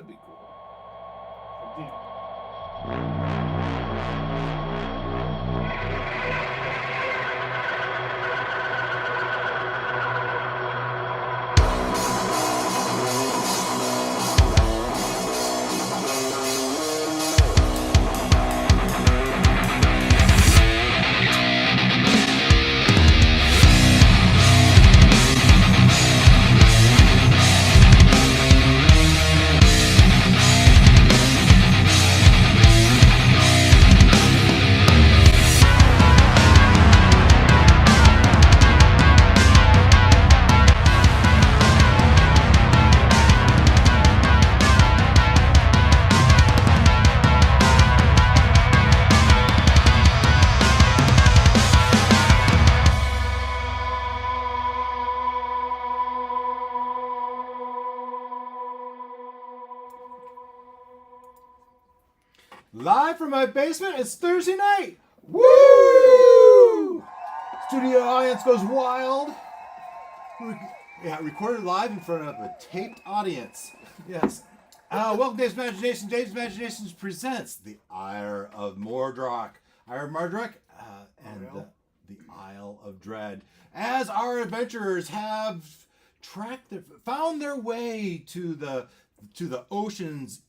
be cool. Live from my basement, it's Thursday night. Woo! Studio audience goes wild. Yeah, recorded live in front of a taped audience. Yes. Welcome to Dave's Imagination. Dave's Imaginations presents the Eye of Mordroc. Eye of Mordroc and the Isle of Dread. As our adventurers have found their way to the ocean's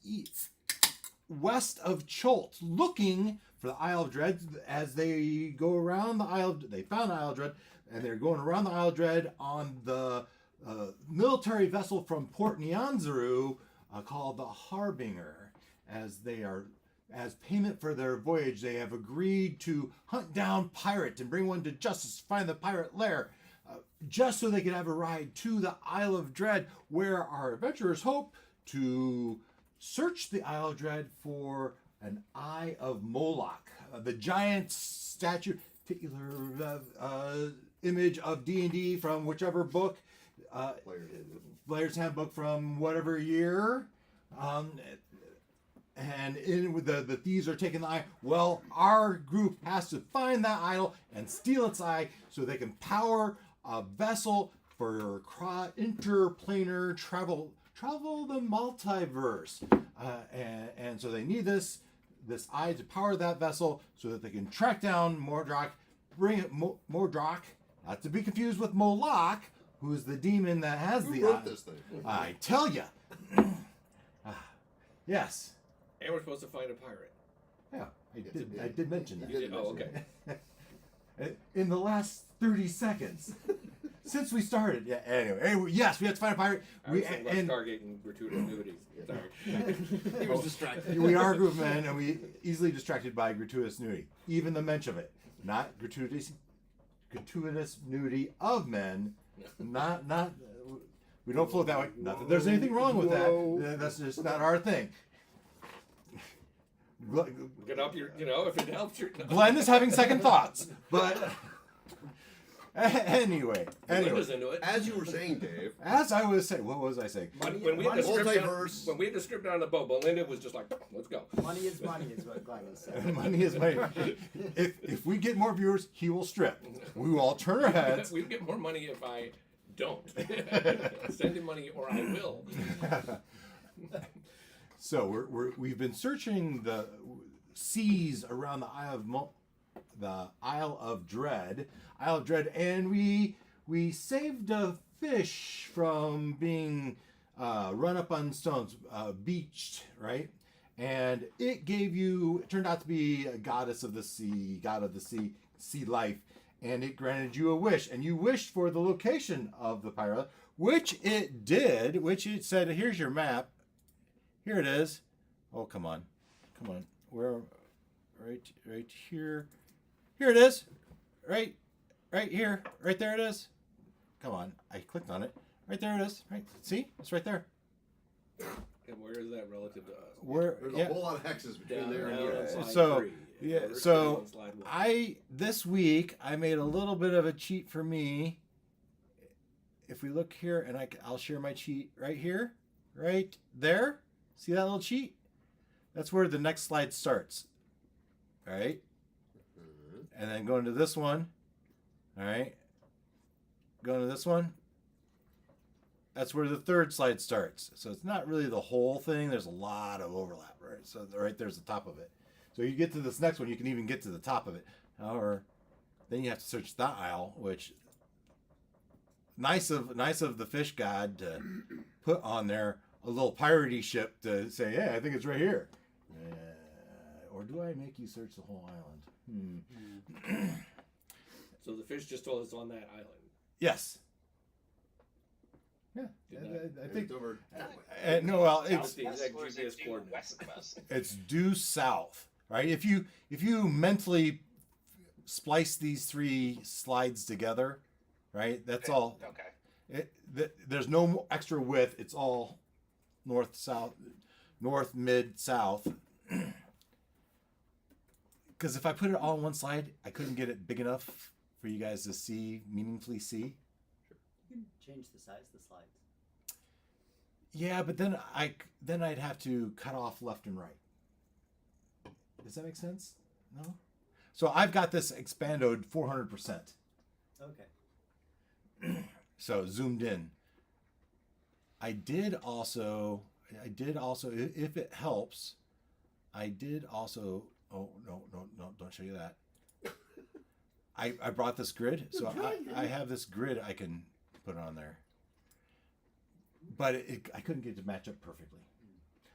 west of Cholt, looking for the Isle of Dread. As they go around the Isle, they found the Isle of Dread, and they're going around the Isle of Dread on the military vessel from Port Nyanzaru called the Harbinger. As payment for their voyage, they have agreed to hunt down pirates and bring one to justice, find the pirate Lair, just so they could have a ride to the Isle of Dread, where our adventurers hope to search the Isle of Dread for an Eye of Molloch, the giant statue, particular image of D&D from whichever book, Lair's Handbook from whatever year, and in with the thieves are taking the eye. Well, our group has to find that idol and steal its eye so they can power a vessel for interplanar travel the multiverse, and so they need this eye to power that vessel so that they can track down Mordroc, bring it Mordroc, not to be confused with Moloch, who is the demon that has the wrote eye. This thing? I tell you. Yes. And we're supposed to find a pirate. Yeah, I did mention that. Oh, okay. In the last 30 seconds. Since we started, yeah. Anyway, yes, we have to find a pirate. Stargate and gratuitous nudity. Sorry, He was distracted. We are a group of men, and we easily distracted by gratuitous nudity. Even the mention of it, not gratuitous nudity of men. Not. We don't float that way. Not that there's anything wrong with that. That's just not our thing. Get up your, if it helps your. Glenn is having second thoughts, but. Anyway. Into it. As you were saying, Dave. As I was saying, what was I saying? When we had the script down on the boat, Belinda was just like, let's go. Money is money, is what Glenn was saying. Money is money. If we get more viewers, he will strip. We will all turn our heads. We'll get more money if I don't. Send him money or I will. So we've been searching the seas around the Isle of Dread, and we saved a fish from being run up on stones, beached, right? And it turned out to be a goddess of the sea, god of the sea life, and it granted you a wish, and you wished for the location of the pirate, which it did, which it said, here's your map. Here it is. Oh, come on. Where? Right here. Here it is. Right here. Right there it is. Come on. I clicked on it. Right there it is. Right. See? It's right there. And where is that relative to us? There's a whole lot of hexes between there and here. So this week I made a little bit of a cheat for me. If we look here, and I'll share my cheat right here, right there. See that little cheat? That's where the next slide starts. All right. And then going to this one. All right. Going to this one. that's where the third slide starts. So it's not really the whole thing. There's a lot of overlap, right? So right there's the top of it. So you get to this next one, you can even get to the top of it. However, then you have to search that aisle, which nice of the fish god to put on there a little piratey ship to say, hey, I think it's right here. Or do I make you search the whole island? So the fish just told us on that island. Yes. Yeah, I think. It's over. No, well, That's it's the exact Where's GPS it due coordinates. west of us? it's due south, right? If you mentally splice these three slides together, right? That's all. Okay. There's no extra width. It's all north, south, north, mid, south. Because if I put it all on one slide, I couldn't get it big enough for you guys to see, meaningfully see. You can change the size of the slides. Yeah, but then I'd have to cut off left and right. Does that make sense? No? So I've got this expanded 400%. Okay. So zoomed in. I did also, if it helps, oh, no, don't show you that. I brought this grid, so I have this grid I can put on there. But I couldn't get it to match up perfectly.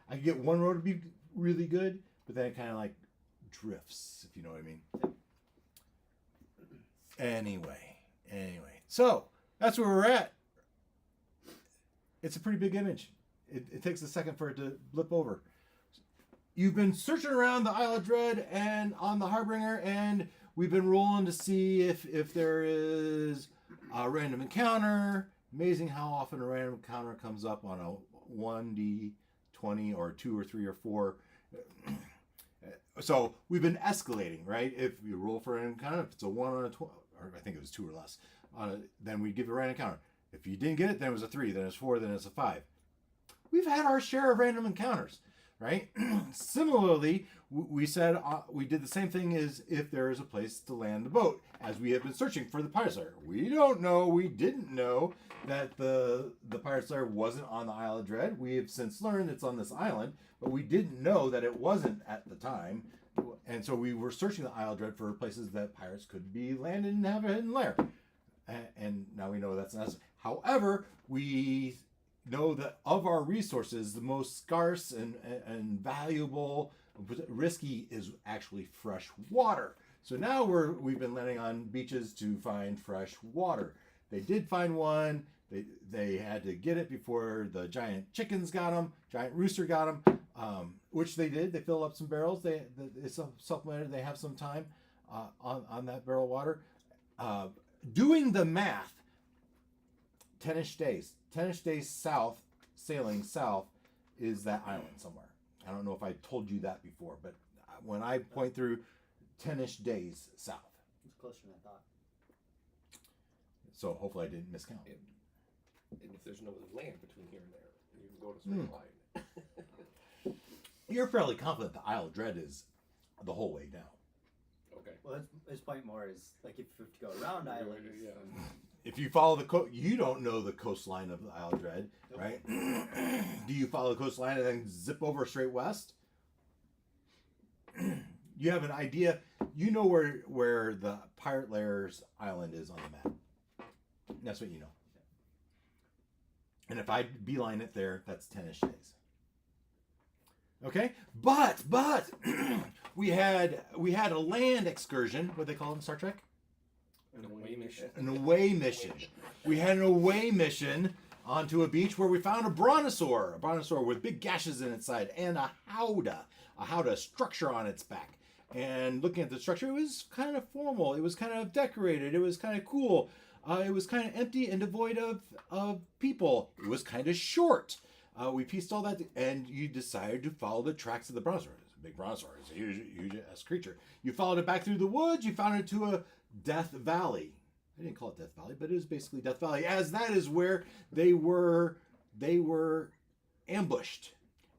I could get one row to be really good, but then it kind of like drifts, if you know what I mean. Anyway. So, that's where we're at. It's a pretty big image. It takes a second for it to blip over. You've been searching around the Isle of Dread and on the Harbinger, and we've been rolling to see if there is a random encounter. Amazing how often a random encounter comes up on a 1d20 or 2 or 3 or 4. So we've been escalating, right? If you roll for an encounter, if it's a 1 on a 12, or I think it was 2 or less, then we give a random encounter. If you didn't get it, then it was a 3, then it's 4, then it's a 5. We've had our share of random encounters, right? Similarly, we said we did the same thing as if there is a place to land the boat, as we have been searching for the Pirate Lair. We didn't know that the Pirate Lair wasn't on the Isle of Dread. We have since learned it's on this island, but we didn't know that it wasn't at the time. And so we were searching the Isle of Dread for places that pirates could be landed and have a hidden lair. And now we know that's not us. However, we know that of our resources, the most scarce and valuable, risky is actually fresh water. So now we've been landing on beaches to find fresh water. They did find one. They had to get it before the giant chickens got them. Giant rooster got them, which they did. They filled up some barrels. They supplemented. They have some time on that barrel of water. Doing the math, 10-ish days south, sailing south, is that island somewhere. I don't know if I told you that before, but when I point through 10-ish days south. It's closer than I thought. So hopefully I didn't miscount. And if there's no land between here and there, you can go to certain line. You're fairly confident the Isle of Dread is the whole way down. Okay. Well, his point more is like if you have to go around islands. Yeah. If you follow the coast, you don't know the coastline of the Isle of Dread, right? Do you follow the coastline and then zip over straight west? You have an idea. You know where the Pirate Lair's island is on the map. That's what you know. And if I beeline it there, that's 10-ish days. Okay, but we had a land excursion. What do they call it in Star Trek? An away mission. An away mission. We had an away mission onto a beach where we found a brontosaur with big gashes in its side, and a howdah structure on its back. And looking at the structure, it was kind of formal. It was kind of decorated. It was kind of cool. It was kind of empty and devoid of people. It was kind of short. We pieced all that, and you decided to follow the tracks of the brontosaur. It's a big brontosaur. It's a huge-ass creature. You followed it back through the woods. You found it to a Death Valley. I didn't call it Death Valley, but it was basically Death Valley, as that is where they were ambushed.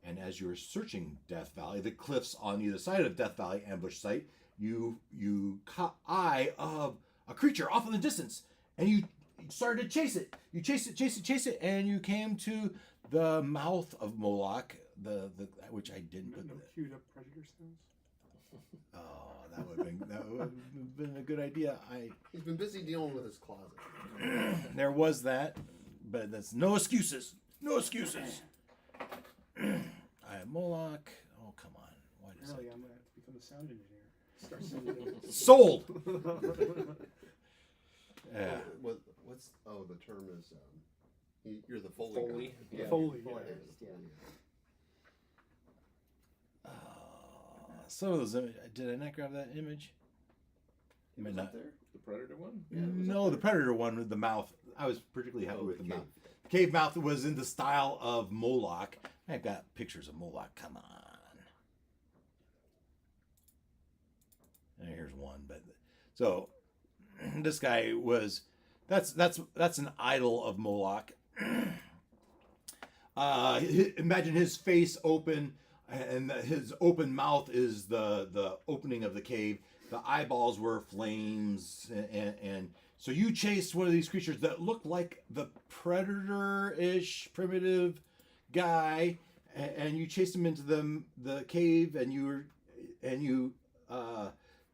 And as you were searching Death Valley, the cliffs on either side of Death Valley ambush site, you caught eye of a creature off in the distance, and started to chase it. You chase it, and you came to the mouth of Moloch, the which I didn't put. No queued up predator sounds. Oh, that would have been a good idea. He's been busy dealing with his closet. There was that, but that's no excuses. No excuses. Eye of Molloch. Oh, come on. Why does Really, it? I'm gonna have to become a sound engineer. Start sending it. Sold. Yeah. What's the term is you're the Foley. Foley. guy. Yeah. Foley. Yeah. Some of those images. Did I not grab that image? He was up there. The Predator one? Yeah, it was No, up the there. Predator one with the mouth. I was particularly happy with the cave. mouth. The cave mouth was in the style of Moloch. I've got pictures of Moloch. Come on. And here's one, but so this guy was. That's an idol of Moloch. Imagine his face open, and his open mouth is the opening of the cave. The eyeballs were flames, and so you chased one of these creatures that looked like the predator-ish primitive guy, and you chased him into the cave, and you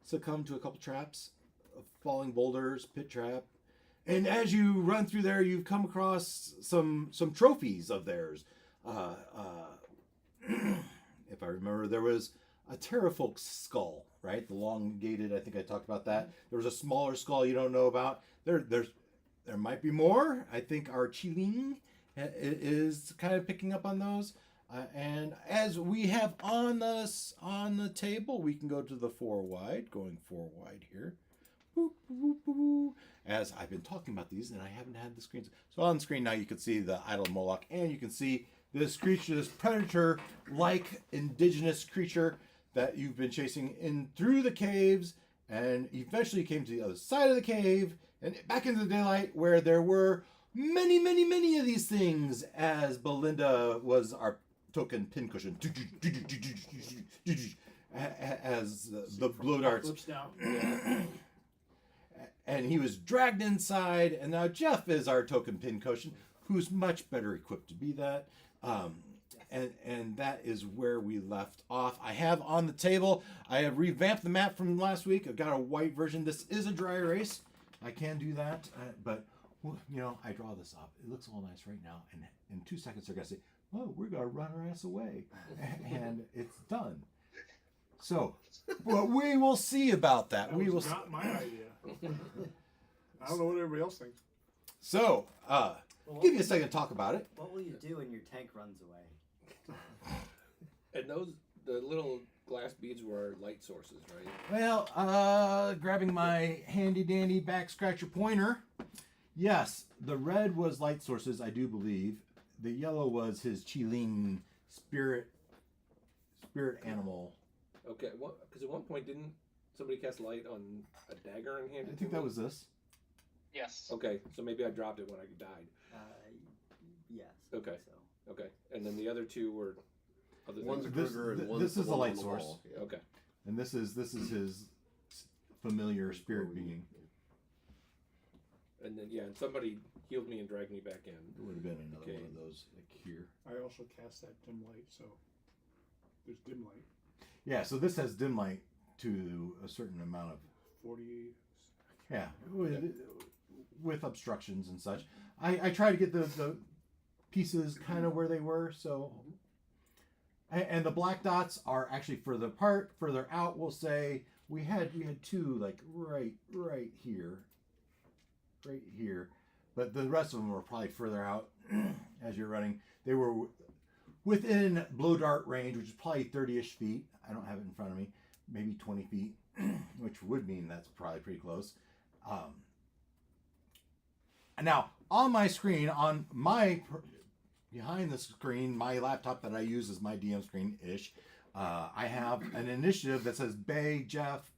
succumbed to a couple traps, falling boulders, pit trap. And as you run through there, you've come across some trophies of theirs. If I remember, there was a Terrafolk skull, right? The elongated. I think I talked about that. There was a smaller skull you don't know about. There might be more. I think our Chiling is kind of picking up on those. And as we have on the table, we can go to the 4 wide. Going 4 wide here. Boop, boop, boop, boop. As I've been talking about these, and I haven't had the screens. So on screen now, you can see the idol of Moloch, and you can see this creature, this predator-like indigenous creature that you've been chasing in through the caves, and eventually came to the other side of the cave and back into the daylight, where there were many, many, many of these things. As Belinda was our token pincushion, as the blow darts. Flips down. And he was dragged inside, and now Jeff is our token pincushion, who's much better equipped to be that. And that is where we left off. I have on the table, I have revamped the map from last week. I've got a white version. This is a dry erase. I can do that, but I draw this up. It looks all nice right now, and in 2 seconds they're gonna say, "Oh, we're gonna run our ass away," and it's done. So, but we will see about that. That We will. was not my idea. I don't know what everybody else thinks. So, give you a second to talk about it. What will you do when your tank runs away? And the little glass beads were light sources, right? Well, grabbing my handy dandy back scratcher pointer. Yes, the red was light sources, I do believe. The yellow was his Chiling spirit animal. Okay, because at one point didn't somebody cast light on a dagger and hand it I to think me? that was this. Yes. Okay, so maybe I dropped it when I died. Yes. I Okay. think So. Okay, and then the other two were other One's a things. Kruger and This one's is the a one light on the source. wall. Yeah. Okay, And this is his familiar spirit being. and then and somebody healed me and dragged me back in. It would have been another Okay. one of those like here. I also cast that dim light, so there's dim light. Yeah, so this has dim light to a certain amount of 40. Yeah, with obstructions and such. I try to get the pieces kind of where they were. So, and the black dots are actually further apart, further out. We'll say we had two like right here, but the rest of them were probably further out as you're running. They were within blow dart range, which is probably 30-ish feet. I don't have it in front of me. Maybe 20 feet, which would mean that's probably pretty close. Now, on my screen, behind the screen, my laptop that I use as my DM screen-ish, I have an initiative that says Bay, Jeff,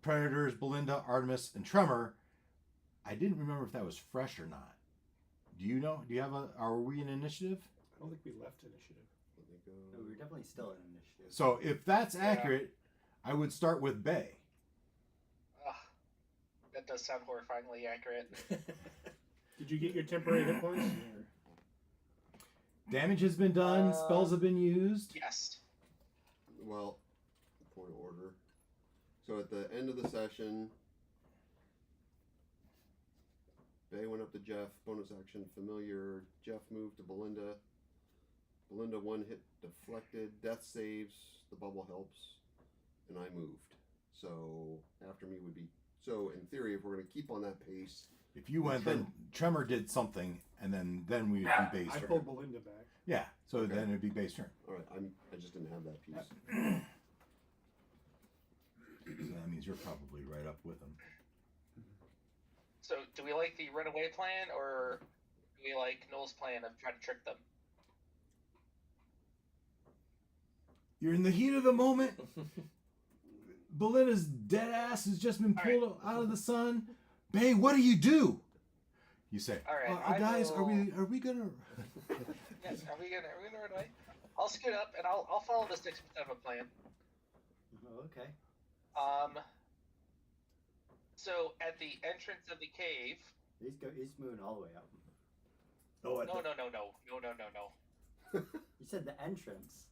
Predators, Belinda, Artemis, and Tremor. I didn't remember if that was fresh or not. Do you know? Are we in initiative? I don't think we left initiative. No, we're definitely still in initiative. So if that's accurate, I would start with Bay. That does sound horrifyingly accurate. Did you get your temporary hit points? Damage has been done. Spells have been used. Yes. Well, point of order. So at the end of the session, Bay went up to Jeff. Bonus action, familiar. Jeff moved to Belinda. Belinda 1 hit deflected. Death saves. The bubble helps. And I moved. So after me would be. So in theory, if we're going to keep on that pace. If you went, then Tremor did something, and then we would be base I turn. pulled Belinda back. Yeah, so Okay. then it'd be base turn. All right, I just didn't have that piece. So that means you're probably right up with them. So, do we like the runaway plan, or do we like Noel's plan of trying to trick them? You're in the heat of the moment. Belinda's dead ass has just been pulled out of the sun. Bay, what do? You say, All right, guys, will... are we gonna? Yes, are we gonna run away? I'll scoot up and I'll follow the 6% of a plan. Oh, okay. So at the entrance of the cave. He's moving all the way up. Oh, No. You said the entrance.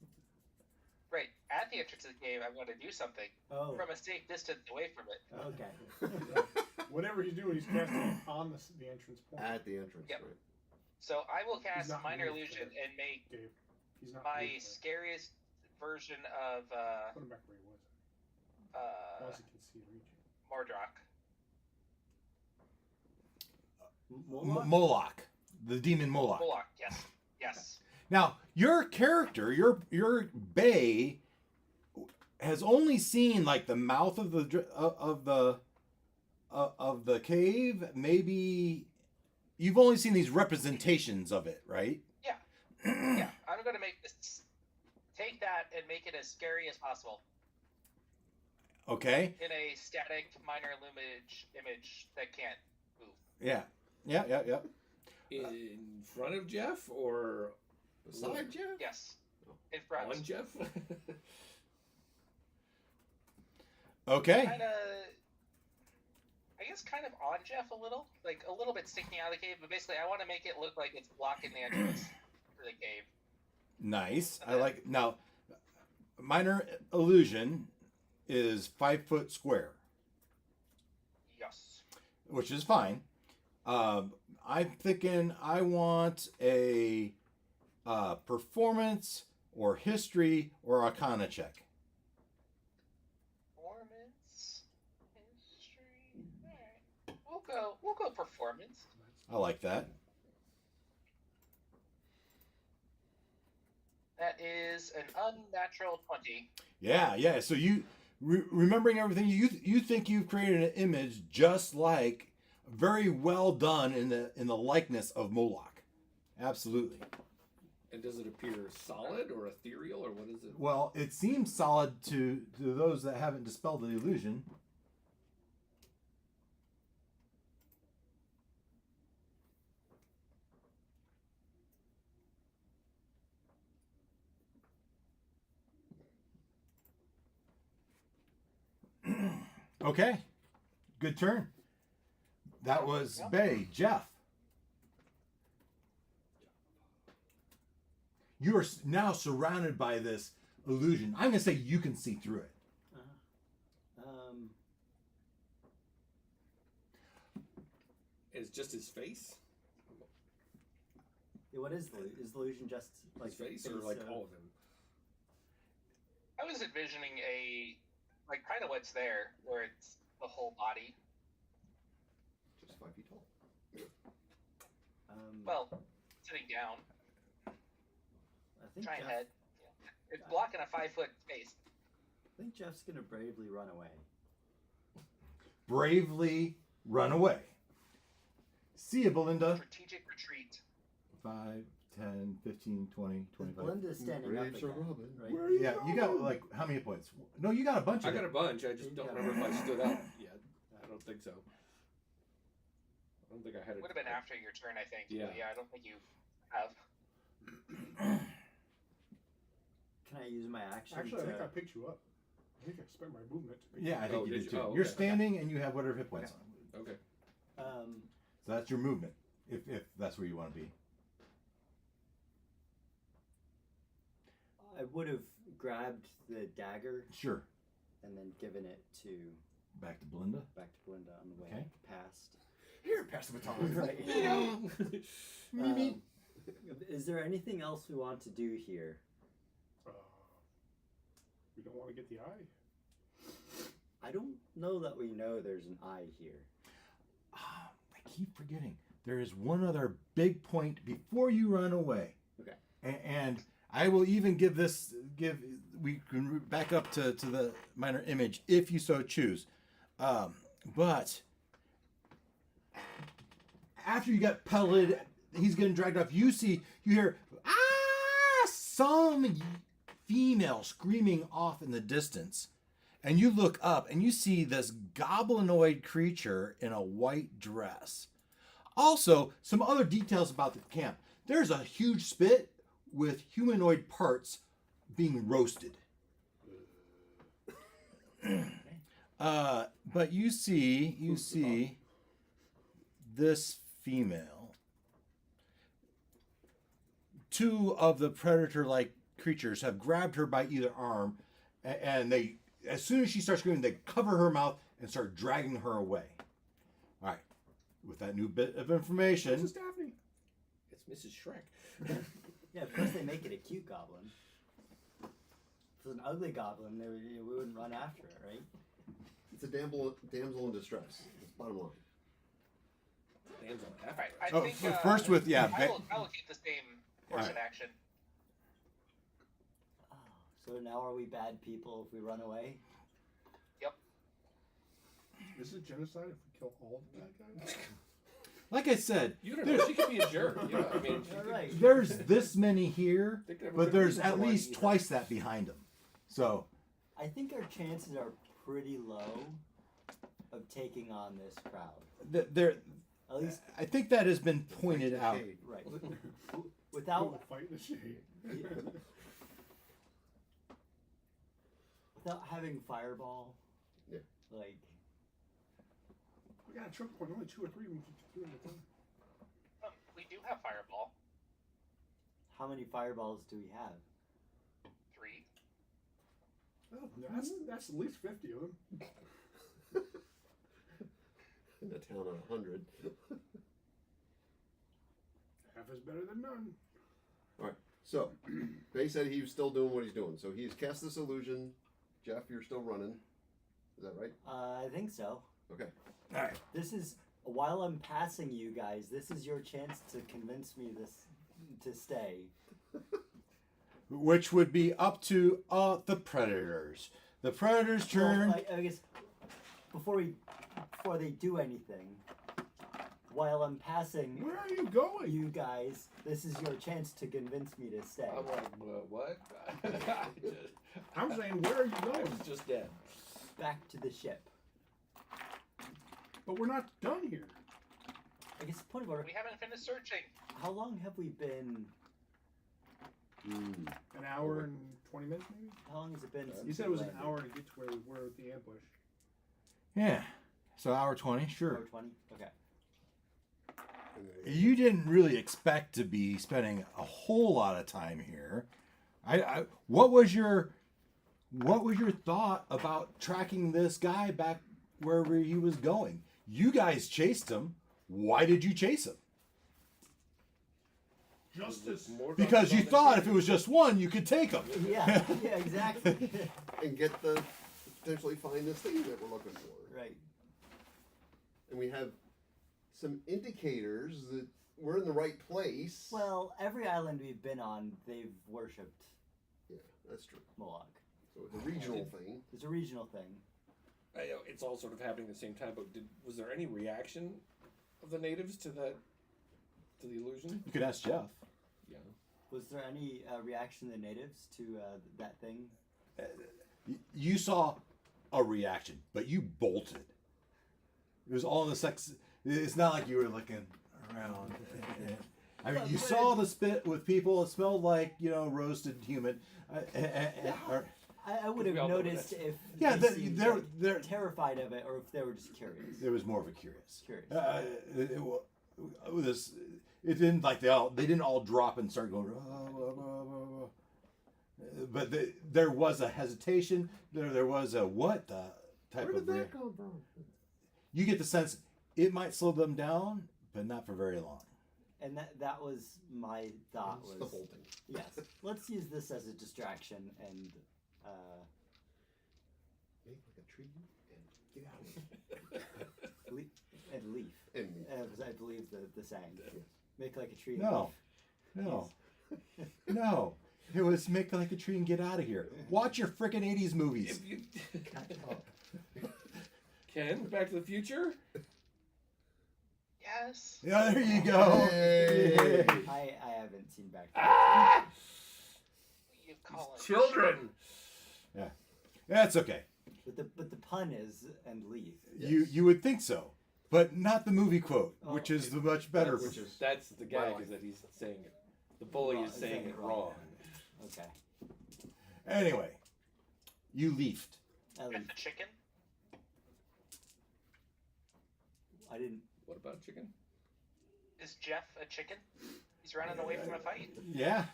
Right, at the entrance of the cave, I'm going to do something Oh. from a safe distance away from it. Okay. Whatever he's doing, he's casting on the entrance point. At the entrance, Yep. right? So I will cast not Minor moved, Illusion right? and make Dave. He's not my moved yet. scariest version of Put him back where he was. Once he can see and reach you. Mordroc. Moloch, the demon Moloch. Moloch, yes. Now, your character, your Bay, has only seen like the mouth of the cave. Maybe you've only seen these representations of it, right? Yeah, I'm going to make this. Take that and make it as scary as possible Okay. in a static minor image that can't move. Yeah. In front of Jeff or Beside Jeff? Yes, in front. on Jeff? Okay. Kind of, I guess, kind of on Jeff a little bit sticking out of the cave. But basically, I want to make it look like it's blocking the entrance to the cave. Nice. I like. Now, minor illusion is 5 foot square, Yes. which is fine. I'm thinking I want a performance or history or arcana check. Performance, history. All right. We'll go performance. I like that. That is an unnatural 20. Yeah. So you remembering everything, you think you've created an image just like very well done in the likeness of Moloch. Absolutely. And does it appear solid or ethereal or what is it? Well, it seems solid to those that haven't dispelled the illusion. Okay. Good turn. That was Bay. Jeff. You are now surrounded by this illusion. I'm going to say you can see through it. It's just his face? What is the illusion? Just like His face or like all of him? I was envisioning kind of what's there, where it's the whole body. Just 5 feet tall. Well, sitting down, I think giant Jeff, head. Yeah. It's blocking a 5-foot space. I think Jeff's gonna bravely run away. Bravely run away. See ya, Belinda. Strategic retreat. 5, 10, 15, 20, 25. Belinda's standing up Braves are again, Robin. right? Yeah, you got like how many points? No, you got a bunch I of got a it. bunch. I just don't remember if I stood up yet. I don't think so. I don't think I had it. Would have been after your turn, I think. Yeah. But yeah, I don't think you have. Can I use my action? Actually, I to... think I picked you up. I think I spent my movement to pick Yeah, I think Oh, you did did you? too. Oh, You're okay. standing and you have whatever hit points. Okay. So that's your movement. if that's where you want to be. I would have grabbed the dagger Sure. and then given it to Back to Belinda. Belinda on the way Okay. past. Here, pass the baton. Right. Is there anything else we want to do here? We don't want to get the eye. I don't know that we know there's an eye here. I keep forgetting. There is one other big point before you run away. Okay. And I will even give we can back up to the minor image if you so choose. But after you got pelleted, he's getting dragged off. You hear some female screaming off in the distance. And you look up and you see this goblinoid creature in a white dress. Also, some other details about the camp. There's a huge spit with humanoid parts being roasted. But you see this female. Two of the predator-like creatures have grabbed her by either arm, and they, as soon as she starts screaming, they cover her mouth and start dragging her away. All right. With that new bit of information, This is Daphne. It's Mrs. Shrek. Yeah, of course they make it a cute goblin. If it was an ugly goblin, we wouldn't run after it, right? It's a damsel in distress. That's bottom line. Damsel in Alright, I oh, think, first with I will keep the same course Alright. of action. Oh, so now are we bad people if we run away? Is it genocide if we kill all the bad guys? like I said, You don't know. She could be a jerk. You know, I mean, she All could- right. there's this many here, they could have a but good there's reason at for why least you- twice that behind them. So I think our chances are pretty low of taking on this crowd. there, At least, I think that has been pointed Fight the out. shade. right. We'll Without fight in the shade. without having fireball, Yeah. like We got a choke point. Only 2 or 3 of them can do it at a time. We do have fireball. how many fireballs do we have? 3. Oh, that's at least 50 of them. In a town of 100. Half is better than none. All right. So, Bay said he was still doing what he's doing. So he's cast this illusion. Jeff, you're still running. Is that right? I think so. Okay. All right. This is while I'm passing you guys. This is your chance to convince me to stay. Which would be up to the predators. The predators' turn. Well, I guess before they do anything, while I'm passing Where are you going? you guys, this is your chance to convince me to stay. I'm like, what? I'm saying, where are you I going? was just dead. Back to the ship. But we're not done here. I guess point of order. We haven't finished searching. How long have we been? An hour and 20 minutes, maybe? How long has it been? You Since said we it was an landed? hour to get to where we were at the ambush. Yeah. So hour 20, sure. Hour 20. Okay. You didn't really expect to be spending a whole lot of time here. What was your thought about tracking this guy back wherever he was going? You guys chased him. Why did you chase him? Justice. Because you thought if it was just one, you could take him. Yeah. Yeah. Exactly. And get potentially find this thing that we're looking for. Right. And we have some indicators that we're in the right place. Well, every island we've been on, they've worshipped Yeah, that's true. Moloch. So it's a regional thing. It's a regional thing. I know it's all sort of happening at the same time, but was there any reaction of the natives to the illusion? You could ask Jeff. Yeah. Was there any reaction of the natives to that thing? You saw a reaction, but you bolted. It was all in the sex. It's not like you were looking around. I mean, you saw the spit with people. It smelled like, roasted human. I would We all have know noticed that. if Yeah, they seemed, they're terrified of it, or if they were just curious. It was more of a curious. Curious. this. It didn't like they didn't all drop and start going. But there was a hesitation. There was a what the type Where of. did that come from? You get the sense it might slow them down, but not for very long. And that was my thought. It's Was the bolting. yes. Let's use this as a distraction and. Make like a tree and get out of it. And leaf. And leave. I believe the saying. Make like a tree. No. And No. No. It was make like a tree and get out of here. Watch your frickin' 80s movies. If you... Ken, Back to the Future? Yes. Yeah, there you go. Hey. I haven't seen Back. Ah! You call it Children! Yeah. That's okay. But the pun is and leaf. You would think so. But not the movie quote, Oh, which is the much better. which is That's the gag, Right. is that he's saying it. The bully is saying it wrong. Okay. Anyway, you leafed. At leaf. A chicken? I didn't. What about chicken? Is Jeff a chicken? He's running away from a fight. Yeah.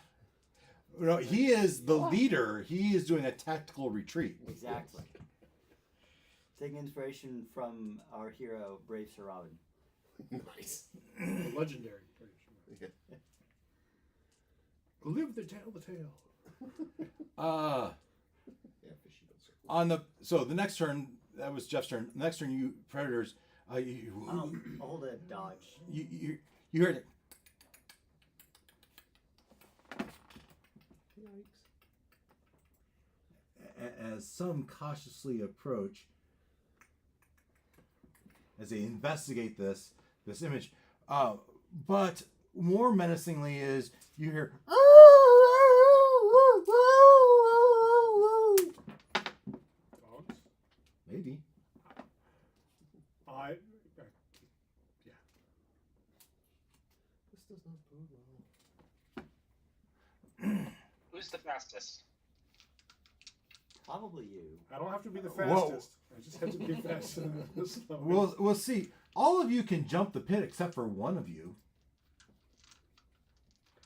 No, he is the leader. He is doing a tactical retreat. Exactly. Taking inspiration from our hero, Brave Sir Robin. Nice. The legendary. Yeah. Live the tale, the tale. Uh Yeah, fishy don't circle. on the next turn, that was Jeff's turn. The next turn, you predators, you I'll hold a dodge. you heard it. As some cautiously approach, as they investigate this image, but more menacingly is you hear. Dogs. Maybe. Yeah. This does not bode well. Who's the fastest? Probably you. I don't have to be the Whoa. fastest. I just have to be faster than this. We'll see. All of you can jump the pit except for one of you.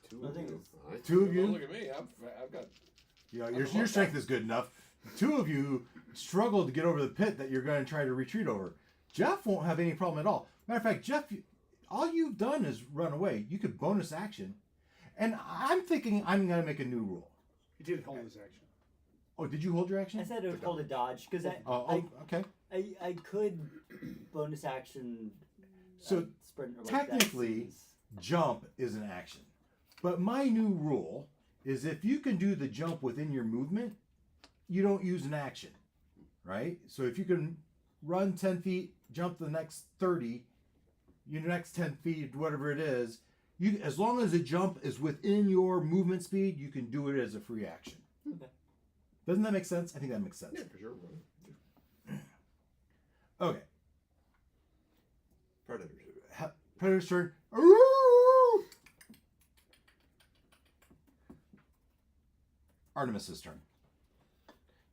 Two I of think you. it's- Alright. Two of Oh, you. look at me. I've got... You know, your strength is good enough. Two of you struggle to get over the pit that you're going to try to retreat over. Jeff won't have any problem at all. Matter of fact, Jeff, all you've done is run away. You could bonus action. And I'm thinking I'm going to make a new rule. He did hold his action. Oh, did you hold your action? I said it was called a dodge because Okay. I could bonus action. So sprint or technically- that's- Jump is an action. But my new rule is if you can do the jump within your movement, you don't use an action. Right? So if you can run 10 feet, jump the next 30, your next 10 feet, whatever it is, you as long as the jump is within your movement speed, you can do it as a free action. Okay. Doesn't that make sense? I think that makes sense. Yeah, for sure. Okay. Predators. Predator's turn. Artemis's turn.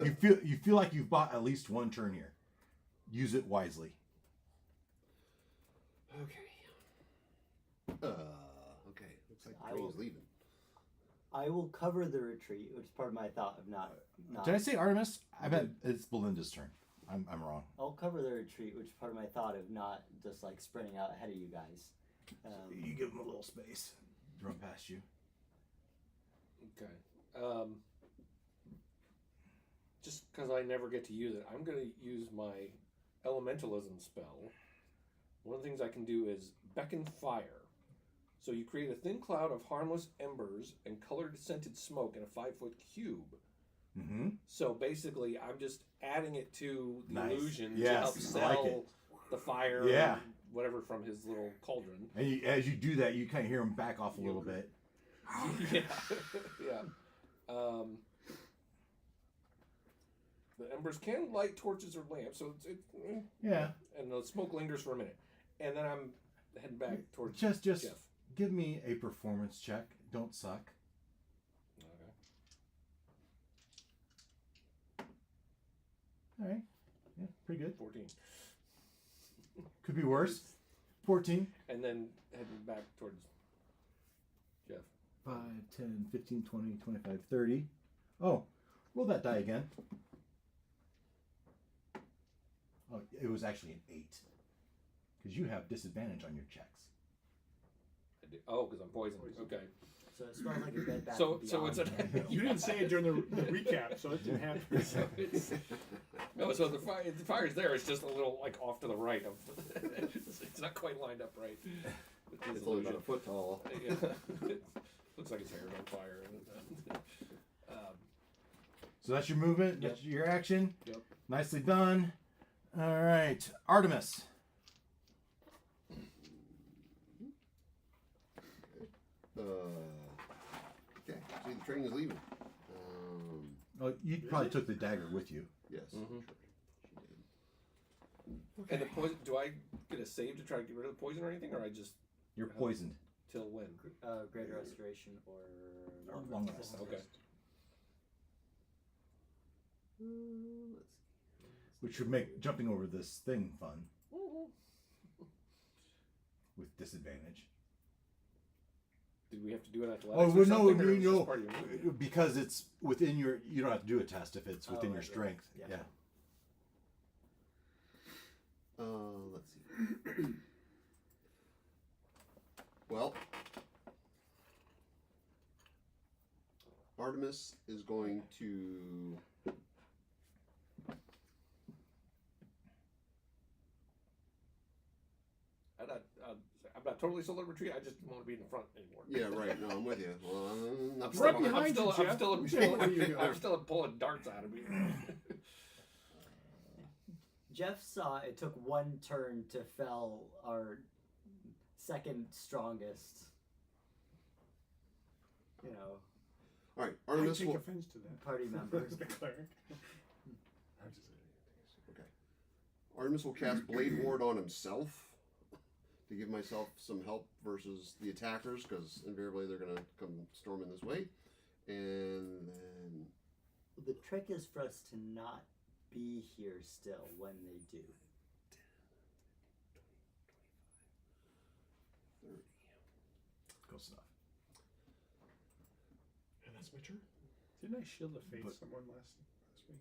You feel like you've bought at least one turn here. Use it wisely. Okay. Okay. Looks like I Crane's will- leaving. I will cover the retreat, which is part of my thought of not. Did I say Artemis? I bet it's Belinda's turn. I'm wrong. I'll cover the retreat, which is part of my thought of not just like sprinting out ahead of you guys. You give him a little space. Run past you. Okay. Just because I never get to use it, I'm going to use my elementalism spell. One of the things I can do is beckon fire. So you create a thin cloud of harmless embers and colored scented smoke in a 5-foot cube. Mm-hmm. So basically, I'm just adding it to the Nice. illusion to Yes, help I sell like it. the fire, Yeah. and whatever from his little cauldron. And as you do that, you kind of hear him back off a little bit. Yeah, yeah. The embers can light torches or lamps, so it's Yeah. and the smoke lingers for a minute, and then I'm heading back towards Just Jeff. give me a performance check. Don't suck. Okay. All right. Yeah, pretty good. 14. Could be worse. 14. and then heading back towards Jeff. 5, 10, 15, 20, 25, 30. Oh, roll that die again. Oh, it was actually an 8. Because you have disadvantage on your checks. I did, oh, because I'm poisoned. Okay. So it smells like a bed bath. So and it's a. Beyond. You didn't say it during the recap, so it didn't happen. So it's, no, so the fire's there. It's just a little like off to the right of. It's not quite lined up right. It's only about a foot tall. Yeah. Looks like his hair's on fire. So that's your movement. Yep. That's your action. Yep. Nicely done. All right, Artemis. Okay. See, the train is leaving. Oh, you probably took the dagger with you. Yes. Mhm. She did. And the poison. Do I get a save to try to get rid of the poison or anything, or I just You're poisoned. till when? Greater restoration or Long rest. Okay. Let's see. Which would make jumping over this thing fun. With disadvantage. Did we have to do an athletics? Oh, or well, no, something, or you is this know, part of your movement? because it's within your. You don't have to do a test if it's within your right, strength. yeah. Yeah. Let's see. Well, Artemis is going to. I'm not totally sold on retreat. I just don't want to be in the front anymore. Yeah, right. No, I'm with you. Well, I'm Right still, behind you, Jeff. There you go. I'm still pulling darts out of me. Jeff saw it took one turn to fell our second strongest. You know, all right, I Artemis take will. offense to that. party member. The cleric. I'm just Okay. Artemis will cast Blade Ward on himself to give myself some help versus the attackers, because invariably they're going to come storming this way. And then. The trick is for us to not be here still when they do. 30. Go stuff. And that's my turn. Didn't I shield the fate But- someone last week too?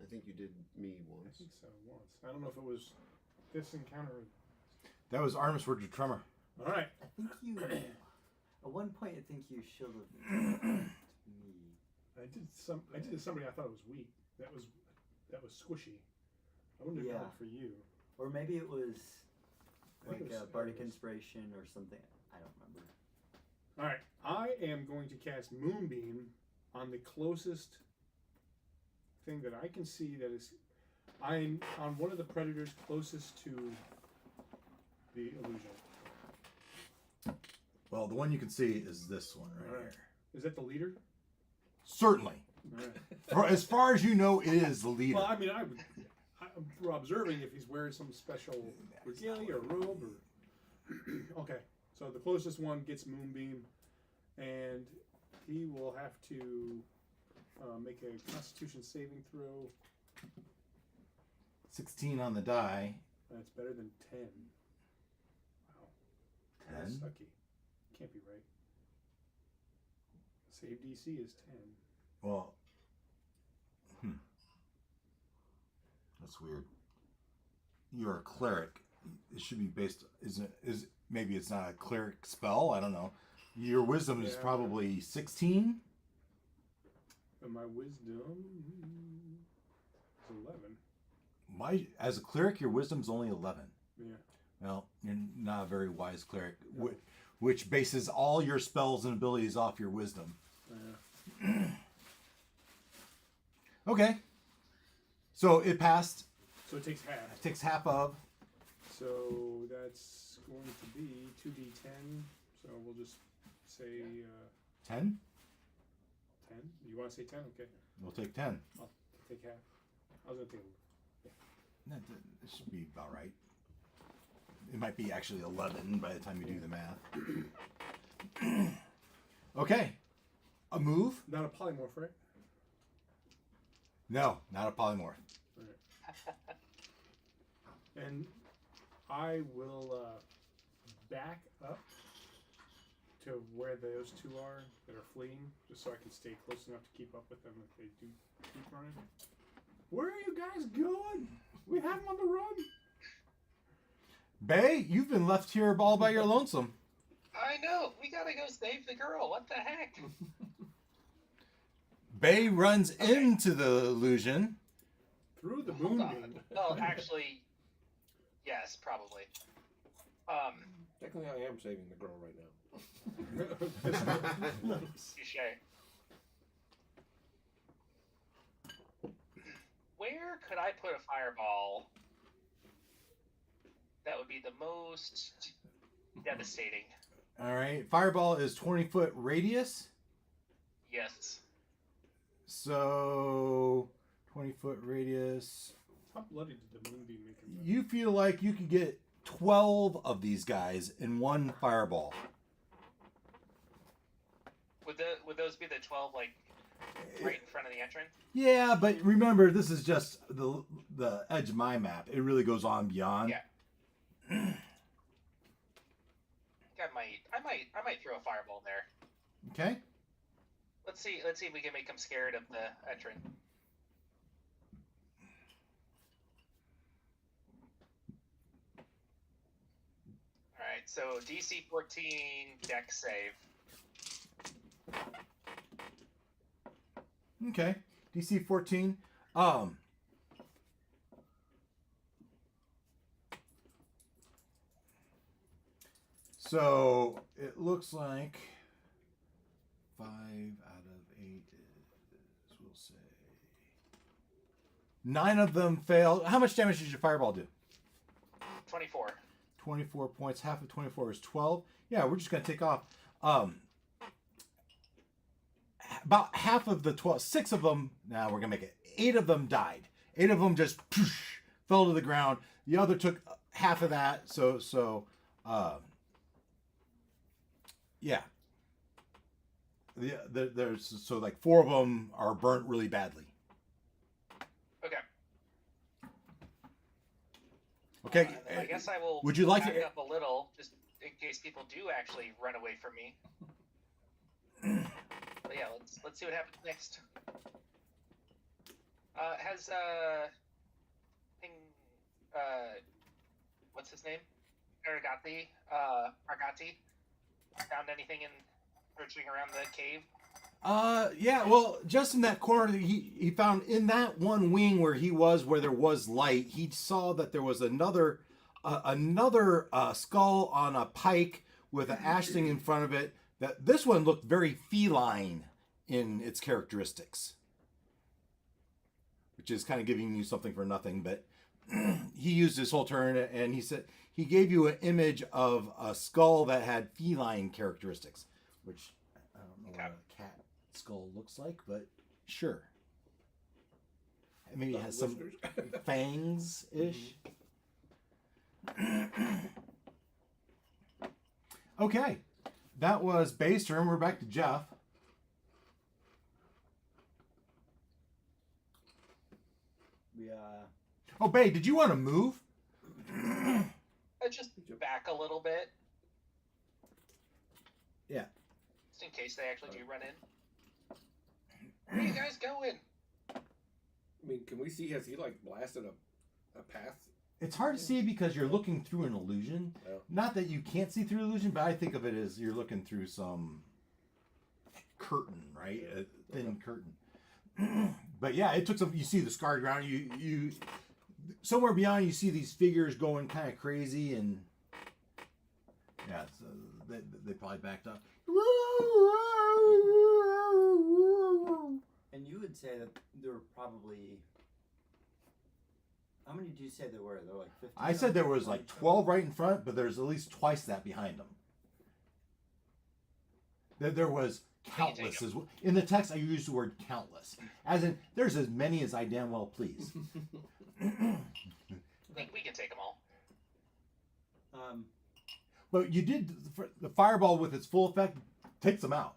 I think you did me I once. think so once. I don't know if it was this encounter. That was Artemis Word of Tremor. All right. I think you. At one point, I think you shielded me. I did to somebody I thought was weak. That was squishy. I wouldn't have done Yeah. it for you. Or maybe it was I think like it was a bardic Artemis. inspiration or something. I don't remember. All right. I am going to cast Moonbeam on the closest thing that I can see that is. I'm on one of the predators closest to the illusion. Well, the one you can see is this one right All right. here. Is that the leader? Certainly. All right. For, as far as you know, it is the leader. Well, I mean, I'm observing if he's wearing some special regalia or robe or. Okay, so the closest one gets Moonbeam, and he will have to make a Constitution saving throw. 16 on the die. That's better than 10. Wow, that's 10? sucky. Can't be right. Save DC is 10. Well, that's weird. You're a cleric. It should be based. Is maybe it's not a cleric spell? I don't know. Your wisdom is Yeah. probably 16. And my wisdom is 11. As a cleric, your wisdom's only 11. Yeah. Well, you're not a very wise cleric, which bases all your spells and abilities off your wisdom. Okay. So it passed. So it takes half. It takes half of. So that's going to be 2d10. So we'll just say 10? 10. You want to say 10? Okay. We'll take 10. I'll take half. I was going to take. That should be about right. It might be actually 11 by the time you do the math. Okay. A move? Not a polymorph, right? No, not a polymorph. And I will back up to where those two are that are fleeing, just so I can stay close enough to keep up with them if they do keep running. Where are you guys going? We have them on the run. Bay, you've been left here all by your lonesome. I know. We gotta go save the girl. What the heck? Bay runs into the illusion. Through the Hold on. moonbeam. Well, actually, yes, probably. Technically, I am saving the girl right now. Touche. Where could I put a fireball that would be the most devastating? All right. Fireball is 20-foot radius. Yes. So 20-foot radius. How bloody did the moonbeam make him? You feel like you could get 12 of these guys in one fireball. Would those be the 12, like, right in front of the entrance? Yeah, but remember, this is just the edge of my map. It really goes on beyond. Yeah. I might throw a fireball in there. Okay. Let's see if we can make them scared of the entrance. All right, so DC 14 Dex save. Okay. DC 14. So it looks like 5 out of 8 is, we'll say, 9 of them failed. How much damage did your fireball do? 24. 24 points. Half of 24 is 12. Yeah, we're just going to take off. About half of the 12, 6 of them, now we're going to make it, 8 of them died. 8 of them just fell to the ground. The other took half of that. Yeah. There's so like 4 of them are burnt really badly. Okay. Okay. I guess I will. Would you like back to up a little, just in case people do actually run away from me? But yeah, let's see what happens next. Has what's his name? Argati found anything in searching around the cave? Yeah, well, just in that corner, he found in that one wing where he was, where there was light, he saw that there was another skull on a pike with an ash thing in front of it. That this one looked very feline in its characteristics, which is kind of giving you something for nothing. But he used his whole turn, and he said he gave you an image of a skull that had feline characteristics, which I don't know what a cat skull looks like, but sure. Maybe it has some fangs-ish. Okay. That was Bay's turn. We're back to Jeff. Oh, Bay, did you want to move? Just back a little bit. Yeah. Just in case they actually do run in. Where are you guys going? I mean, can we see, has he like blasted a path? It's hard to see because you're looking through an illusion. Yeah. Not that you can't see through illusion, but I think of it as you're looking through some curtain, right? A thin curtain. But yeah, it took some. You see the scarred ground. You somewhere beyond, you see these figures going kind of crazy, and yeah, so they probably backed up. And you would say that there were probably. How many did you say there were? There were like 15? I said there was like 12 right in front, but there's at least twice that behind them. There was countless. In the text, I used the word countless. As in, there's as many as I damn well please. We can take them all. But you did, the fireball with its full effect takes them out.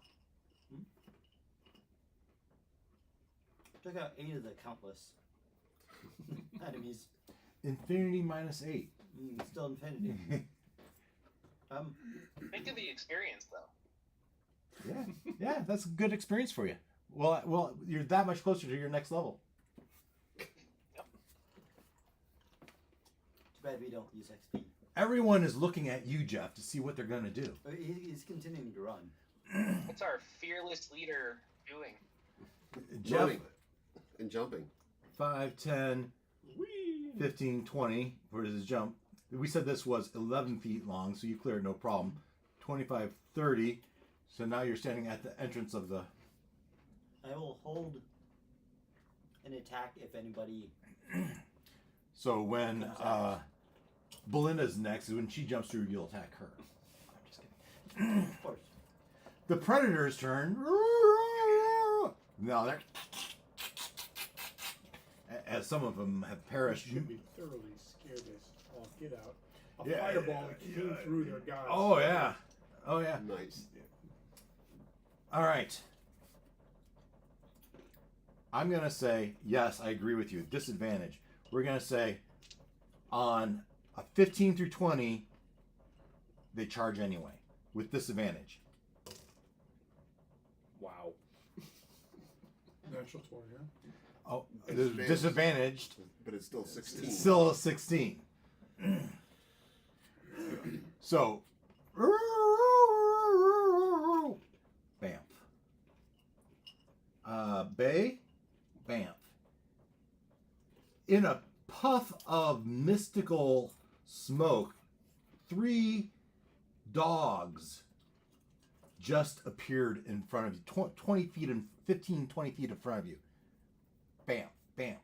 Took out 8 of the countless enemies. Infinity -8. Still infinity. Think of the experience, though. yeah, that's a good experience for you. Well, you're that much closer to your next level. Yep. Too bad we don't use XP. Everyone is looking at you, Jeff, to see what they're going to do. But he's continuing to run. What's our fearless leader doing? Jeff, Running and jumping. 5, 10, 15, 20 for his jump. We said this was 11 feet long, so you cleared no problem. 25, 30. So now you're standing at the entrance of the... I will hold an attack if anybody. So when Belinda's next, when she jumps through, you'll attack her. I'm just kidding. Of course. The Predator's turn. Now they're... As some of them have I perished. should be thoroughly scared as all get out. A Yeah, fireball yeah, came through their guys. Oh, yeah. Oh, yeah. Nice. All right. I'm going to say, yes, I agree with you. Disadvantage. We're going to say on a 15 through 20, they charge anyway with disadvantage. Wow. Natural 20, yeah. Oh, Disadvantage. disadvantaged. But it's still 16. Still a 16. So, bam. Bay, bam. In a puff of mystical smoke, 3 dogs just appeared in front of you, 20 feet and 15, 20 feet in front of you. Bam, bam.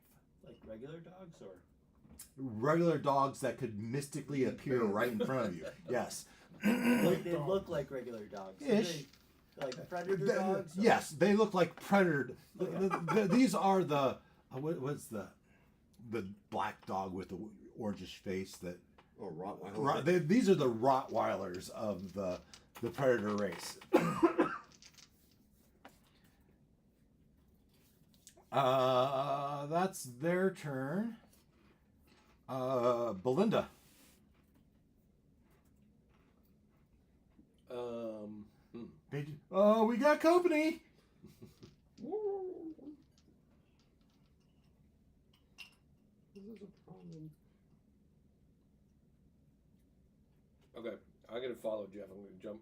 Like regular dogs or? Regular dogs that could mystically appear right in front of you. Yes. They look like regular dogs. Ish. Like predator dogs? Or? Yes, they look like predator. These are the what's the black dog with the orangish face that. Oh, Rottweiler. These are the Rottweilers of the predator race. That's their turn. Belinda. Oh, we got company. This is a problem. Okay, I'm gonna follow Jeff. I'm gonna jump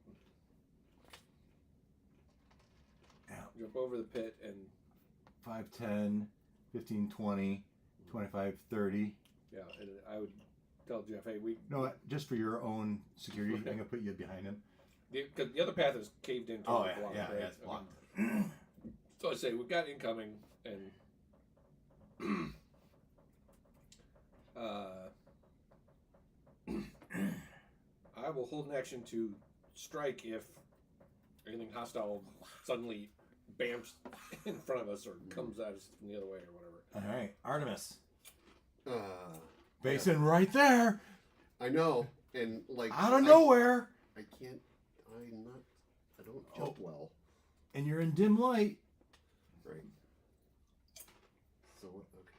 over the pit and 5, 10, 15, 20, 25, 30. yeah, and I would tell Jeff, hey, we No, just for your own security, I'm going to put you behind him. because the other path is caved in. Oh, totally yeah, blocked, yeah, right? yeah, it's blocked. So I say we've got incoming, and I will hold an action to strike if anything hostile suddenly bamps in front of us or comes at us from the other way or whatever. All right, Artemis. Basin right there, I know, and like out of nowhere, I can't. I don't jump well. and you're in dim light. Right. So what? Okay.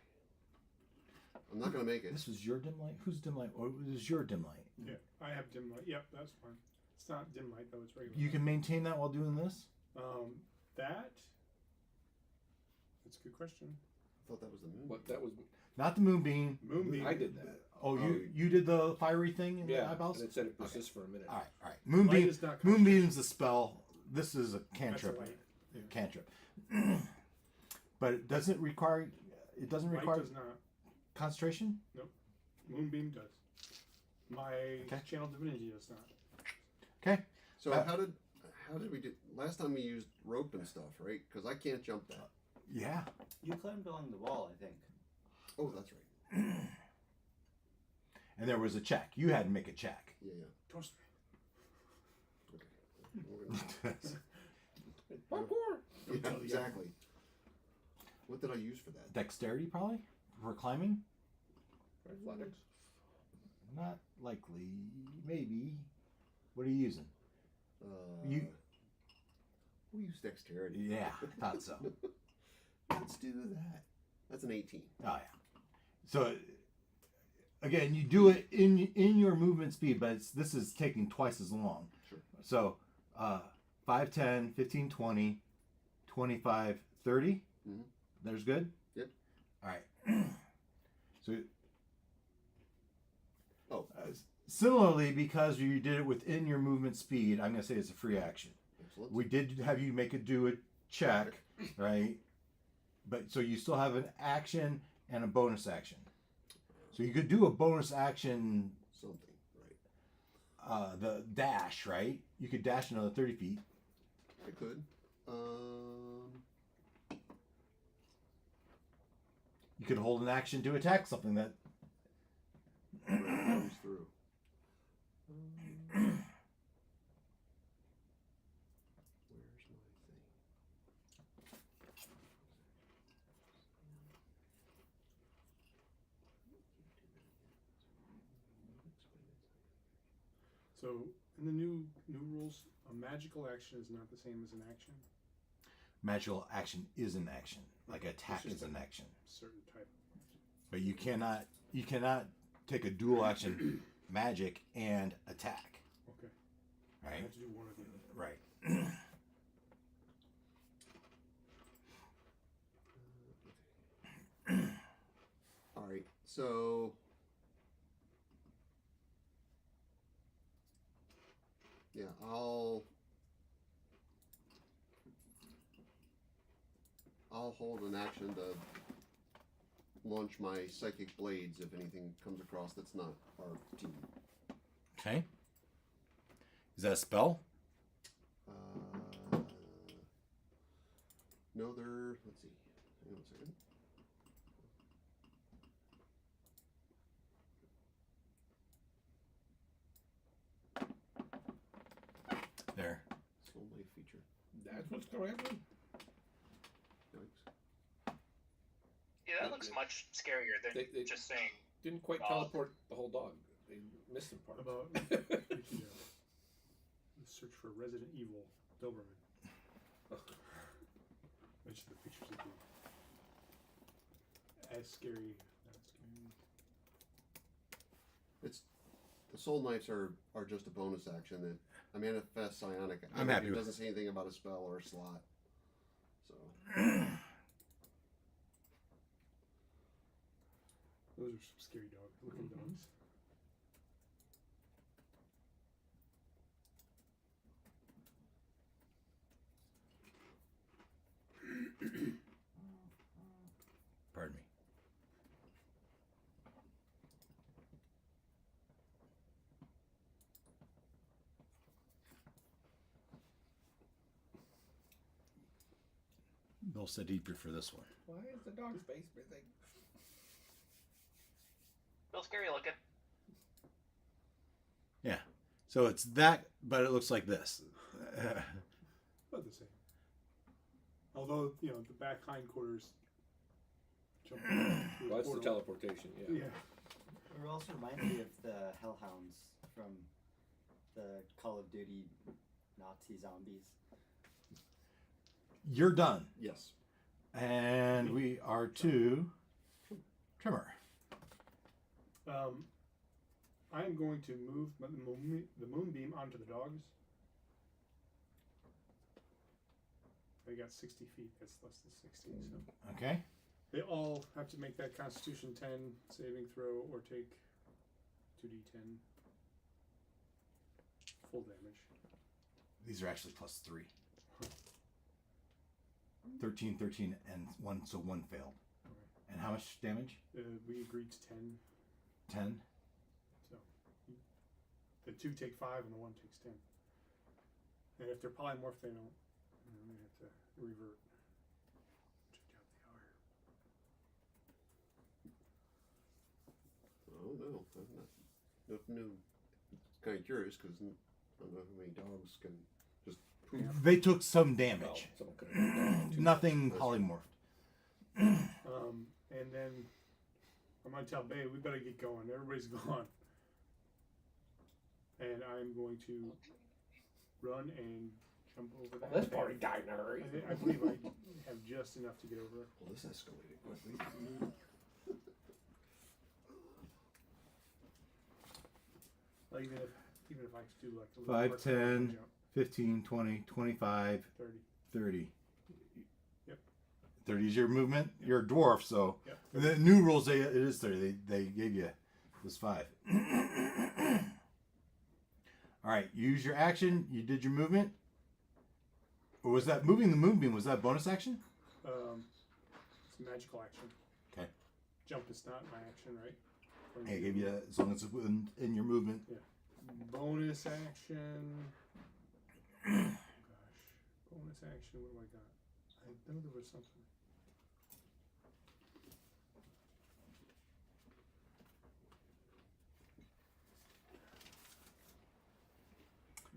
I'm not gonna make it. This was your dim light? Whose dim light? Or this is your dim light? Yeah, I have dim light. Yep, that's fine. It's not dim light though. It's regular. You can maintain that while doing this? That's a good question. I thought that was the moon. But that was Not the moonbeam. Moonbeam. I did that. Oh, you did the fiery thing in the Yeah, eyeballs? and it said it persists for a minute. All right. Light Moonbeam. is not Moonbeam's a spell. This is a That's a cantrip. light. Cantrip. But it doesn't require. It doesn't Light require does not. concentration. Moonbeam does. My channel divinity does not. Okay. So how did we do? Last time we used rope and stuff, right? Because I can't jump that. Yeah. You climbed along the wall, I think. Oh, that's right. And there was a check. You had to make a check. Yeah. Trust me. Okay. Parkour! Yeah, exactly. What did I use for that? Dexterity, probably for climbing. Athletics. Not likely. Maybe. What are you using? We use dexterity. Yeah, I thought so. Let's do that. That's an 18. Oh yeah. So again, you do it in your movement speed, but this is taking twice as long. Sure. So 5, 10, 15, 20, 25, 30. Mhm. There's good? Yep. All right. So Oh, similarly, because you did it within your movement speed, I'm going to say it's a free action. excellent. We did have you do a check, right? But so you still have an action and a bonus action. So you could do a bonus action, Something, right? the dash, right? You could dash another 30 feet. I could. You could hold an action to attack something that. Comes through. Where's my thing? So in the new rules, a magical action is not the same as an action. Magical action is an action, like attack is an action. Certain type. But you cannot take a dual action magic and attack. Okay. I Right? have to do one or the other. Right. All right, so yeah, I'll hold an action to launch my psychic blades if anything comes across that's not our team. Okay. Is that a spell? No, they're. Let's see. Hang on a second. There. Soul Knife feature. That's what's going to happen. Yikes. Yeah, that looks much scarier than They just saying. didn't quite Dog. teleport the whole dog. They missed some part. About search for Resident Evil Doberman. Which the pictures would be as scary. Not scary. It's the soul knives are just a bonus action. That I manifest psionic. I'm happy It with doesn't say anything about a spell or a slot. So Those are some scary looking dogs. Pardon me. Bill said he'd prefer this one. Why is the dog's face missing? Still scary looking. Yeah. So it's that, but it looks like this. About the same. Although, the back hindquarters jump through Well, that's the portal. teleportation, yeah. Yeah. It also reminds me of the Hellhounds from the Call of Duty Nazi zombies. You're done. yes, And we are to Trimmer. I am going to move the moonbeam onto the dogs. They got 60 feet. That's less than 60. So Okay. they all have to make that Constitution 10 saving throw or take 2d10 full damage. These are actually plus 3. 13, 13, and 1, so 1 failed. And how much damage? We agreed to 10. 10? So the 2 take 5 and the 1 takes 10. And if they're polymorph, they don't. They have to revert. Check out the hour. I don't know. I'm not new. Kind of curious because I don't know how many dogs can just poof. They took some Well, damage. someone could have done that too. Nothing polymorphed. And then I'm gonna tell Bay we better get going. Everybody's gone, and I'm going to run and jump over that. Well, this party died in a hurry. I believe I have just enough to get over. Well, this escalated quickly. Even if I do like a little 5, more 10, jump. 15, 20, 25, 30. 30. Yep. 30 is your movement. You're a dwarf, so Yep. the new rules it is 30. They gave you this 5. All right, use your action. You did your movement. Or was that moving the moonbeam? Was that bonus action? It's a magical action. Okay. Jump is not my action, right? I gave you as long as it's in your movement. Yeah. Bonus action. Oh gosh. Bonus action. What do I got? I know there was something.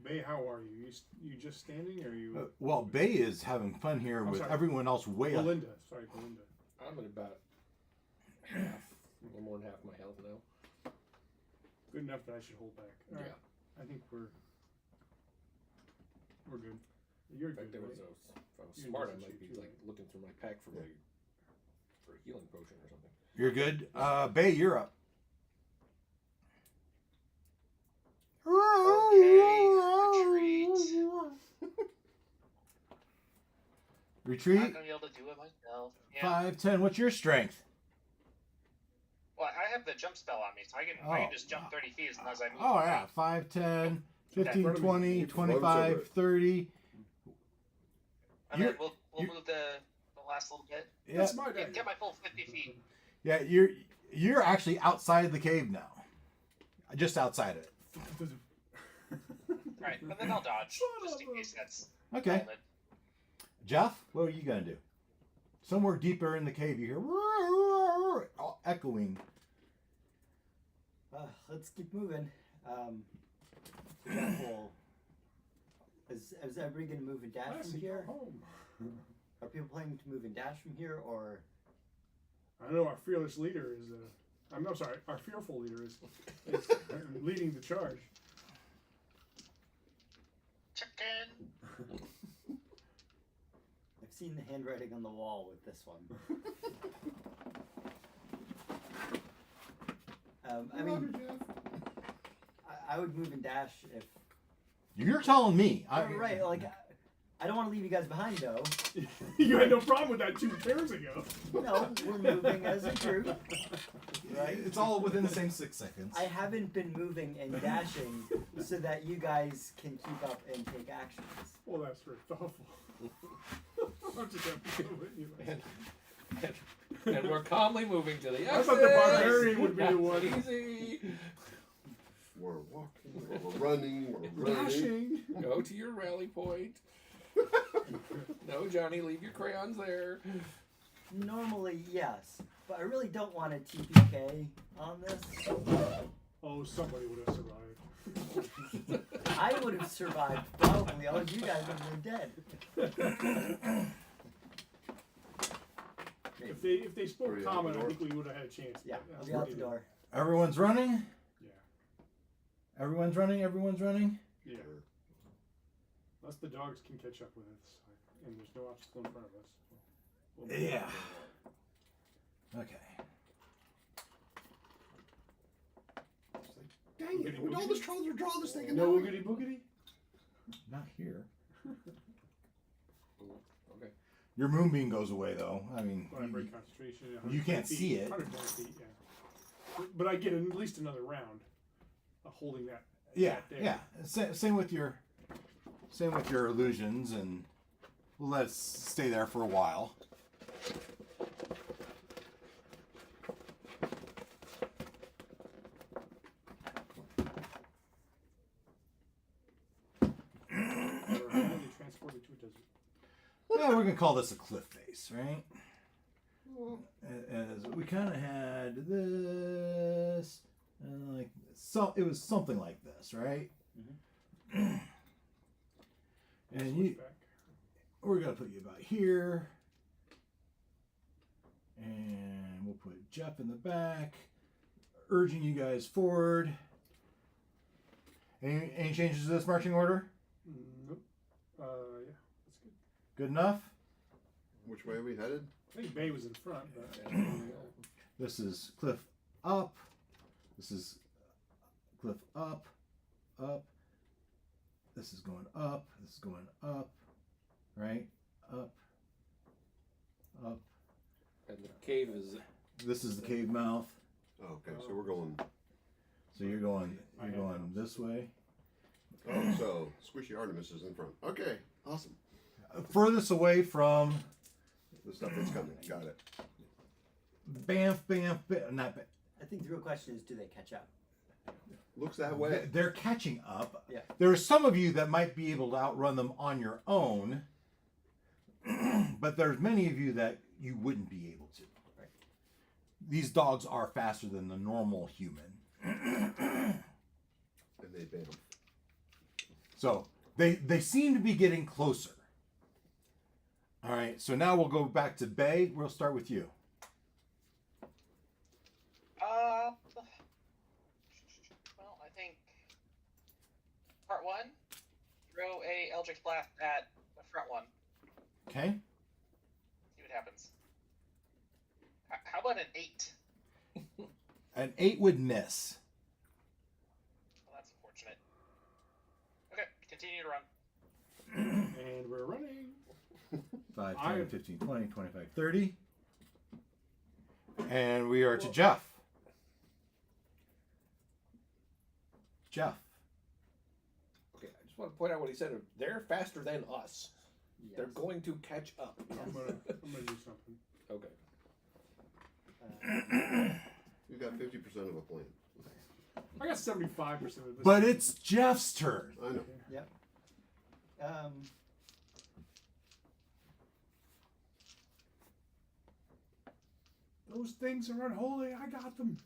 Bay, how are you? You just standing, or you? Well, Bay is having fun here with sorry. everyone else way up. Belinda. Sorry, Belinda. I'm at about half, a little more than half my health now. Good enough that I should hold back. All right. Yeah. I think we're good. You're In fact, good, if right? I was You smart, I just might shoot be too, like right? looking through my pack for a healing potion or something. You're good. Bay, you're up. Okay, retreat. I'm Retreat. not gonna be able to do it myself. Yeah. 5, 10. What's your strength? Well, I have the jump spell on me, so I can just jump 30 feet as long as I move. Oh, yeah. 5, 10, 15, front of me. 20, It floats 25, over it. 30. And then You're- we'll move the last little bit. Yeah, That's my Get, bad. get my full 50 feet. yeah. You're actually outside of the cave now. Just outside of it. Right, and then I'll dodge, just in case that's Okay. relevant. Jeff, what are you gonna do? Somewhere deeper in the cave, you hear all echoing. Let's keep moving. Jeff will. Is everybody going to move and dash Classic, from here? go home. Are people planning to move and dash from here, or? I know our fearless leader is. I'm sorry. Our fearful leader is leading the charge. Chicken. I've seen the handwriting on the wall with this one. I mean, I would move and dash if. You're telling me. Right, like I don't want to leave you guys behind though. You had no problem with that 2 turns ago. No, we're moving as a group. Right? It's all within the same 6 seconds. I haven't been moving and dashing so that you guys can keep up and take actions. Well, that's very thoughtful. I'm just happy to win you. And we're calmly moving to the exit. I thought the barbarian would be the one. Easy. We're walking, we're running, we're running. Dashing. Go to your rally point. No, Johnny, leave your crayons there. Normally, yes, but I really don't want a TPK on this. Oh, somebody would have survived. I would have survived probably. All you guys would have been dead. If they spoke Hurry out common, the I door. think we would have had a chance. Yeah, but I'll that's be out what the you door. Everyone's running. Yeah. Everyone's running. Everyone's running. Yeah. Unless the dogs can catch up with us, and there's no obstacle in front of us. We'll move Yeah. on. Okay. Dang it, with all this trouble to draw this thing. No wiggity boogity. Not here. Okay. Your moonbeam goes away though. I mean, When I break concentration, you 120 can't feet, see it. 120 feet, yeah. But I get at least another round holding that. yeah, that yeah. Same with your illusions, and we'll let it stay there for a while. Or highly transported to a desert. Yeah, we're gonna call this a cliff face, right? As we kind of had this, and like so, it was something like this, right? And you, Switchback. we're gonna put you about here, and we'll put Jeff in the back, urging you guys forward. Any changes to this marching order? Nope. Yeah, that's good. Good enough. Which way are we headed? I think Bay was in front, but This is cliff up. This is cliff up. up. This is going up. This is going up. Right? Up. Up. And the cave is. This is the cave mouth. Okay, so we're going. So you're going this way. Oh, so Squishy Artemis is in front. Okay, awesome. Furthest away from The stuff that's coming. Got it. Bamf, Bamf, Bamf. Not Bamf. I think the real question is, do they catch up? Looks that way. They're catching up. Yeah. There are some of you that might be able to outrun them on your own, but there's many of you that you wouldn't be able to. Right. These dogs are faster than the normal human. And they bam. So they seem to be getting closer. All right, so now we'll go back to Bay. We'll start with you. Well, I think part one, throw a Eldritch Blast at the front one. Okay. See what happens. How about an 8? An 8 would miss. Well, that's unfortunate. Okay, continue to run. And we're running. 5, 10, 15, 20, 25, 30. And we are to Jeff. Jeff. Okay, I just want to point out what he said. They're faster than us. Yes. They're going to catch up. I'm gonna do something. Okay. We've got 50% of a plan. I got 75% of this. But it's Jeff's turn. I know. Yep. Those things are unholy. I got them.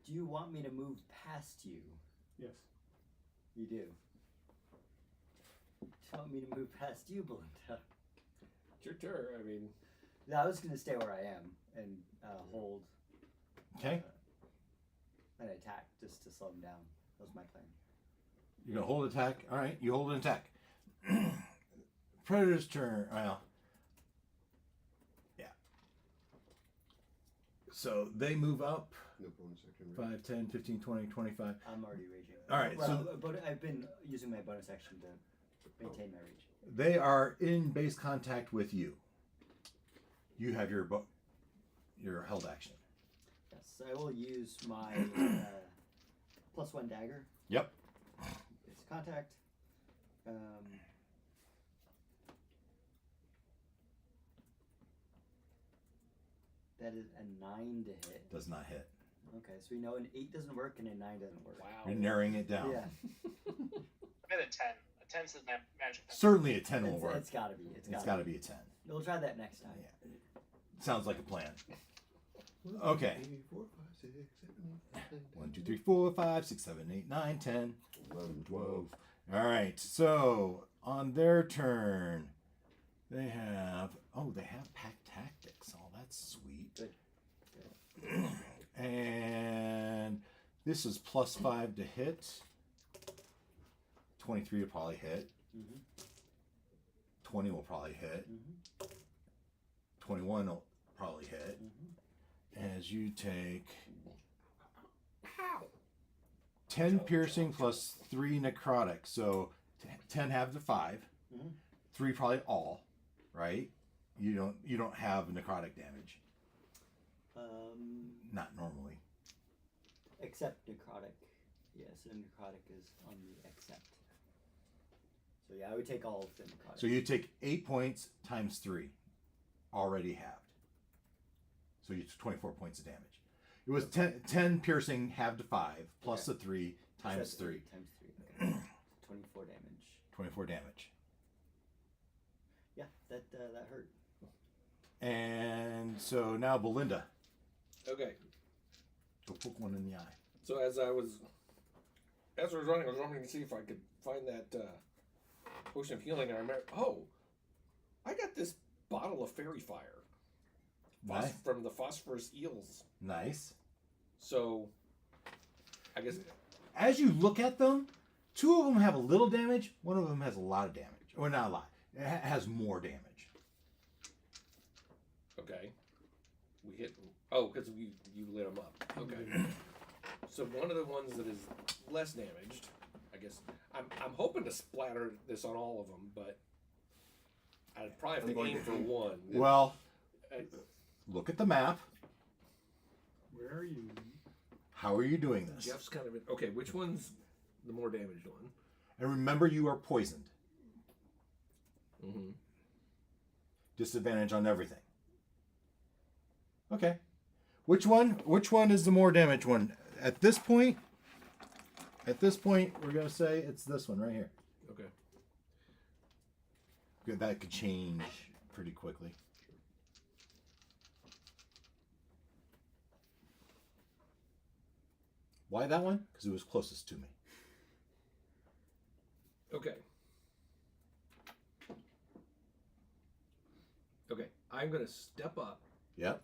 Do you want me to move past you? Yes. You do. Do you want me to move past you, Belinda? It's your turn. I mean, No, I was going to stay where I am and hold Okay. an attack just to slow him down. That was my plan. You're going to hold attack. All right, you hold an attack. Predator's turn. Well, yeah. So they move up. No bonus action. Right? 5, 10, 15, 20, 25. I'm already raging. All right, Well, so- but I've been using my bonus action to maintain my rage. They are in base contact with you. You have your held action. Yes, I will use my +1 dagger. Yep. It's contact. That is a 9 to hit. Does not hit. Okay, so we know an 8 doesn't work and a 9 doesn't work. wow. You're narrowing it down. Yeah, I'm at a 10. A 10 says magic. Certainly a 10 will work. it's gotta be. It's got to be a 10. We'll try that next time. Yeah. Sounds like a plan. Okay. 4, 5, 6, 7, 8, 9, 1, 2, 3, 4, 5, 6, 7, 8, 9, 10. 11, 12. All right. So on their turn, they have pack tactics. Oh, that's sweet. Good. And this is +5 to hit. 23 will probably hit. Mm-hmm. 20 will probably hit. Mm-hmm. 21 will probably hit. Mm-hmm. As you take 10 piercing plus 3 necrotic. So 10 have the 5. Mhm. 3 probably all, right? You don't have necrotic damage. Not normally. Except necrotic. Yes, and necrotic is on the except. So yeah, I would take all of the necrotic. So you take 8 points times 3, already halved. So you took 24 points of damage. It was 10 piercing halved to 5 plus Okay. the 3 times Except 3. Times 3. Okay. 24 damage. 24 damage. Yeah, that hurt. And so now Belinda. Okay. Go poke one in the eye. So as I was running, I was running to see if I could find that potion of healing, and I remember, I got this bottle of fairy fire Nice. from the phosphorus eels. Nice. So, I guess As you look at them, 2 of them have a little damage. 1 of them has a lot of damage. Or not a lot. It has more damage. okay. We hit. Oh, because you lit them up. Okay. So one of the ones that is less damaged, I guess. I'm hoping to splatter this on all of them, but I'd probably have I'm to going aim to for aim. one. Well, I- look at the map. Where are you? How are you doing this? Jeff's kind of okay. Which one's the more damaged one? And remember, you are poisoned. Mm-hmm. Disadvantage on everything. Okay. Which one is the more damaged one? At this point, we're gonna say it's this one right here. Okay. Good, that could change pretty quickly. Why that one? Because it was closest to me. Okay. Okay. I'm gonna step up, Yep.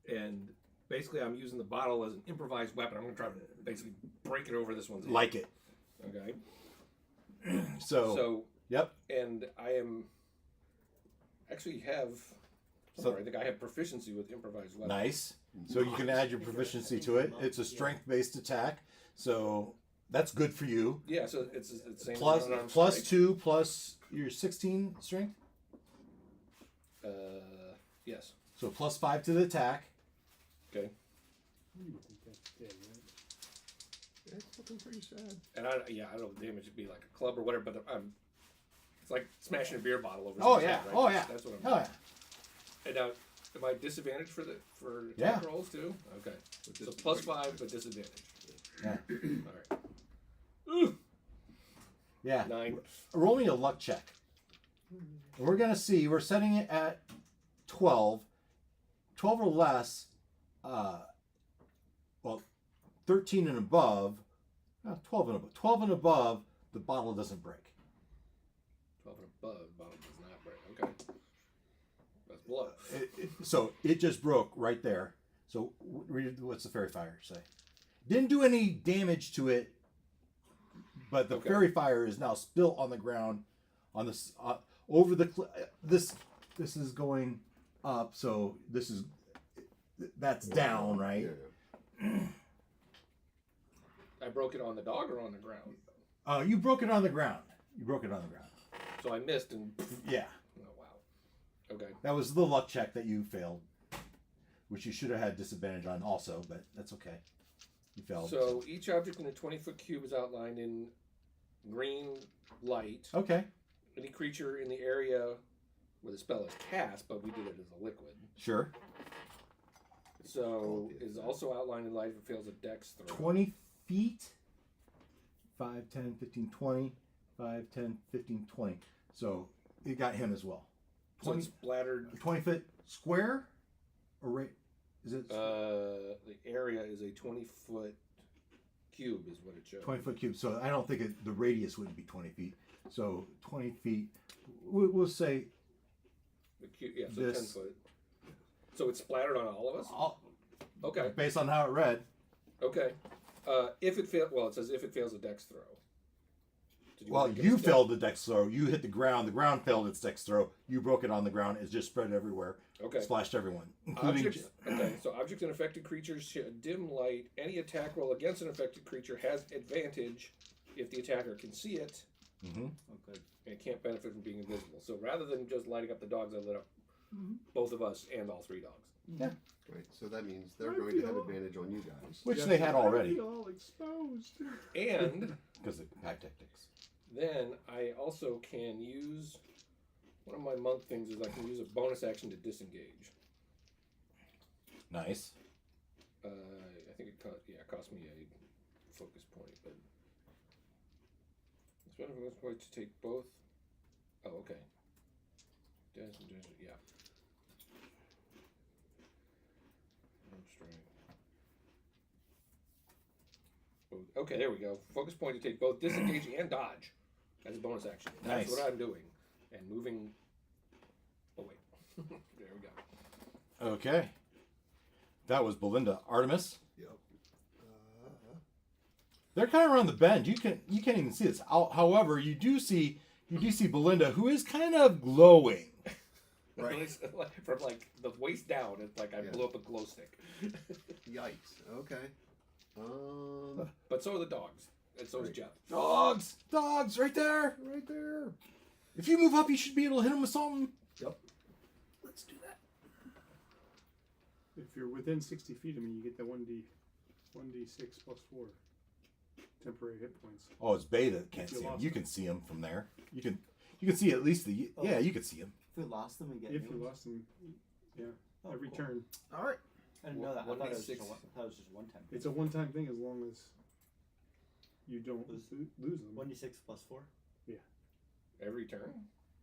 and basically I'm using the bottle as an improvised weapon. I'm gonna try to basically break it over this one's head. Like it. Okay. So yep. And I am actually have. So- I think I have proficiency with improvised weapons. Nice. So you can add your proficiency to it. It's a strength-based attack, so that's good for you. Yeah, so it's the same. Plus as unarmed plus strike. 2 plus your 16 strength. Yes. So plus 5 to the attack. Okay. You would think that's dead, right? It's looking pretty sad. And I don't know, damage would be like a club or whatever, but it's like smashing a beer bottle over. Oh someone's yeah. head, right? Oh yeah. That's what I'm. Oh yeah. And now, am I disadvantaged for Yeah. attack rolls too? Okay. So plus 5, but disadvantage. Yeah. All right. Yeah. 9. Roll me a luck check. And we're gonna see. We're setting it at 12. 12 or less. Well, 13 and above. 12 and above. 12 and above. The bottle doesn't break. 12 and above, bottom does not break. Okay. That's below. So it just broke right there. So what's the fairy fire say? Didn't do any damage to it, but the Okay. fairy fire is now spilt on the ground, on this over the this is going up. So that's down, right? Yeah. I broke it on the dog or on the ground? You broke it on the ground. So I missed and. Yeah, Oh, wow. Okay. that was the luck check that you failed, which you should have had disadvantage on also, but that's okay. You failed. So each object in a 20-foot cube is outlined in green light. Okay, Any creature in the area where the spell is cast, but we did it as a liquid. sure. So is also outlined in light if it fails a dex throw. 20 feet. 5, 10, 15, 20. 5, 10, 15, 20. So it got him as well. So it's splattered. 20 foot square? Or right? Is it The area is a 20-foot cube, is what it shows. 20 foot cube? So I don't think the radius wouldn't be 20 feet. So 20 feet. We'll say The cube, yeah, so This- 10 foot. So it's splattered on all of us. Okay. based on how it read. Okay. If it fails, well, it says if it fails a dex throw. Did Well, wanna give you us failed the dex throw. You hit the ground. The ground failed its dex throw. You broke it on the ground. It just spread everywhere. Okay. Splashed everyone, including. Objects, okay, so objects and affected creatures shed dim light. Any attack roll against an affected creature has advantage if the attacker can see it Mhm. Oh, good. and it can't benefit from being invisible. So rather than just lighting up the dogs, I lit up both of us and all 3 dogs. Right. So that means they're going to have advantage on you guys. Which they had already I feel all exposed. And because of pack tactics. then I also can use one of my monk things is I can use a bonus action to disengage. Nice. I think it cost me a focus point, but it's one of those points to take both. Oh, okay. Yeah. Okay, there we go. Focus point to take both disengage and dodge as a bonus action. That's Nice. what I'm doing. And moving. Oh, wait. There we go. Okay. That was Belinda. Artemis. Yep. They're kind of around the bend. You can't even see this. However, you do see Belinda, who is kind of glowing. Right. It's from like the waist down, it's like I Yeah. blew up a glow stick. Yikes. Okay. But so are the dogs. And so is Jeff. Dogs! Dogs! Right there! Right there. If you move up, you should be able to hit him with something. Yep. Let's do that. If you're within 60 feet of me, you get the 1d6 plus 4 temporary hit points. Oh, it's Bay that can't You see him. lost You them. can see him from there. You can see at least the... Yeah, you can see him. If we lost them, we get If new you ones? lost them, yeah, Oh, every cool. turn. All right. I didn't know that. I thought it was just 1d6. I thought it was just one time. It's a one-time thing as long as you don't lose them. 1d6 plus 4. Every turn?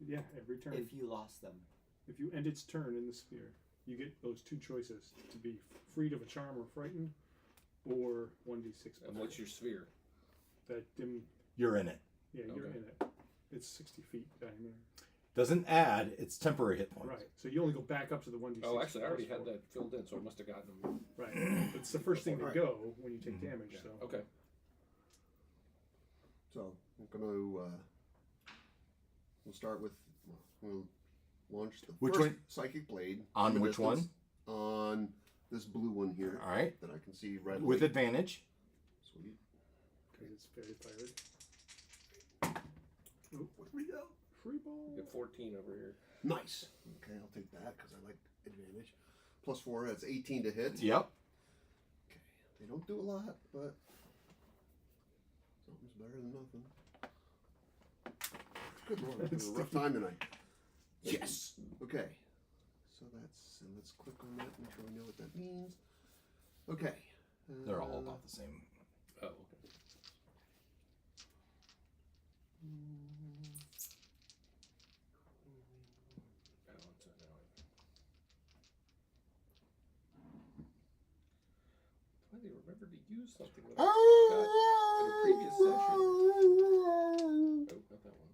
Yeah, every turn. If you lost them. If you end its turn in the sphere, you get those two choices to be freed of a charm or frightened, or 1d6. And what's your sphere? That dim? You're in it. Yeah, you're Okay. in it. It's 60 feet diameter. Doesn't add, it's temporary hit points. Right. So you only go back up to the 1d6. Oh, actually, I already plus had 4. that filled in, so I must have gotten them. Right. It's the first thing to Right. go when you take Mhm. damage. Yeah. So Okay. So I'm gonna. We'll start with. We'll launch the Which first one? psychic blade. On from a which one? distance On this blue one here. All right. That I can see readily. With advantage. Sweet. because it's fairy fired. Where we go? Free ball. You get 14 over here. Nice. Okay, I'll take that because I like advantage. Plus 4, that's 18 to hit. Yep. Okay. They don't do a lot, but something's better than nothing. Good lord, I'm having a rough time tonight. Yes. Okay. So let's click on that, make sure we know what that means. Okay. They're all about the same. Oh, okay. Balance it out. Why they remembered to use something that I got in a previous session. Oh, not that one.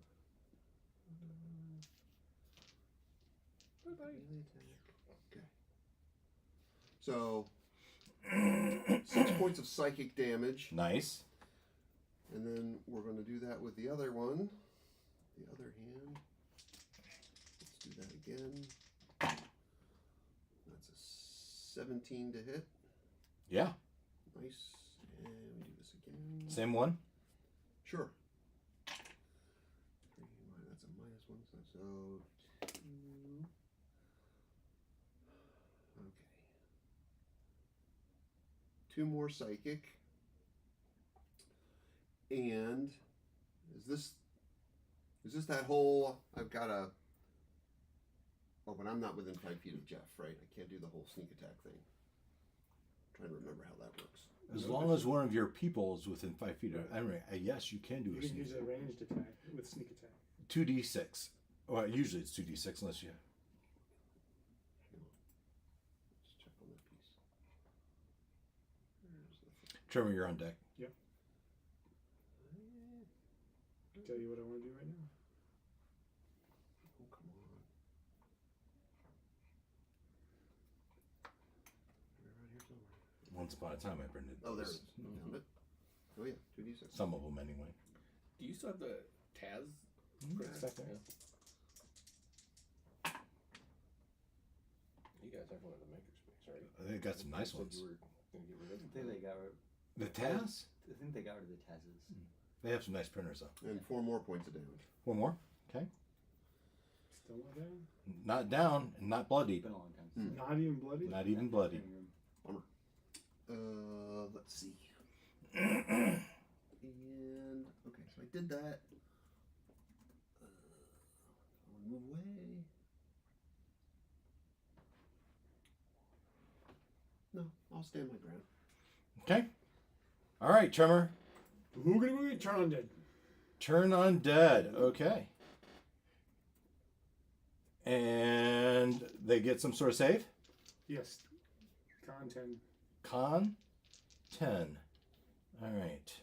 Bye-bye. Okay. So 6 points of psychic damage. Nice. And then we're going to do that with the other one. The other hand. Let's do that again. That's a 17 to hit. Yeah. Nice. And we do this again. Same one. Sure. 3 that's a -1. So 2. Okay. 2 more psychic. And is this that whole I've got a but I'm not within 5 feet of Jeff, right? I can't do the whole sneak attack thing. I'm trying to remember how that works. As long as one of your people is within 5 feet of... I mean, yes, you can do You a can sneak use a ranged attack with sneak attack. 2d6. Well, usually it's 2d6 unless you... Hang on. Let's check on that piece. Where's the thing? Trevor, you're on deck. Tell you what I want to do right now. Oh, come on. They're around here somewhere. Once upon a time, I printed Oh, there it those. is. Found it. Oh, yeah. 2d6. Some of them, anyway. Do you still have the Taz? It's back there. Yeah. You guys have one of the makerspace, right? They got some nice You said ones. You were gonna get rid of I think they got rid. The Taz? I think they got rid of the Tazes. They have some nice printers, though. And 4 more points of damage. One more. Okay. Still not down. Not down and not bloodied. It's been a long time. Hmm. Not even bloody. Not even bloodied. Let's see. And okay, so I did that. I'll move away. No, I'll stand my ground. Okay. All right, Tremor. Boogity boogity, turn on dead. Turn undead. Okay. And they get some sort of save? Yes. Con 10. Con 10. All right.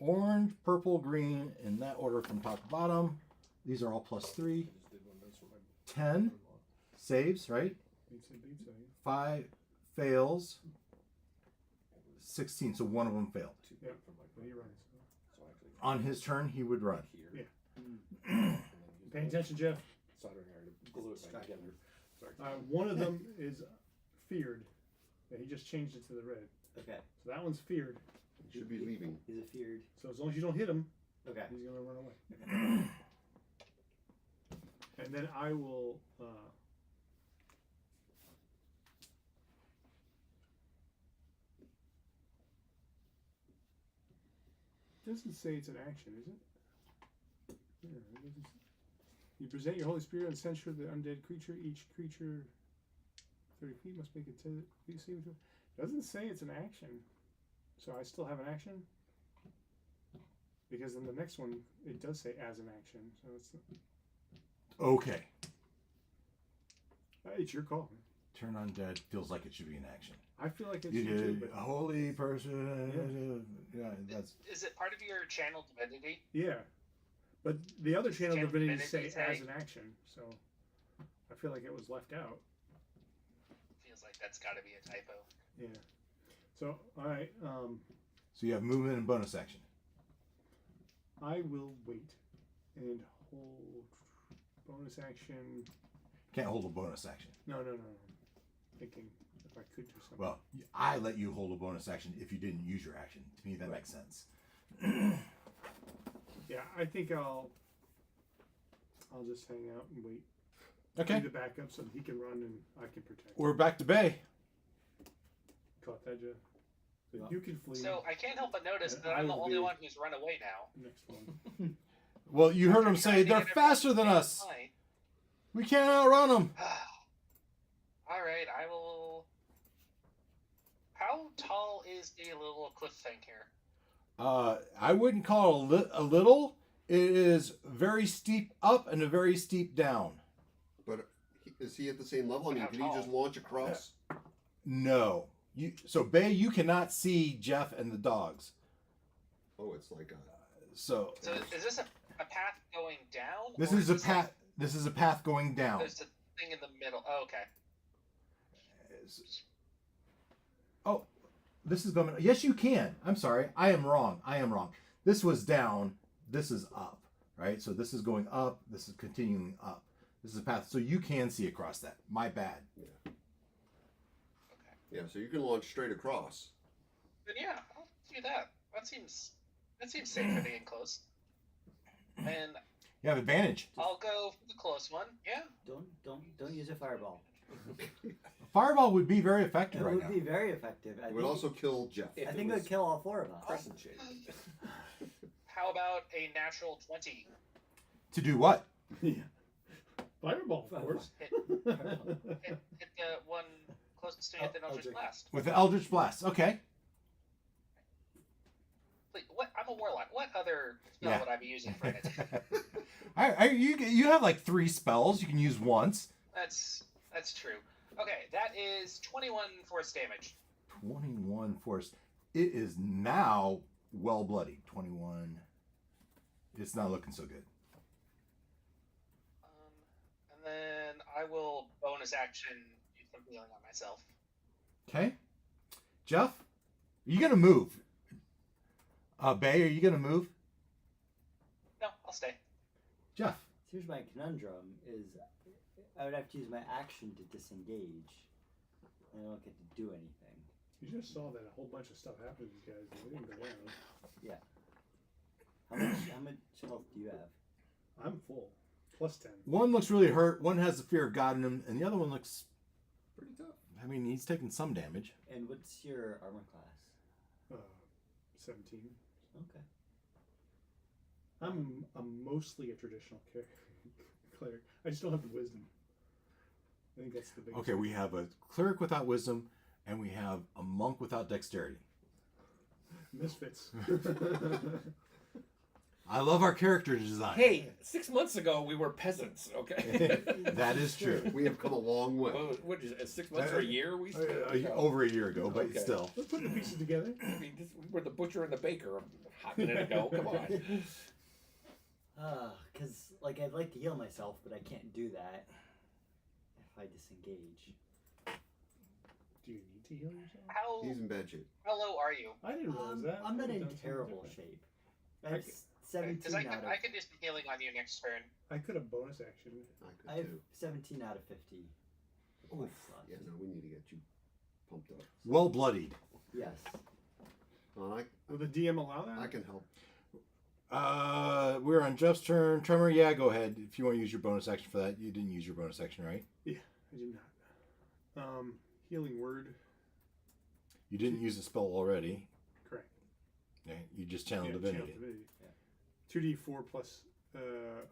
Orange, purple, green, in that order from top to bottom. These are all +3. I just did one of those for my 10 saves, right? Beats it, beats it. 5 fails. 16, so one of them failed. Yeah. But he runs. So actually, On his turn, he would run. here. Yeah. And then use Paying attention, Jeff. soldering iron to glue it back together. Sorry. One of them is feared. Yeah, he just changed it to the red. Okay. So that one's feared. He should be leaving. He's a feared. So as long as you don't hit him, Okay. he's gonna run away. And then I will. Doesn't say it's an action, is it? Yeah, it doesn't say. You present your Holy Spirit and censure the undead creature. Each creature 30 feet must make a 10 feet saving throw. Doesn't say it's an action. So I still have an action? Because in the next one, it does say as an action. So Okay. it's your call. Turn undead feels like it should be an action. I feel like it's You you too, did but a holy person. Yeah, that's. Is it part of your channel divinity? yeah. But the other channel Channel divinity say divinity as tag. an action, so I feel like it was left out. Feels like that's got to be a typo. Yeah. So I So you have movement and bonus action. I will wait and hold bonus action. Can't hold a bonus action. No. Thinking if I could do something. Well, I let you hold a bonus action if you didn't use your action. To me, that makes sense. Yeah, I think I'll just hang out and wait. Okay. Be the backup so that he can run and I can protect. We're back to Bay. Caught that, Jeff. So you can flee. So I can't help but notice And that I I'm the will only be- one who's run away now. Next one. Well, you heard him After say trying to they're get everyone faster than to us. fight. We can't outrun them. All right, I will. How tall is the little cliff thing here? I wouldn't call it a little. It is very steep up and a very steep down. But is he at the same level? I mean, How can he just tall? launch across? No. So Bay, you cannot see Jeff and the dogs. Oh, it's like a. So So is this a path going down? this or is a this path. This is a path going down. There's a thing in the middle. Oh, okay. Oh, this is going. Yes, you can. I'm sorry. I am wrong. This was down. This is up. Right. So this is going up. This is continuing up. This is a path. So you can see across that. My bad. Yeah, so you can launch straight across. Then yeah, I'll do that. That seems safer than getting close. And You have advantage. I'll go for the close one. Yeah. Don't use a fireball. Fireball would be very effective It right would now. be very effective. It would also kill Jeff. If I think it would kill all four of us. Crescent shape. How about a natural 20? To do what? Fireball, of course. Hit the one closest to me with an Eldritch Eldritch. Blast. With the Eldritch Blast. Okay. Wait, what? I'm a warlock. What other spell Yeah. would I be using for it? You have like 3 spells you can use once. That's true. Okay, that is 21 force damage. 21 force. It is now well bloodied. 21. It's not looking so good. And then I will bonus action do some healing on myself. Okay. Jeff, are you gonna move? Bay, are you gonna move? No, I'll stay. Jeff. Here's my conundrum: is I would have to use my action to disengage. I don't get to do anything. You just saw that a whole bunch of stuff happened to these guys. And they didn't go down. Yeah. How much health do you have? I'm full. Plus 10. One looks really hurt. One has the fear of God in him, and the other one looks. Pretty tough. I mean, he's taking some damage. And what's your armor class? 17. Okay. I'm mostly a traditional cleric. I just don't have the wisdom. I think that's the biggest. Okay, we have a cleric without wisdom, and we have a monk without dexterity. Misfits. I love our character design. Hey, 6 months ago we were peasants. Okay. That is true. We have come a long way. What is it? 6 months or a year? We Over a year ago, but Okay. still. Let's put the pieces together. I mean, we're the butcher and the baker a hot minute ago. Come on. Because I'd like to heal myself, but I can't do that if I disengage. Do you need to heal yourself? How He's in bad shape. low are you? I didn't realize that. I'm not I've in done something terrible different. shape. I have 17 Because out of I could do some healing on you next turn. I could have bonus action. I I could have too. 17 out of 50. Oof. slots. Yeah, no, we need to get you pumped up. Well bloodied. Yes. I Will the DM allow that? can help. We're on Jeff's turn. Tremor, yeah, go ahead. If you want to use your bonus action for that. You didn't use your bonus action, right? I did not. Healing word. You didn't use the spell already. Correct. Yeah, you just channeled Channel divinity. Divinity. Yeah. 2d4 plus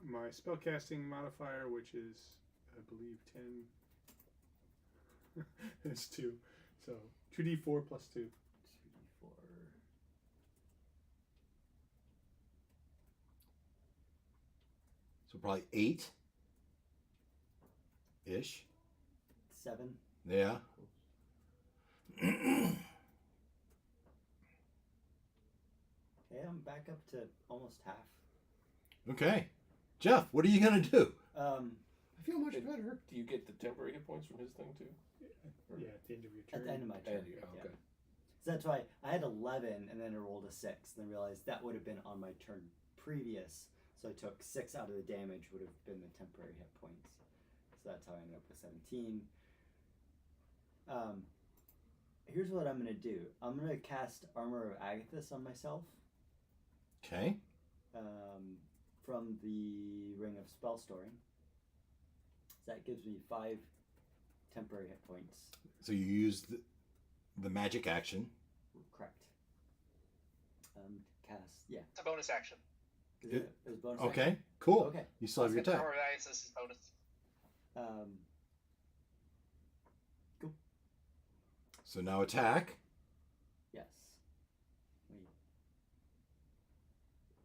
my spellcasting modifier, which is, I believe, 10. It's 2. So 2d4 plus 2. 2d4. So probably 8-ish. 7. Yeah. Okay, I'm back up to almost half. Okay. Jeff, what are you going to do? I feel much Did- better. Do you get the temporary hit points from his thing too? Yeah, at the end of your turn. At the end of my turn. And you, yeah. okay. So that's why I had 11 and then I rolled a 6. And then realized that would have been on my turn previous. So I took 6 out of the damage, would have been the temporary hit points. So that's how I ended up with 17. Here's what I'm going to do. I'm going to cast Armor of Agathis on myself Okay. from the Ring of Spell Storing. So that gives me 5 temporary hit points. So you use the magic action. Correct. Cast, yeah. It's a bonus action. Is it a bonus Okay, action? cool. Okay. You still have your attack. Or this is bonus. Cool. So now attack. Yes. Wait.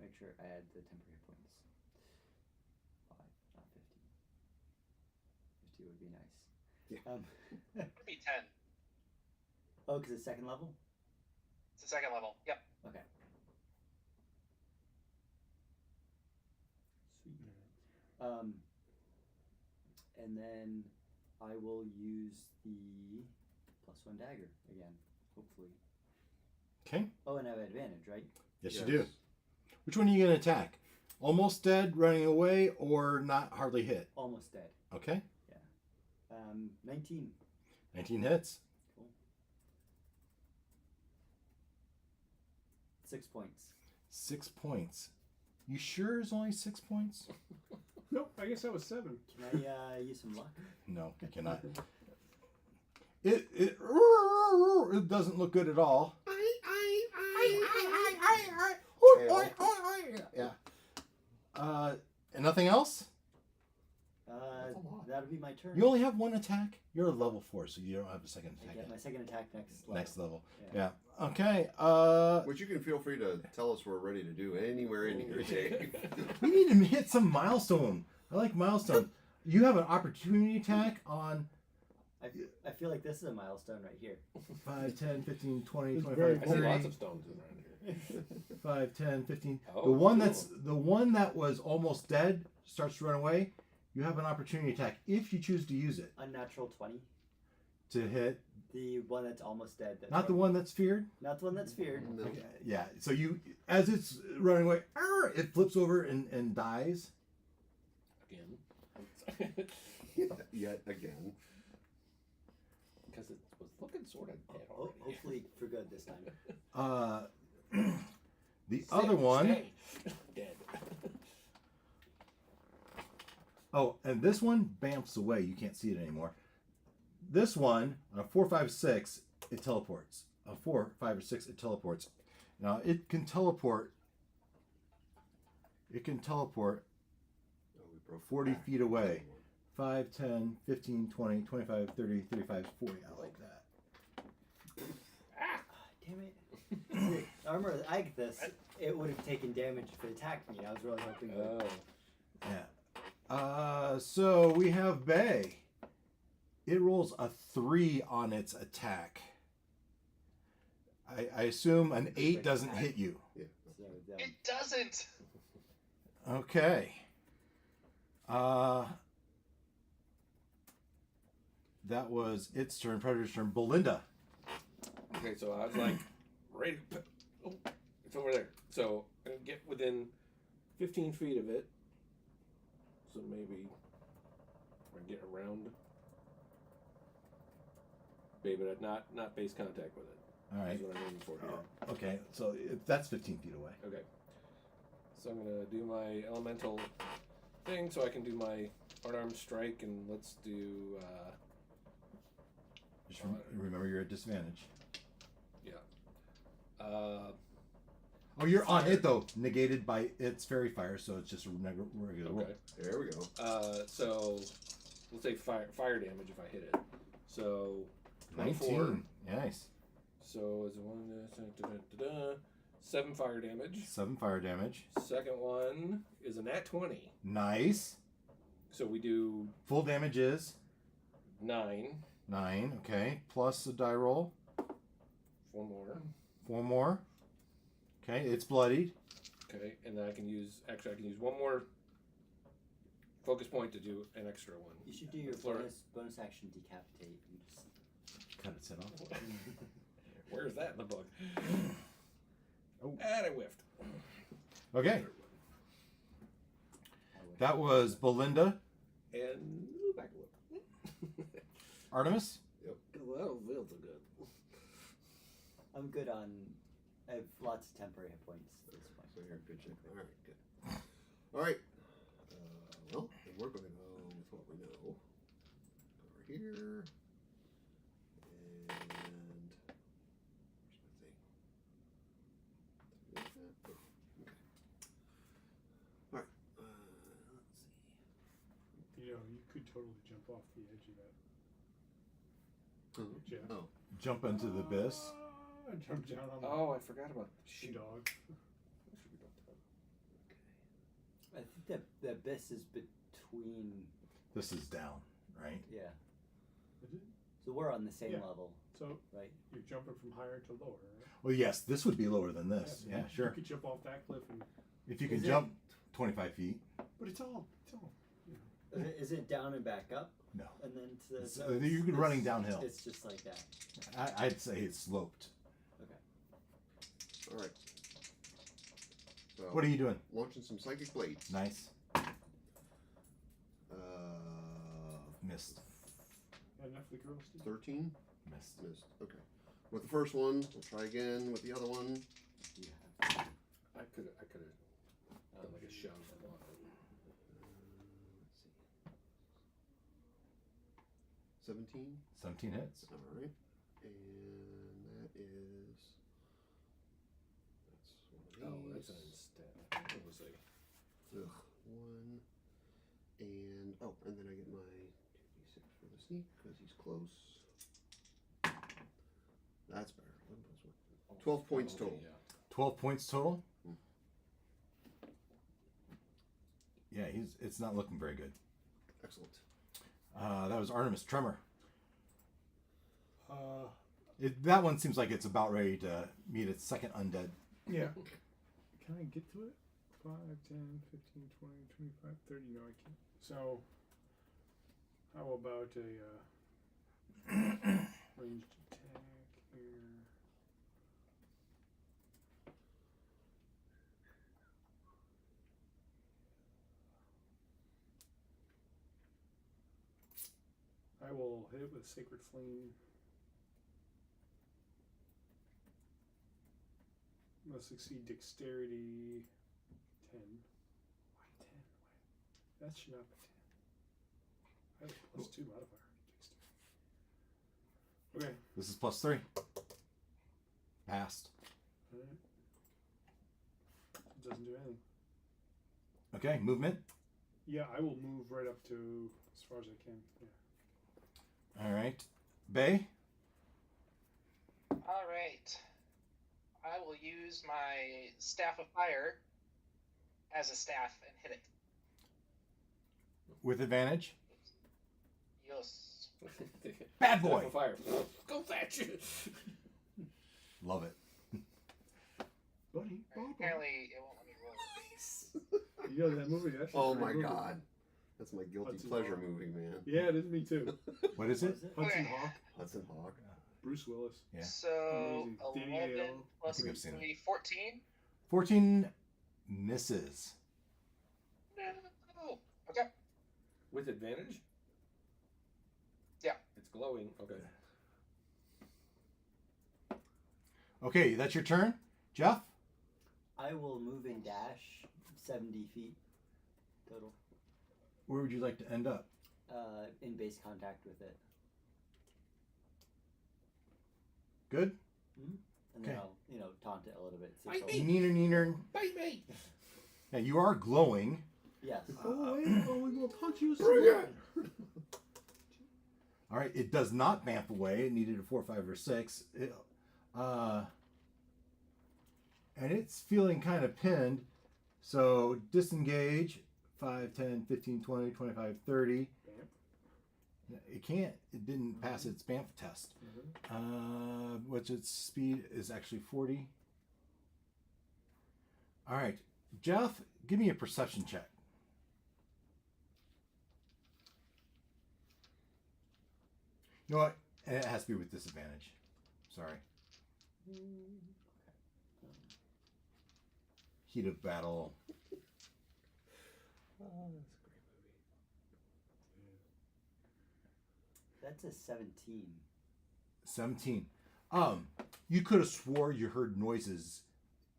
Make sure I add the temporary points. 5, not 50. 50 would be nice. Yeah. It'd be 10. Oh, because it's second level? It's the second level. Yep. Okay. Sweet. And then I will use the +1 dagger again, hopefully. Okay. Oh, and I have advantage, right? Yes, you do. Which one are you going to attack? Almost dead, running away, or not hardly hit? Almost dead. Okay. 19. 19 hits. Cool. 6 points. 6 points. You sure it's only 6 points? Nope, I guess that was 7. Can I use some luck? No, you cannot. It doesn't look good at all. Yeah. And nothing else? That'll be my turn. You only have one attack. You're a level 4, so you don't have a second I attack. get my second attack next level. Next level. Yeah. Yeah. Okay. Which you can feel free to tell us we're ready to do anywhere in here, Dave. We need to hit some milestone. I like milestone. You have an opportunity attack on I feel like this is a milestone right here. 5, 10, 15, 20, It's 25, very I see lots 30. of stones around here. 5, 10, 15. Oh, the one cool. the one that was almost dead starts to run away. You have an opportunity attack if you choose to use it Unnatural 20. to hit. The one that's almost dead. That's Not the one that's feared. Not the one that's feared. No. Okay, yeah. So you, as it's running away, it flips over and dies. Again. Yet again. Because it was looking sort of dead Oh, already. hopefully for good this time. The other one. Stay. Dead. Oh, and this one bamfs away. You can't see it anymore. This one, on a 4, 5, 6, it teleports. A 4, 5, or 6, it teleports. Now, it can teleport. It can teleport Oh, we broke 40 feet away. 5, 10, 15, 20, 25, 30, 35, 40. I like that. Damn it. See, Armor of Agathis, it would have taken damage if it attacked me. I was really hoping it would. Oh. Yeah. So we have Bay. It rolls a 3 on its attack. I assume an 8 doesn't hit you. Yeah. So, It doesn't. Okay. That was its turn. Predator's turn. Belinda. Okay, so I was like, ready. Oh, it's over there. So I'm gonna get within 15 feet of it. So maybe I get around. but not base contact with it. All right. Is what I'm aiming for here. Okay, so that's 15 feet away. Okay. So I'm gonna do my elemental thing, so I can do my unarmed strike, and let's do. Just remember you're at disadvantage. Yeah. Oh, you're on it though. Negated by its fairy fire, so it's just a regular roll. Okay. There we go. So we'll say fire damage if I hit it. So 24. 19. Nice. So is it 7 fire damage. 7 fire damage. Second one is a nat 20. Nice. So we do Full damage is 9. 9. Okay. Plus a die roll. 4 more. 4 more. Okay. It's bloodied. Okay, and then I can use one more focus point to do an extra one. You should do your Flora. bonus action decapitate and just. Cut its head off. Where is that in the book? Oh. And I whiffed. Okay. That was Belinda. And back a whip. Artemis. Well, that feels so good. I'm good on. I have lots of temporary hit points at this point. So you're in good shape. All right, good. All right. Well, then we're going to go with what we know. Go over here. And where's my thing? Oh, okay. All right. Let's see. You know, you could totally jump off the edge of that. Jeff. Oh, Jump into the abyss. Jump down on the Oh, I forgot about she dog. I think the abyss is between. This is down, right? Yeah. Is it? So we're on the same Yeah. level, So right? you're jumping from higher to lower, right? Well, yes, this would be lower than this. Yeah, You sure. could jump off that cliff, and If you can Is it- jump 25 feet. but it's all. Is it down and back up, No. and then to the? So you're running downhill. It's just like that. I'd say it's sloped. Okay. all right. So, What are you doing? launching some psychic blades. Nice. Uh, Missed. Got enough for the girls. To 13. Missed. Missed. Okay. With the first one, we'll try again with the other one. Yeah. I could have done like a shove. Let's see. 17. 17 hits. All right. And that is. That's one Oh, of these. that's an instead. We'll see. Ugh, 1. And and then I get my 2d6 for the sneak because he's close. That's better. 11 plus 1. 12 points total. Yeah. 12 points total. Hmm. Yeah, it's not looking very good. Excellent. That was Artemis Tremor. Uh, That one seems like it's about ready to meet its second undead. yeah. Can I get to it? 5, 10, 15, 20, 25, 30. No, I can't. So, how about a ranged attack here? I will hit it with Sacred Flame. Must succeed Dexterity 10. Why 10? Why? That should not be 10. I have a plus 2 modifier to Dexterity. Okay. This is plus 3. Passed. Alright. It doesn't do anything. Okay, movement. Yeah, I will move right up to as far as I can. Yeah. All right. Bay. All right. I will use my Staff of Fire as a staff and hit it. With advantage. Yes. Bad boy. Fire. Go fetch it. Love it. Buddy. Apparently, it won't let me roll. You know that movie? That's a Oh great my movie. god. That's my guilty Hudson pleasure Hawk. movie, man. Yeah, it is me too. What is it? Hudson Okay. Hawk, Hudson Hawk. Bruce Willis. Yeah. So, Amazing. Danny 11 Aiello. plus I think I've seen it. 3, 14. 14 misses. No. Okay. With advantage? Yeah. It's glowing. Okay. Okay, that's your turn, Jeff. I will move and dash 70 feet total. Where would you like to end up? In base contact with it. Good. And then Okay. I'll, taunt it a little bit. See Bite if me. it'll- Neener. Bite me! Yeah, you are glowing. Yes. Go away. Oh, we will taunt you. All right, it does not bamf away. It needed a 4, 5, or 6. And it's feeling kind of pinned. So disengage. 5, 10, 15, 20, 25, 30. It can't. It didn't pass its bamf test. Which its speed is actually 40. All right, Jeff, give me a perception check. You know what? And it has to be with disadvantage. Sorry. Heat of battle. That's a 17. 17. You could have swore you heard noises.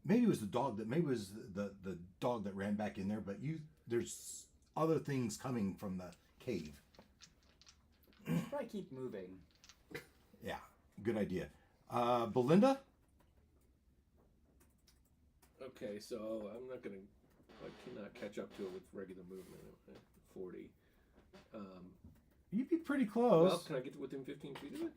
Maybe it was the dog that. Maybe it was the dog that ran back in there. But there's other things coming from the cave. Probably keep moving. Yeah, good idea. Belinda. Okay, so I'm not gonna. I cannot catch up to it with regular movement at 40. You'd be pretty close. Well, can I get within 15 feet of it?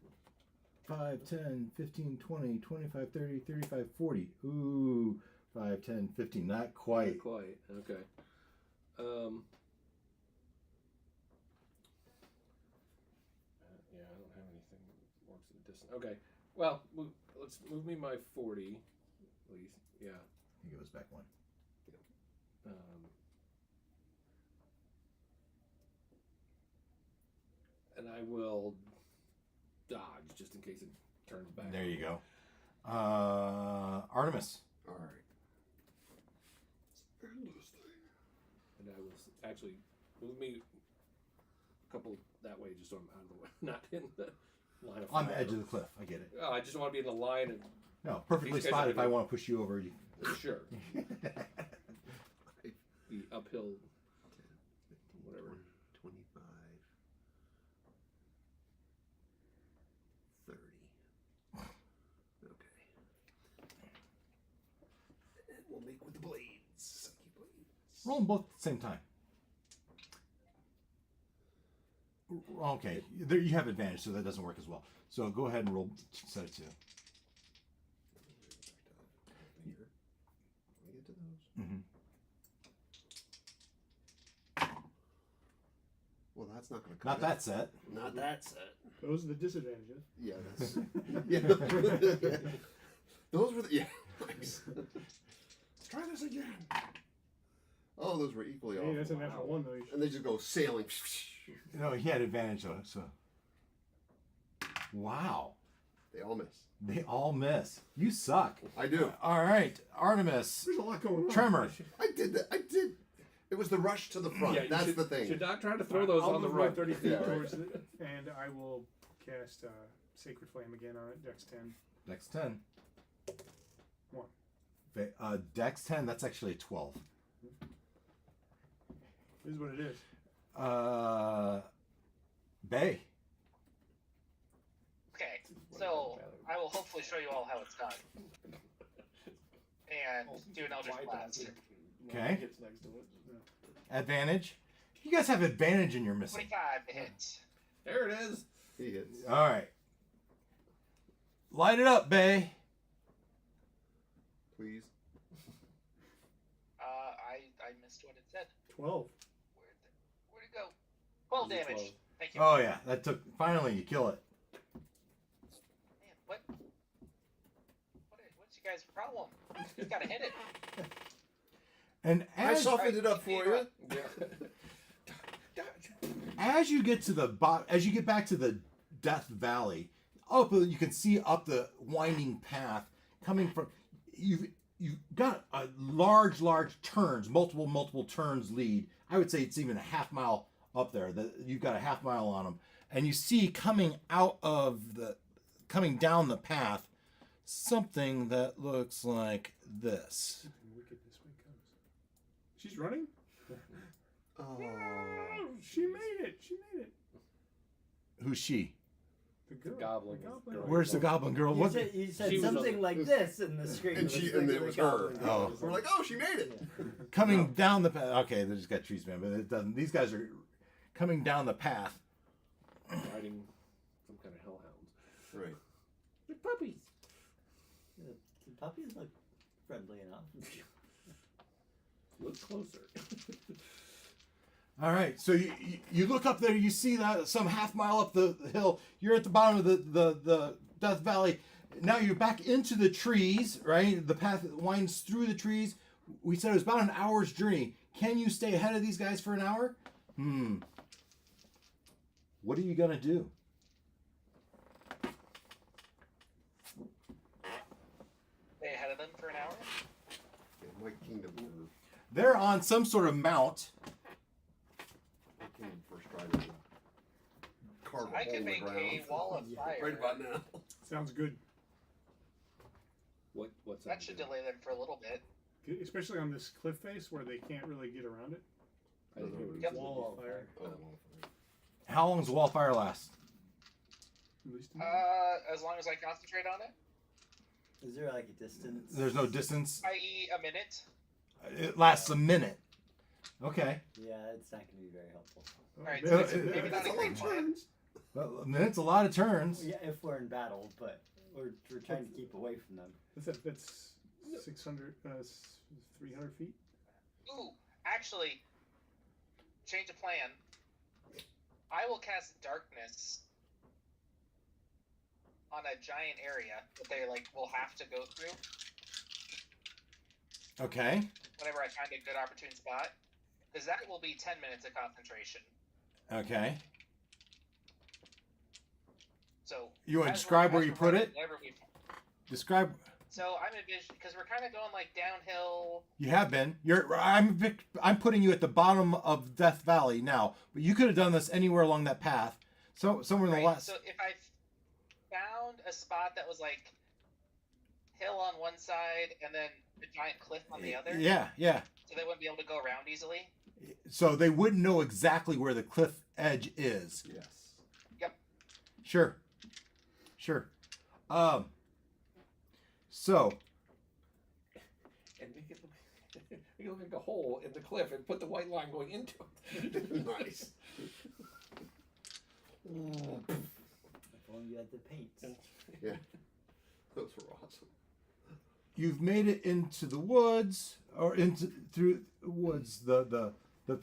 5, 10, 15, 20, 25, 30, 35, 40. Ooh, 5, 10, 15. Not quite. Not quite. Okay. Yeah, I don't have anything that works at a distance. Okay. Well, let's move me my 40, at least. Yeah. I think it was back one. And I will dodge just in case it turns back. There you go. Artemis. All right. And I will actually move me a couple that way just so I'm out of the way. Not in the line of fire. On the edge of the cliff. I get it. Oh, I just want to be in the line and No, perfectly These guys spot are if I good. want to push you over. You... sure. The uphill 10, whatever. 25, 30. Okay. And we'll make with the blades. Sucky blades. Roll them both at the same time. Okay, there you have advantage, so that doesn't work as well. So go ahead and roll set of 2. Here. Let me get to those. Mm-hmm. Well, that's not going to cut Not it. that set. Not that set. Those are the disadvantages. Yeah, that's. Yeah. Those were the. Yeah. Nice. Let's try this again. Oh, those were equally Hey, awful. that's a natural one, though. You should- And they just go sailing. No, he had advantage though. So, wow, They all miss. they all miss. You suck. I do. All right, Artemis. There's a lot going on. Tremor. I did that. I did. It was the rush to the front. Yeah, you That's should, the thing. Should not try to throw those I'll on the move my run. 30 feet Yeah, right. towards it, and I will cast Sacred Flame again on it, Dex 10. Dex 10. 1. Dex 10. That's actually a 12. This is what it is. What Bay. Okay, about so Tyler? I will hopefully show you all how it's done. And do an Eldritch Why Blast. does it- Okay. Hits next to it. Advantage. You guys have advantage and you're missing. 25 to hit. There it is. He hits. All right. Light it up, Bay. Please. I missed what it said. 12. Where'd it go? 12 Is it damage. 12? Thank you. Oh yeah, that took. Finally, you kill it. Man, what's you guys' problem? You gotta hit it. And I as softened it up for you. Yeah. as you get to the as you get back to the Death Valley, up you can see up the winding path coming from you've got a large turns, multiple turns lead. I would say it's even a half mile up there. That you've got a half mile on them, and you see coming down the path something that looks like this. Wickedness when it comes. She's running? Oh. Oh, she made it. She made it. Who's she? The girl. goblin The girl. Where's the goblin girl? You What? said, you said She was something on- like this in the screen. And it was her. Oh. We're like, oh, she made it. Coming down the path. Okay, they just got trees, man, but it doesn't. These guys are coming down the path. Riding some kind of hellhounds. Right. They're puppies. The puppies look friendly enough. Look closer. All right, so you look up there, you see that some half mile up the hill. You're at the bottom of the Death Valley. Now you're back into the trees, right? The path winds through the trees. We said it was about an hour's journey. Can you stay ahead of these guys for an hour? What are you gonna do? Stay ahead of them for an hour. Yeah, my kingdom They're on some sort of mount. first try to carve a I hole could in the make ground. a wall of fire. Right about now. Sounds good. What's That should delay them for a little bit. Especially on this cliff face where they can't really get around it. I think it would Yep. be Wall of fire. Oh, How long does the wall of fire last? At least a minute. As long as I concentrate on it, Is there like a distance? There's no distance. i.e., a minute. It lasts a minute. Okay. Yeah, it's not going to be very helpful. Alright, so That's- maybe that's not a a lot great of plan. turns. Well, a minute's a lot of turns. Yeah, if we're in battle, but we're trying to keep away from them. That's 600, 300 feet. Ooh, actually, change of plan. I will cast darkness on a giant area that they will have to go through Okay. whenever I find a good opportune spot, because that will be 10 minutes of concentration. Okay. So You want to as describe we're- where as you we're put running, it? whenever we- Describe. So I'm envisioning, because we're kind of going downhill. You have been. I'm putting you at the bottom of Death Valley now, but you could have done this anywhere along that path. So somewhere in the Right? last. So if I found a spot that was hill on one side and then a giant cliff on the other, Yeah, yeah. so they wouldn't be able to go around easily. So they wouldn't know exactly where the cliff edge is. Yes. Sure. So And make it look like a hole in the cliff and put the white line going into it. Nice. If only you had the paint. Yeah. Those were awesome. you've made it into the woods or through the woods. The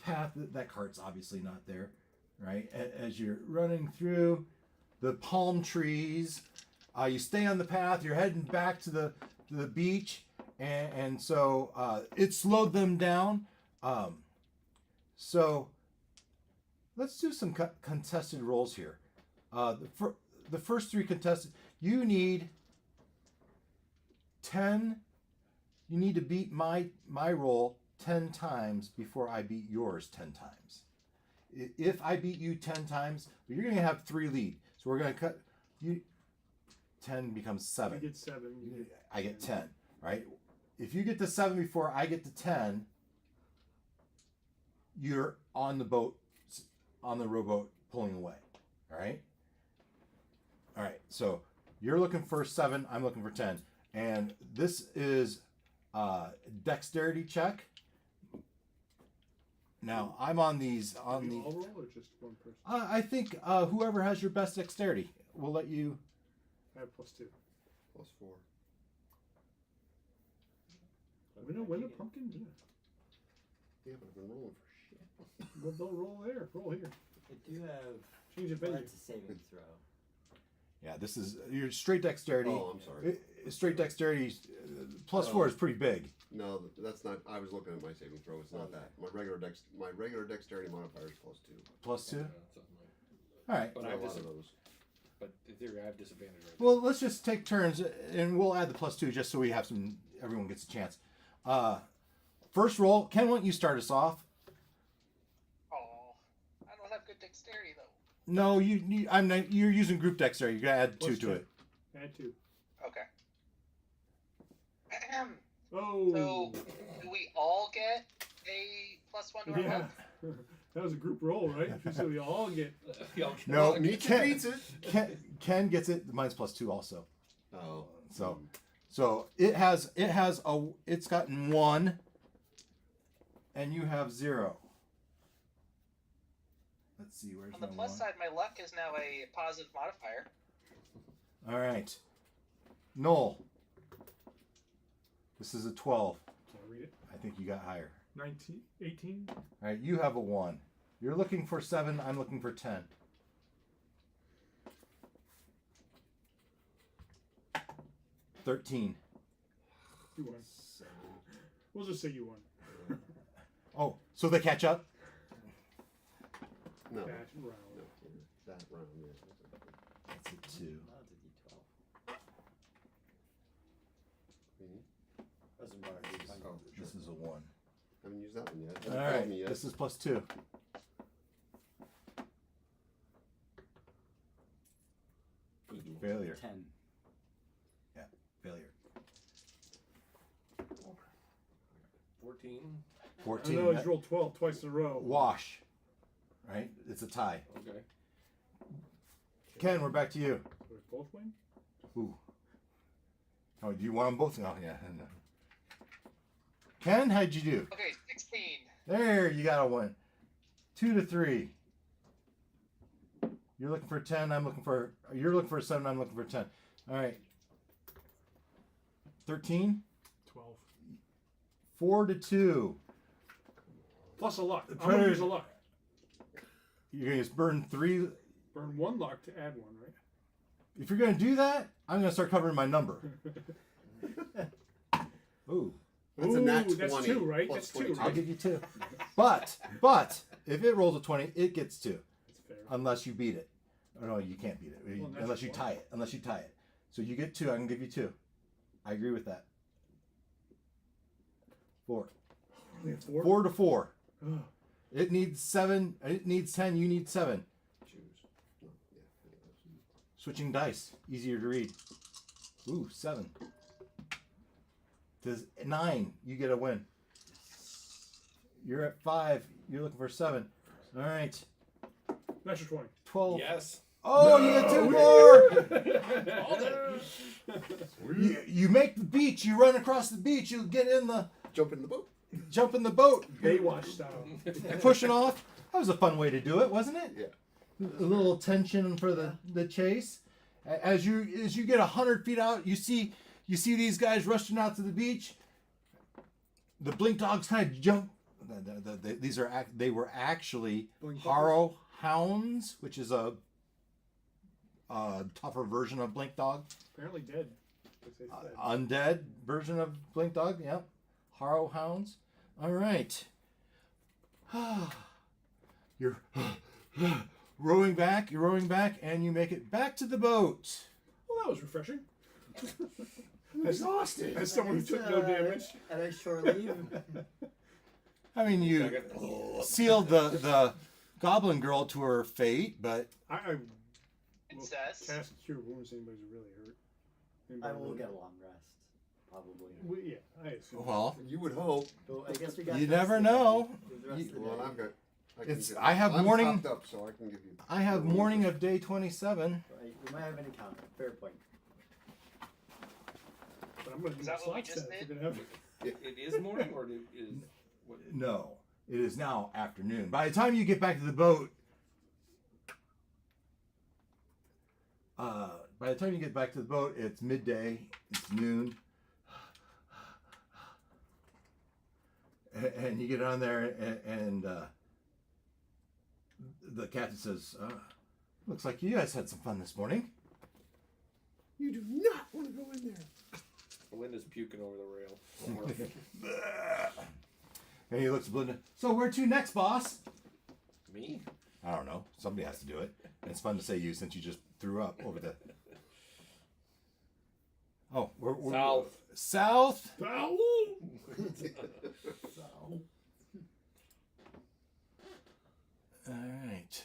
path that cart's obviously not there, right? As you're running through the palm trees, you stay on the path. You're heading back to the beach, and so it slowed them down. So let's do some contested rolls here. The first three contested, you need 10. You need to beat my roll 10 times before I beat yours 10 times. If I beat you 10 times, you're going to have 3 lead. So we're going to cut you. 10 becomes 7. You get 7. I get 10, right? If you get to 7 before I get to 10, you're on the boat, on the rowboat, pulling away. All right? All right, so you're looking for 7, I'm looking for 10. And this is dexterity check. Now, I'm on these, on We the... all roll or just one person? I think whoever has your best dexterity, we'll let you... I have +2. +4. Win a pumpkin? Yeah. Yeah, but I've been rolling for shit. Well, don't roll there. Roll here. I do have. Change of Well, venue. it's a saving throw. Yeah, this is your straight dexterity. Oh, I'm sorry. Straight dexterity +4 is pretty big. No, that's not. I was looking at my saving throw. It's not that. My regular dexterity modifier is +2. +2. All right. But I I have have a lot of those. But in theory, I have disadvantage right Well, let's just take turns, and we'll add the +2 just so we have some. Everyone gets a chance. First roll, Ken, why don't you start us off? Oh, I don't have good dexterity though. No, I'm not. You're using group dexterity. You gotta add 2 Plus to 2. it. Add 2. Okay. Oh. So, do we all get a +1 to our Yeah. health? That was a group roll, right? So we all get. No, Meets it, Ken, beats it. Ken gets it. Mine's +2 also. Oh. So it's gotten 1, and you have 0. Let's see, where's On the my plus 1? side, my luck is now a positive modifier. All right, Noel. This is a 12. Can I read it? I think you got higher. 19, 18. All right, you have a 1. You're looking for 7. I'm looking for 10. $13. You won. We'll just say you won. Oh, so they catch up? No. That round. No. That round, yeah. That's a 2. No, it's a D12. Me? Doesn't matter. Oh, This is a 1. haven't used that one yet. All Hasn't failed me right, yet. this is +2. Failure. 10. Failure. 14. 14. I know that- he's rolled 12 twice in a row. Wash. Right? It's a tie. Okay. Ken, we're back to you. So we both win? Ooh. Oh, do you want them both? Oh, yeah. Ken, how'd you do? Okay, 16. There, you got a 1. 2 to 3. You're looking for 10. You're looking for a 7. I'm looking for 10. All right. 13. 12. 4 to 2. Plus a luck. I'm Predator- going to use a luck. You're going to burn 3. Burn 1 luck to add 1, right? If you're going to do that, I'm going to start covering my number. Ooh. That's a nat 20. That's 2, right? plus That's 2, 22. I'll right? give you 2. But if it rolls a 20, it gets 2. That's fair. Unless you beat it. Oh, no, you can't beat it. Well, that's Unless you one. tie it. Unless you tie it. So you get 2. I can give you 2. I agree with that. 4. Only a 4? 4 to 4. Ugh. It needs 7. It needs 10. You need 7. Choose. No, yeah. Switching dice. Easier to read. Ooh, 7. Does 9. You get a win. You're at 5. You're looking for 7. All right. Natural 20. 12. Yes. Oh, you get 2 more. You make the beach. You run across the beach. You get in the... Jump in the boat. Jump in the boat. Baywatch style. Pushing off. That was a fun way to do it, wasn't it? Yeah. A little tension for the chase. As you get 100 feet out, you see these guys rushing out to the beach. The blink dogs kind of jump. They were actually Blink Harrow hounds, which is a tougher version of blink dog. Apparently dead. They say dead. Undead version of blink dog. Yep. Harrow hounds. All right. You're rowing back, and you make it back to the boat. Well, that was refreshing. Exhausted. As someone who took no damage. And I shore leave. I mean, you sealed the goblin girl to her fate, but I will Princess. cast Cure Wounds to anybody who's really hurt. I Anybody will really- get a long rest. Probably. Yeah, I assume. well, You would hope. So I guess we got you the rest never of the day. know. The rest of the Well, day. I've got. I have morning- I'm topped up, so I can give you. I have morning of day 27. Right, we might have an encounter. Fair point. But I'm going to do Is my that what we slot just set. did? We're gonna have- It is morning, or is what? No, it is now afternoon. By the time you get back to the boat, it's midday. It's noon, and you get on there, and the captain says, "Looks like you guys had some fun this morning." You do not want to go in there. Belinda's puking over the rail. And he looks at Belinda. So where to next, boss? Me? I don't know. Somebody has to do it. And it's fun to say you since you just threw up over the. Oh, we're South. South. Ow! All right.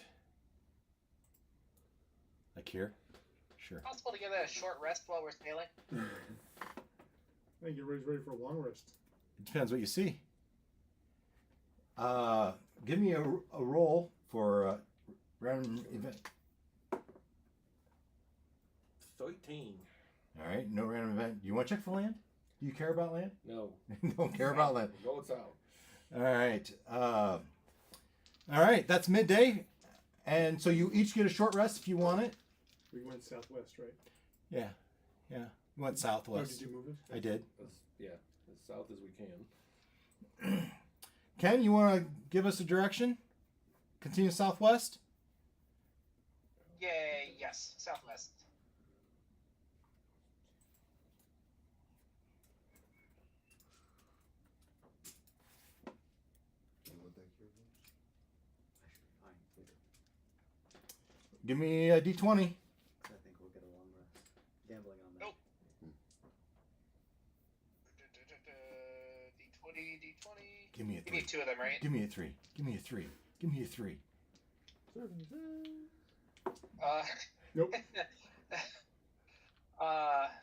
Like here? Sure. Possible to get a short rest while we're sailing? I think everybody's ready for a long rest. It depends what you see. Give me a roll for random event. 13. All right, no random event. Do you want to check for land? Do you care about land? No. Don't care about land. Go south. All right. All right, that's midday. And so you each get a short rest if you want it. We went southwest, right? Yeah. You went Oh, southwest. did you move it? I did. As south as we can. Ken, you want to give us a direction? Continue southwest? Yay, yes, southwest. You want that here, Vince? I should be fine. Later. Give me a d20. I think we'll get a long rest. Gambling on that. Nope. D20. Give me a You 3. need 2 of them, right? Give me a 3. Give me a 3. Give me a 3. Nope.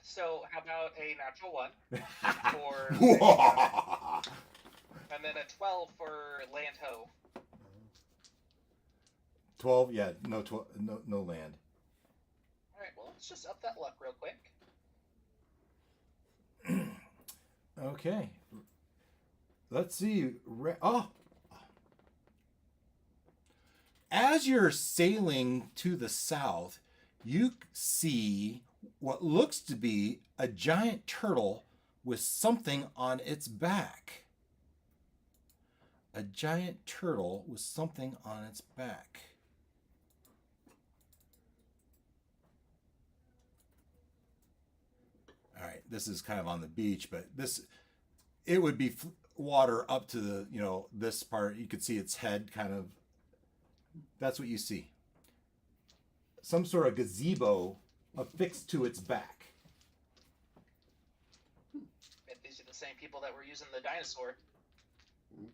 So how about a natural 1 for, and then a 12 for land ho. 12, yeah, no land. All right, well, let's just up that luck real quick. Okay. Let's see. As you're sailing to the south, you see what looks to be a giant turtle with something on its back. A giant turtle with something on its back. All right, this is kind of on the beach, but it would be water up to the, this part. You could see its head kind of. That's what you see. Some sort of gazebo affixed to its back. Bet these are the same people that were using the dinosaur.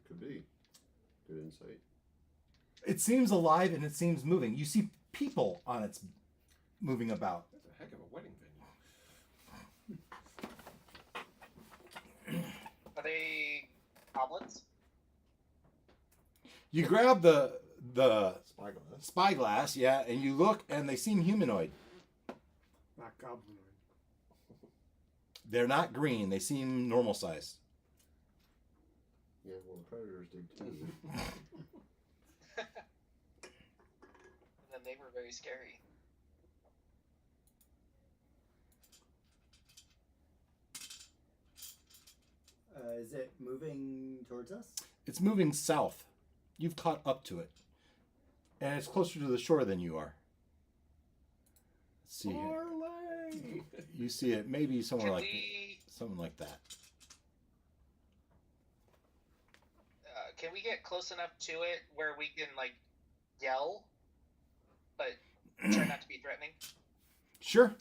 Could be. Good insight. It seems alive and it seems moving. You see people on its moving about. That's a heck of a wedding venue. Are they goblins? You grab the Spyglass. spyglass, yeah, and you look and they seem humanoid. Not goblinoid. They're not green. They seem normal size. Yeah, well, the predators did too. And then they were very scary. Is it moving towards us? It's moving south. You've caught up to it. And it's closer to the shore than you are. Let's see here. You see it maybe somewhere Can like we something like that. can we get close enough to it where we can like yell, but try not to be threatening? Sure.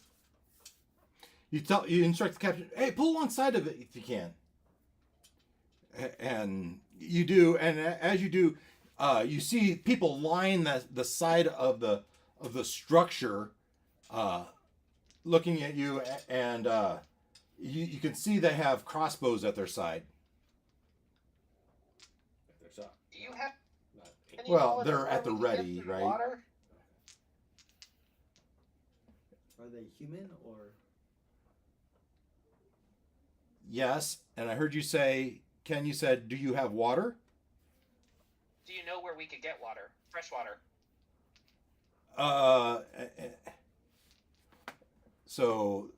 You instruct the captain, hey, pull alongside of it if you can. And you do, and as you do, you see people line the side of the structure, looking at you, and you can see they have crossbows at their side. There's up. Do you have Not any Well, knowledge they're of where at the we can get ready, to the right? Water? Are they human or? Yes, and I heard you say, Ken, you said, do you have water? Do you know where we could get water? Fresh water. So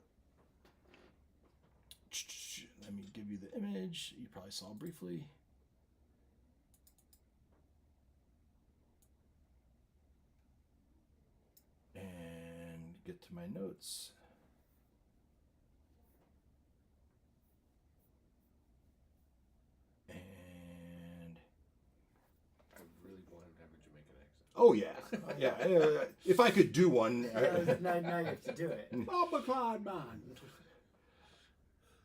let me give you the image. You probably saw briefly. And get to my notes. And I really wanted to have a Jamaican accent. oh yeah, yeah. If I could do one. Now you have to do it. Oh, my God, man.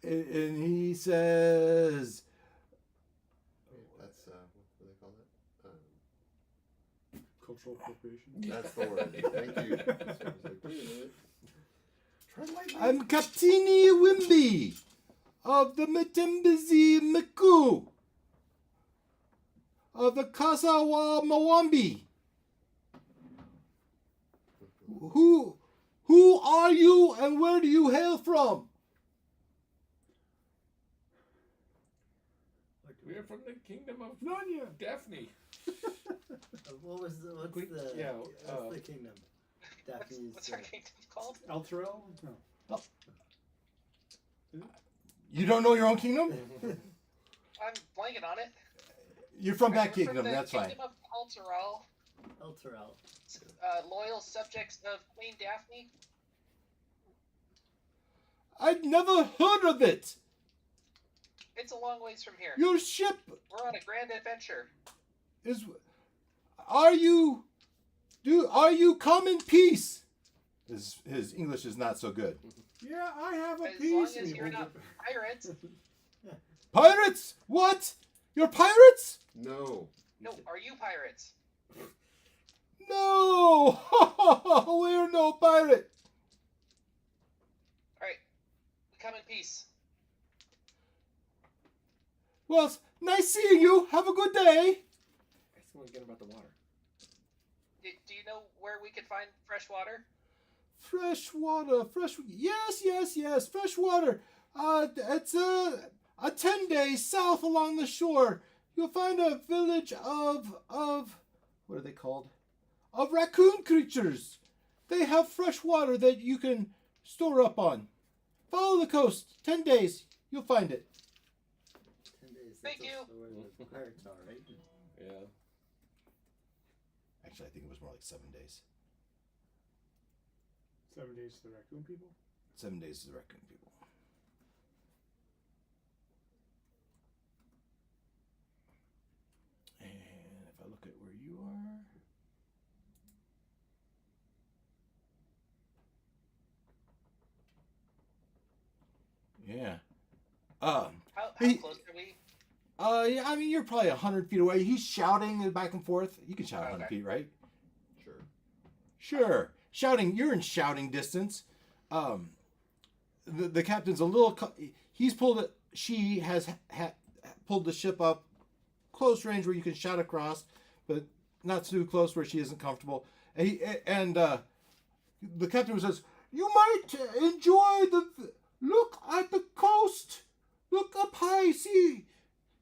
And he says, That's what do they call that? Cultural appropriation. That's the word. Thank you. So I was like, wait a minute. Try lightly. I'm Captini Wimby. of the Mtimbizi Miku of the Kasawa Mawambi. Who are you and where do you hail from? We are from the kingdom of Narnia. Daphne. What's the Yeah, what's the kingdom? Daphne's. What's our kingdom called? Elturel? No. You don't know your own kingdom? I'm blanking on it. You're from that We're kingdom, from the that's fine. Kingdom of Alteral, Elturel. loyal subjects of Queen Daphne. I'd never heard of it. It's a long ways from here. Your ship We're on a grand adventure. is. Are you come in peace? His English is not so good. Yeah, I have a As piece. long and as he you're holds not it- pirates. Pirates? What? You're pirates? No. No, are you pirates? No! We're no pirate. Alright. We come in peace. Well, it's nice seeing you. Have a good day. Ask him again about the water. Do you know where we can find fresh water? Fresh water, yes, fresh water. It's a 10 days south along the shore. You'll find a village of what are they called? Of raccoon creatures. They have fresh water that you can store up on. Follow the coast. 10 days. You'll find it. 10 days. Thank that's you. also where the pirates are, right? Yeah. Actually, I think it was more like 7 days. 7 days to the raccoon people. 7 days to the raccoon people. And if I look at where you are. Yeah. How He- close are we? Yeah, I mean, you're probably 100 feet away. He's shouting back and forth. You can shout 100 Okay. feet, right? Sure. Sure. Shouting, you're in shouting distance. The captain's a little, he's pulled it, she has pulled the ship up close range where you can shout across, but not too close where she isn't comfortable. And the captain says, you might enjoy look at the coast. Look up high, see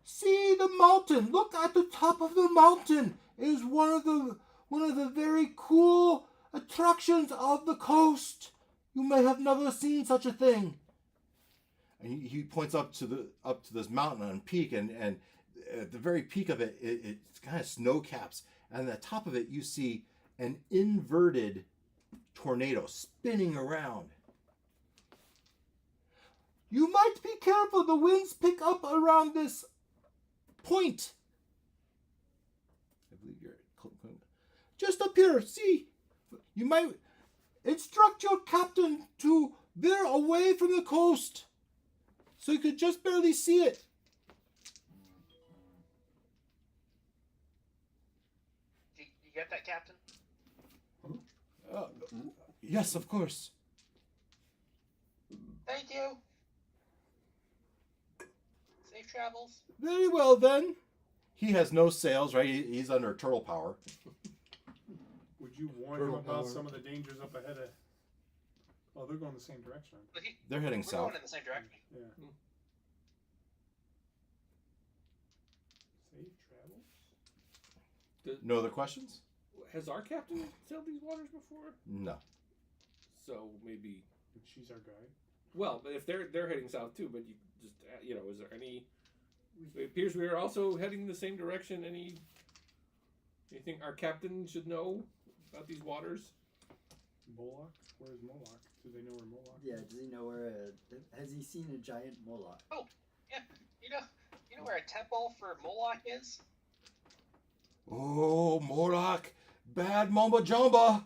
the mountain. Look at the top of the mountain. It is one of the very cool attractions of the coast. You may have never seen such a thing. And he points up to this mountain and peak, and at the very peak of it, it's kind of snow caps, and at the top of it you see an inverted tornado spinning around. You might be careful. The winds pick up around this point. I believe you're just up here. See, you might instruct your captain to veer away from the coast so you could just barely see it. You get that, Captain? Yes, of course. Thank you. Safe travels. Very well then. He has no sails, right? He's under turtle power. Would you warn him about some of the dangers up ahead of? Oh, they're going the same direction. But They're heading we're south. going in the same direction. Yeah. Safe travels. No other questions? Has our captain sailed these waters before? No. So maybe. And she's our guide. Well, but if they're heading south too, but you just is there any? It appears we are also heading the same direction. Anything our captain should know about these waters? Moloch? Where's Moloch? Do they know where Moloch? Yeah. Does he know where? Has he seen a giant Moloch? Yeah. You know where a temple for Moloch is? Oh, Mordroc. Bad Mamba Jamba.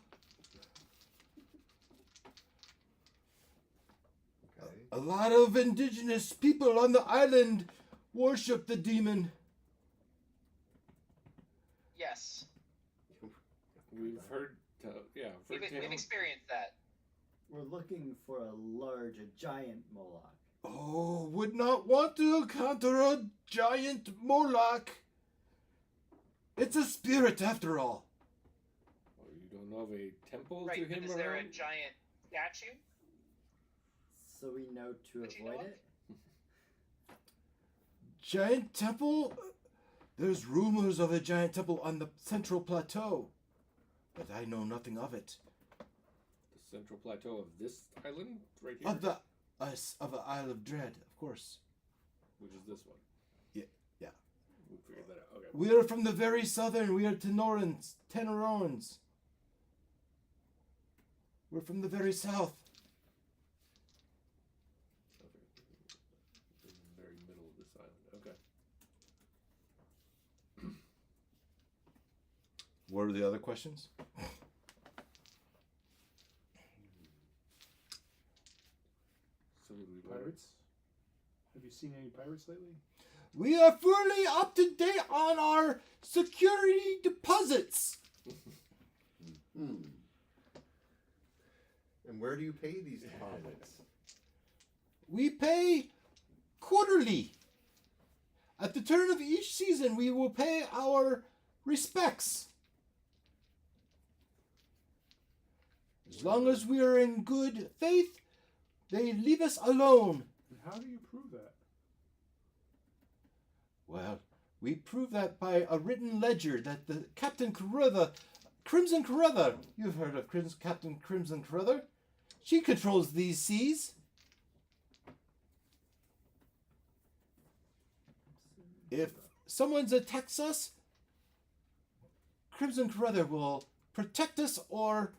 Okay. A lot of indigenous people on the island worship the demon. Yes. We've heard. We've experienced that. We're looking for a giant Moloch. Oh, would not want to encounter a giant Moloch. It's a spirit after all. Well, you don't know of a temple Right, to but him is there a around? giant statue? So we know to Would you know avoid of? it. Giant temple? There's rumors of a giant temple on the central plateau, but I know nothing of it. The central plateau of this island right here? Of the Isle of Dread, of course. Which is this one? Yeah. We figured that out. Okay. We are from the very southern. We are Tenorans. We're from the very south. Okay. In the very middle of this island. Okay. What are the other questions? So would we Pirates? Have you seen any pirates lately? We are fully up to date on our security deposits. Hmm. And where do you pay these deposits? We pay quarterly. At the turn of each season, we will pay our respects. As long as we are in good faith, they leave us alone. And how do you prove that? Well, we prove that by a written ledger that the Captain Carruthers, Crimson Carruthers, you've heard of Captain Crimson Carruthers, she controls these seas. If someone attacks us, Crimson Carruthers will protect us or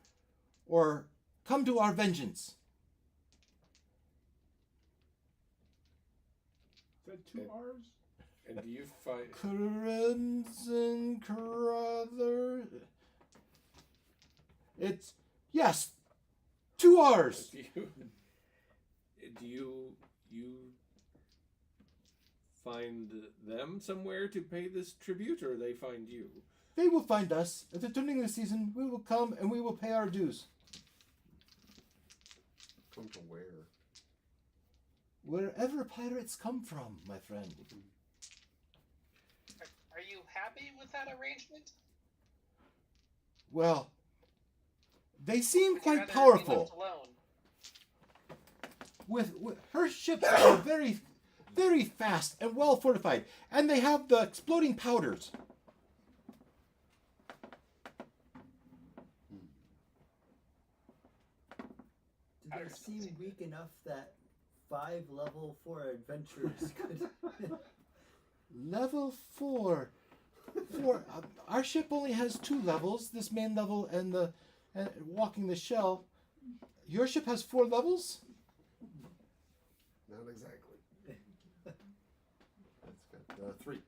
come to our vengeance. Is that 2 R's? And do you find... Crimson Carruthers. It's, yes, 2 R's. Do you find them somewhere to pay this tribute, or they find you? They will find us. At the turning of the season, we will come and we will pay our dues. Come to where? Wherever pirates come from, my friend. Are you happy with that arrangement? Well, they seem Would you quite rather be powerful. left alone? With her ships are very, very fast and well fortified, and they have the exploding powders. Do they seem weak enough that 5 level 4 adventurers could? Level 4. Our ship only has 2 levels. This main level and walking the shell. Your ship has 4 levels. Not exactly. That's got 3.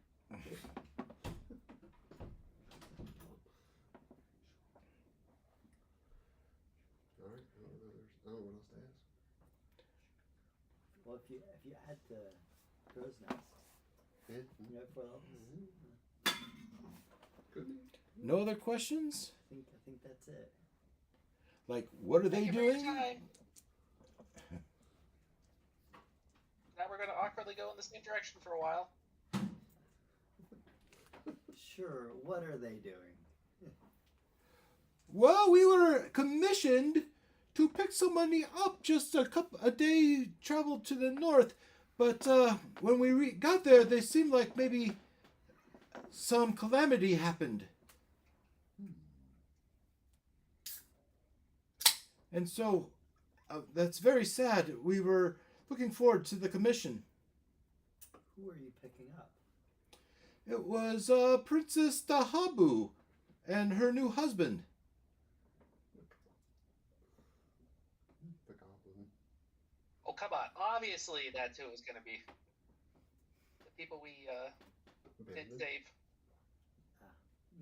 All right. I don't know what else to ask. Well, if you add the crow's nest, Yeah. you know, 4 levels. Good. No other questions? I think that's it. Like, what are they Thank you for your doing? time. Now we're going to awkwardly go in the same direction for a while. Sure. What are they doing? Well, we were commissioned to pick somebody up just a day travel to the north, but when we got there, they seemed like maybe some calamity happened. And so, that's very sad. We were looking forward to the commission. Who are you picking up? It was Princess Dahabu and her new husband. The goblin. Oh, come on. Obviously, that's who it was going to be. The people we did Abandoned. save.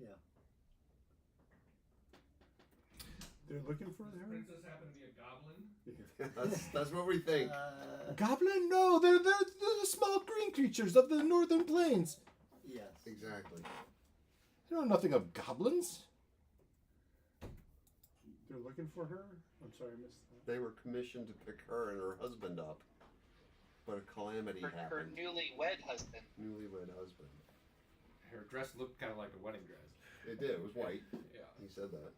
Yeah. They're looking for her? Princess happen to be a goblin? That's what we think. Goblin? No, they're the small green creatures of the northern plains. Yes. Exactly. You know nothing of goblins. They're looking for her? I'm sorry, I missed that. They were commissioned to pick her and her husband up. but a calamity Her happened. newlywed husband. Newlywed husband. Her dress looked kind of like a wedding dress. It did. It was white. Yeah. He said that.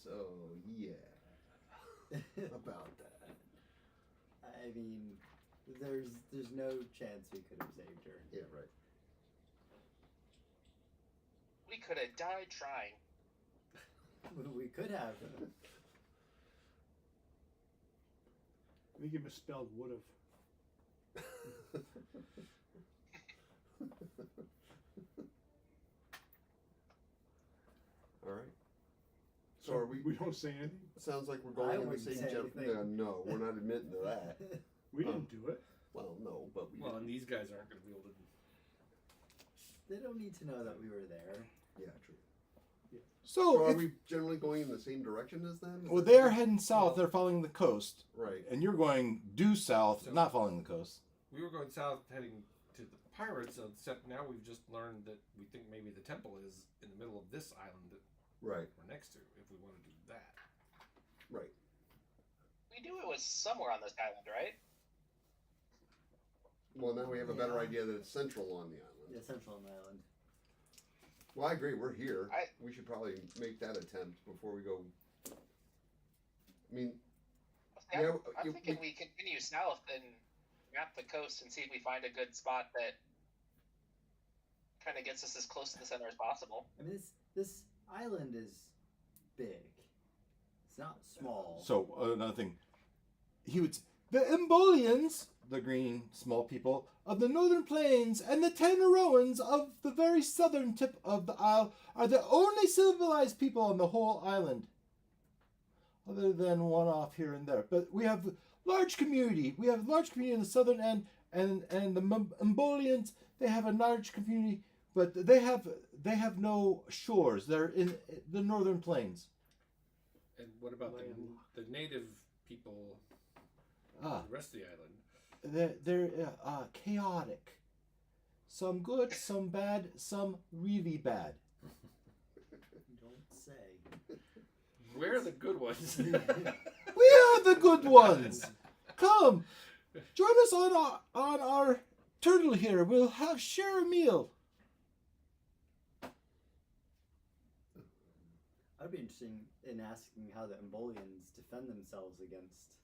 So yeah, about that. I mean, there's no chance we could have saved her. Yeah, right. We could have died trying. We could have. I think you misspelled would have. All right. So are we? We don't say anything. Sounds like we're I going in the wouldn't same say jump. anything. No, we're not admitting to that. We didn't do it. Well, no, but we. Well, didn't. and these guys aren't going to be able to. They don't need to know that we were there. Yeah, true. So, So are if- we generally going in the same direction as them? Is well, that- they're heading south. They're following the coast, Right. and you're going due south, So- not following the coast. We were going south, heading to the pirates, except now we've just learned that we think maybe the temple is in the middle of this island that Right. we're next to, if we want to do that. Right. We knew it was somewhere on this island, right? Well, now we have a better Yeah. idea that it's central on the island. Yeah, central on the island. Well, I agree. We're here. I- We should probably make that attempt before we go. I mean, I'm, Yeah, I'm you- thinking we continue south and map the coast and see if we find a good spot that kind of gets us as close to the center as possible. I mean, this island is big. It's not small. So another thing, he would. The Embolians, the green small people of the northern plains, and the Tanaroans of the very southern tip of the isle are the only civilized people on the whole island. Other than one off here and there, but we have large community. We have large community in the southern end, and the Embolians, they have a large community, but they have no shores. They're in the northern plains. And what about Land. the native people Ah. on the rest of the island? They're chaotic. Some good, some bad, some really bad. Don't say. Where are the good ones? We are the good ones. Come, join us on our turtle here. We'll share a meal. I'd be interested in asking how the Embolians defend themselves against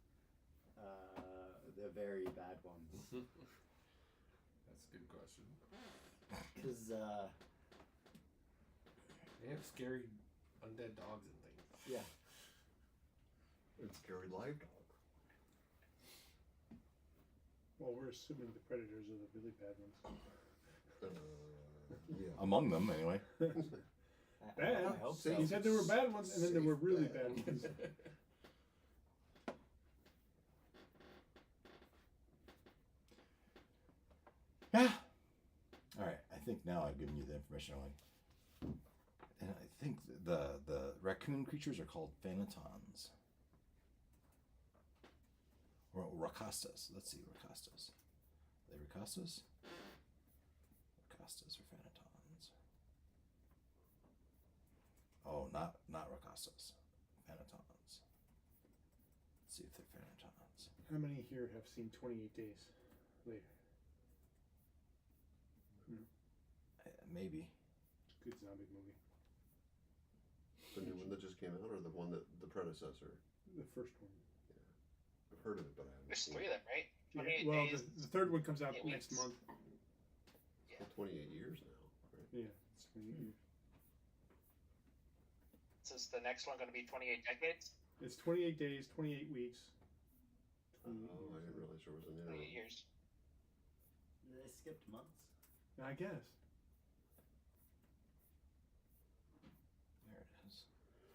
the very bad ones. That's a good question. Because, They have scary undead dogs and things. yeah. it's scary live dog. Well, we're assuming the predators are the really bad ones. Yeah. Among them, anyway. Bad. I hope so. He said there were bad ones, and then there were really Safe bad ones. Yeah. All right. I think now I've given you the information I want. And I think the raccoon creatures are called Thanatons. Or Rakastas. Let's see, Rakastas. Are they Rakastas? Rakastas or Thanatons. Oh, not Rakastas. Thanatons. Let's see if they're Thanatons. How many here have seen 28 Days Later? Maybe. Good zombie movie. The new one that just came out, or the one that the predecessor? The first one. I've heard of it, but I haven't There's seen three it. of them, right? Yeah, 28 well, days. the third one comes out 28 next weeks. month. Well, 28 years now. Right? Yeah. It's 28 years. So is the next one going to be 28 decades? It's 28 days, 28 weeks. Oh, I didn't realize there was an 28 interim. years. They skipped months. I guess. There it is.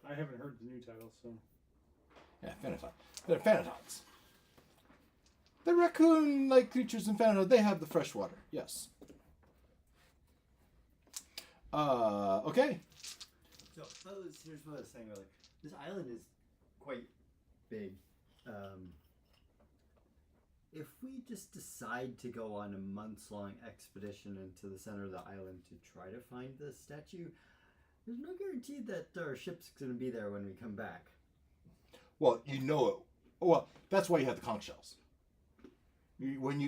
I haven't heard the new title, so. Yeah, Thanaton. They're Thanatons. The raccoon-like creatures in Thanaton, they have the fresh water. Yes. Okay. So here's what I was saying earlier. This island is quite big. If we just decide to go on a months-long expedition into the center of the island to try to find the statue, there's no guarantee that our ship's going to be there when we come back. Well, you know it. Well, that's why you have the conch shells. When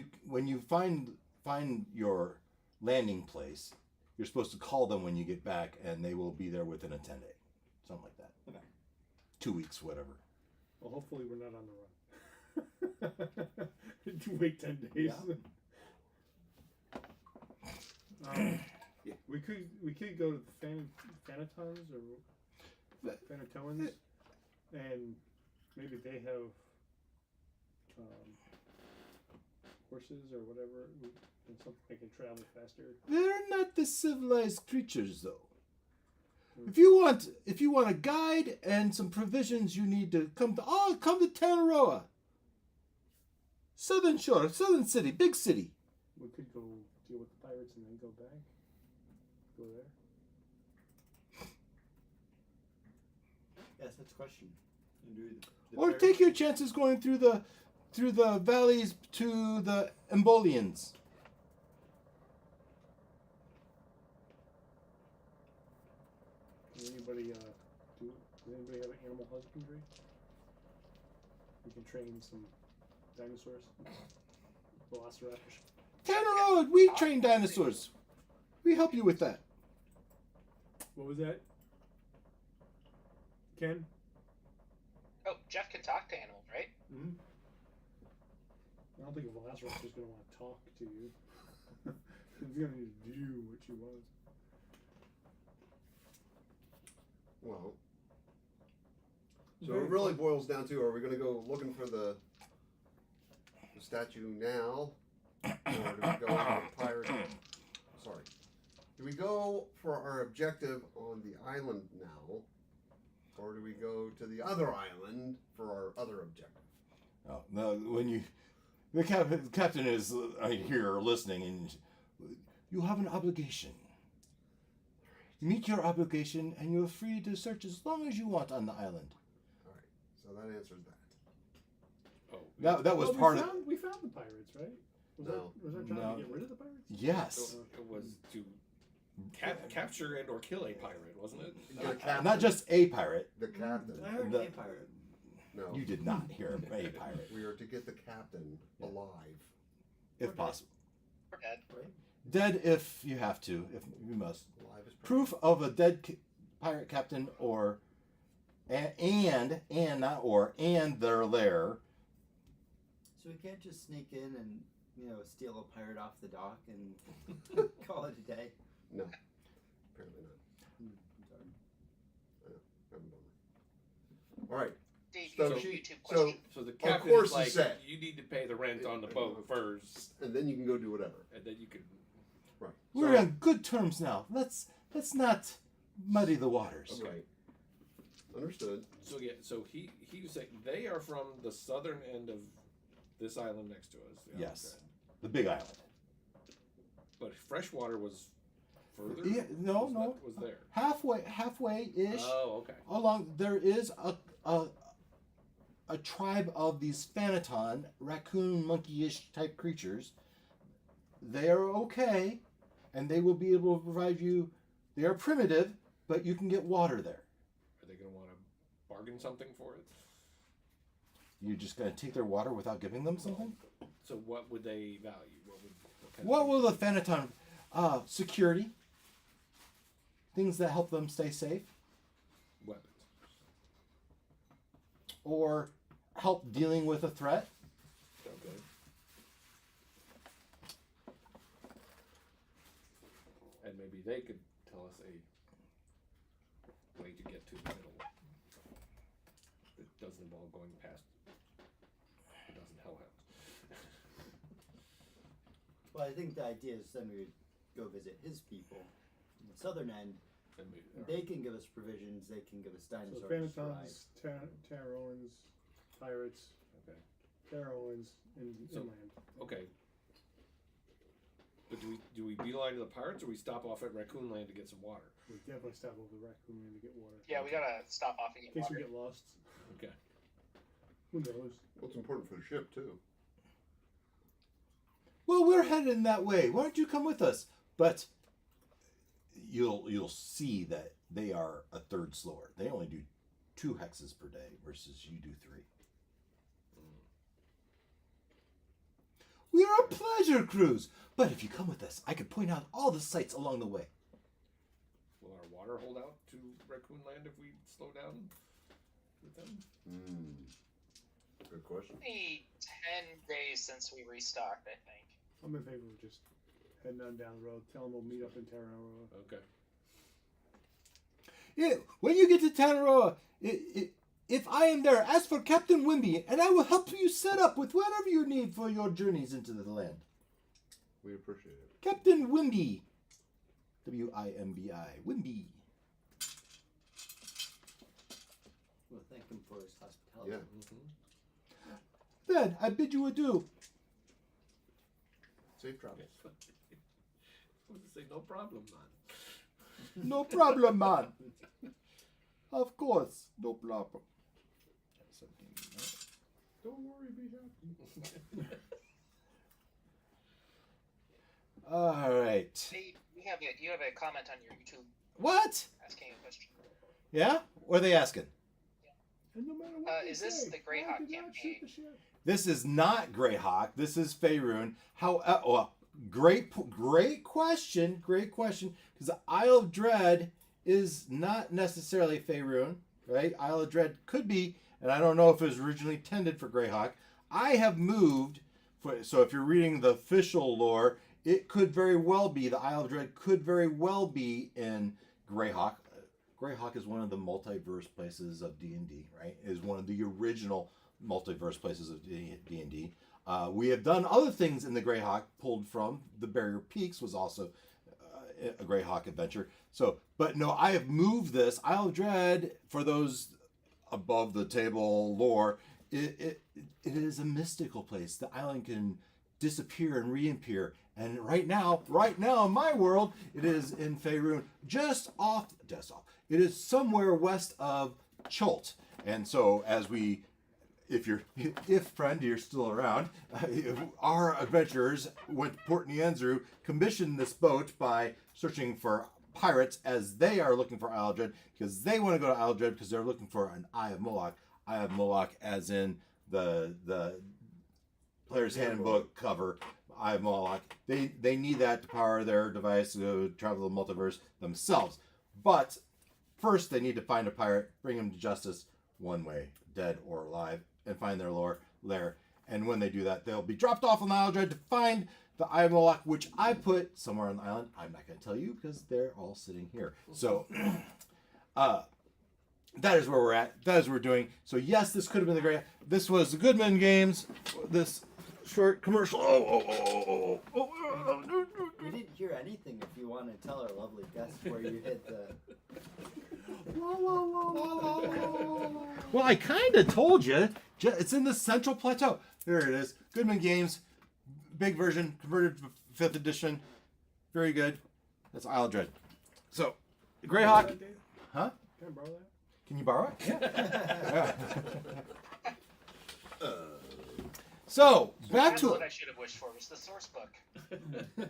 you find your landing place, you're supposed to call them when you get back, and they will be there within a 10-day, something like that. Okay. 2 weeks, whatever. Well, hopefully we're not on the run. Wait 10 days. Yeah. We could go to the Thanatons or Thanatoans, and maybe they have horses or whatever, and something they can travel faster. They're not the civilized creatures, though. If you want a guide and some provisions, you need to come to Tangaroa. Southern Shore, Southern City, big city. We could go deal with the pirates and then go back. Go there. Yes, that's a question. And do the Or pirates- take your chances going through the valleys to the Embolians. Does anybody have an animal husbandry? We can train some dinosaurs, velociraptors. Tangaroa, we train dinosaurs. We help you with that. What was that? Ken? Oh, Jeff can talk to animals, right? Mhm. I don't think a velociraptor's going to want to talk to you. He's going to need to do what you want. Well, so it really boils down to: are we going to go looking for the statue now, or do we go for the pirate? Sorry, do we go for our objective on the island now, or do we go to the other island for our other objective? Oh, no, when the captain is here listening, and you have an obligation. Meet your obligation, and you're free to search as long as you want on the island. All right, so that answers that. Oh, That was Well, part of. We found the pirates, right? Was No. our job No. to get rid of the pirates? Yes. So it was to capture and or kill a pirate, wasn't it? The captain, Not just a pirate. the captain. I heard The- a pirate. No, You did not hear a pirate, we are to get the captain alive. if possible. We're dead. Right? Dead if you have to, if you must. Alive is Proof of a dead pirate captain and their lair. So we can't just sneak in and steal a pirate off the dock and call it a day. No, apparently not. Sorry. I'm bummer. All right. Dave, So you she- YouTube so- question. So the Of captain course is like, he said. you need to pay the rent on the boat first, And then you can go do whatever. and then you can. Right. We're on good terms now. Let's not muddy the waters. Right. Understood. So yeah, so he was saying they are from the southern end of this island next to us. the Yes. island. The big island. But freshwater was further. Yeah, no. Was there? Halfway-ish. Oh, okay. Along there is a tribe of these Thanaton, raccoon monkey-ish type creatures. They are okay, and they will be able to provide you. They are primitive, but you can get water there. Are they going to want to bargain something for it? You're just going to take their water without giving them something? So what would they value? What will the Thanaton? Security. Things that help them stay safe, Weapons. or help dealing with a threat. Okay. And maybe they could tell us a way to get to the middle that doesn't involve going past a dozen hellhounds. Well, I think the idea is then we would go visit his people in the southern end. And maybe, They can give us provisions. They can give us So dinosaurs. to ride. Phanatoms, Taroans, pirates, okay. Taroans, inland. Okay. But do we beeline to the pirates, or we stop off at Raccoon Land to get some water? We definitely stop over the raccoon Land to get water. Yeah, we gotta stop off and In get case we water. get lost. Okay. Who knows? Well, it's important for the ship too. Well, we're heading that way. Why don't you come with us? But you'll see that they are a third slower. They only do 2 hexes per day versus you do 3. We are a pleasure cruise. But if you come with us, I can point out all the sights along the way. Will our water hold out to Raccoon Land if we slow down with them? Good question. Maybe 10 days since we restocked, I think. I'm in favor of just heading on down the road. Tell them we'll meet up in Terranova. Okay. Yeah, when you get to Tangaroa, if I am there, ask for Captain Wimby, and I will help you set up with whatever you need for your journeys into the land. We appreciate it. Captain Wimby. W-I-M-B-I. Wimby. We'll thank him for his hospitality. Yeah. Then, I bid you adieu. Safe travels. I was to say, no problem, man. No problem, man. Of course, no problem. Don't worry, be happy. All right. Hey, you have a comment on your YouTube What? asking a question. Yeah? What are they asking? And no matter what Is they this say, the Greyhawk I did not shoot campaign? the ship. This is not Greyhawk. This is Faerun. Well, great question. Great question. Because the Isle of Dread is not necessarily Faerun, right? Isle of Dread could be, and I don't know if it was originally intended for Greyhawk. I have moved, so if you're reading the official lore, it could very well be, the Isle of Dread could very well be in Greyhawk. Greyhawk is one of the multiverse places of D&D, right? Is one of the original multiverse places of D&D. We have done other things in the Greyhawk pulled from. The Barrier Peaks was also a Greyhawk adventure. So, but no, I have moved this. Isle of Dread, for those above the table lore, it is a mystical place. The island can disappear and reappear. And right now in my world, it is in Faerun, just off. It is somewhere west of Chult. And so if friend, you're still around, our adventurers went to Port Nianzru, commissioned this boat by searching for pirates as they are looking for Isle of Dread, because they want to go to Isle of Dread because they're looking for an Eye of Molloch. Eye of Molloch as in the Player's Handbook cover. Eye of Molloch. They need that to power their device to travel the multiverse themselves. But first they need to find a pirate, bring him to justice one way, dead or alive, and find their lair. And when they do that, they'll be dropped off on the Isle of Dread to find the Eye of Molloch, which I put somewhere on the island. I'm not going to tell you because they're all sitting here. So that is where we're at. That is what we're doing. So yes, this could have been the great. This was the Goodman Games. This short commercial. We didn't hear anything. If you want to tell our lovely guests where you hit the. Well, I kind of told you. It's in the Central Plateau. There it is. Goodman Games, big version, converted to 5th edition. Very good. That's Isle of Dread. So, Greyhawk. Huh? Can I borrow that? Can you borrow it? Yeah. So, back That's to what it. I should have wished for was the source book.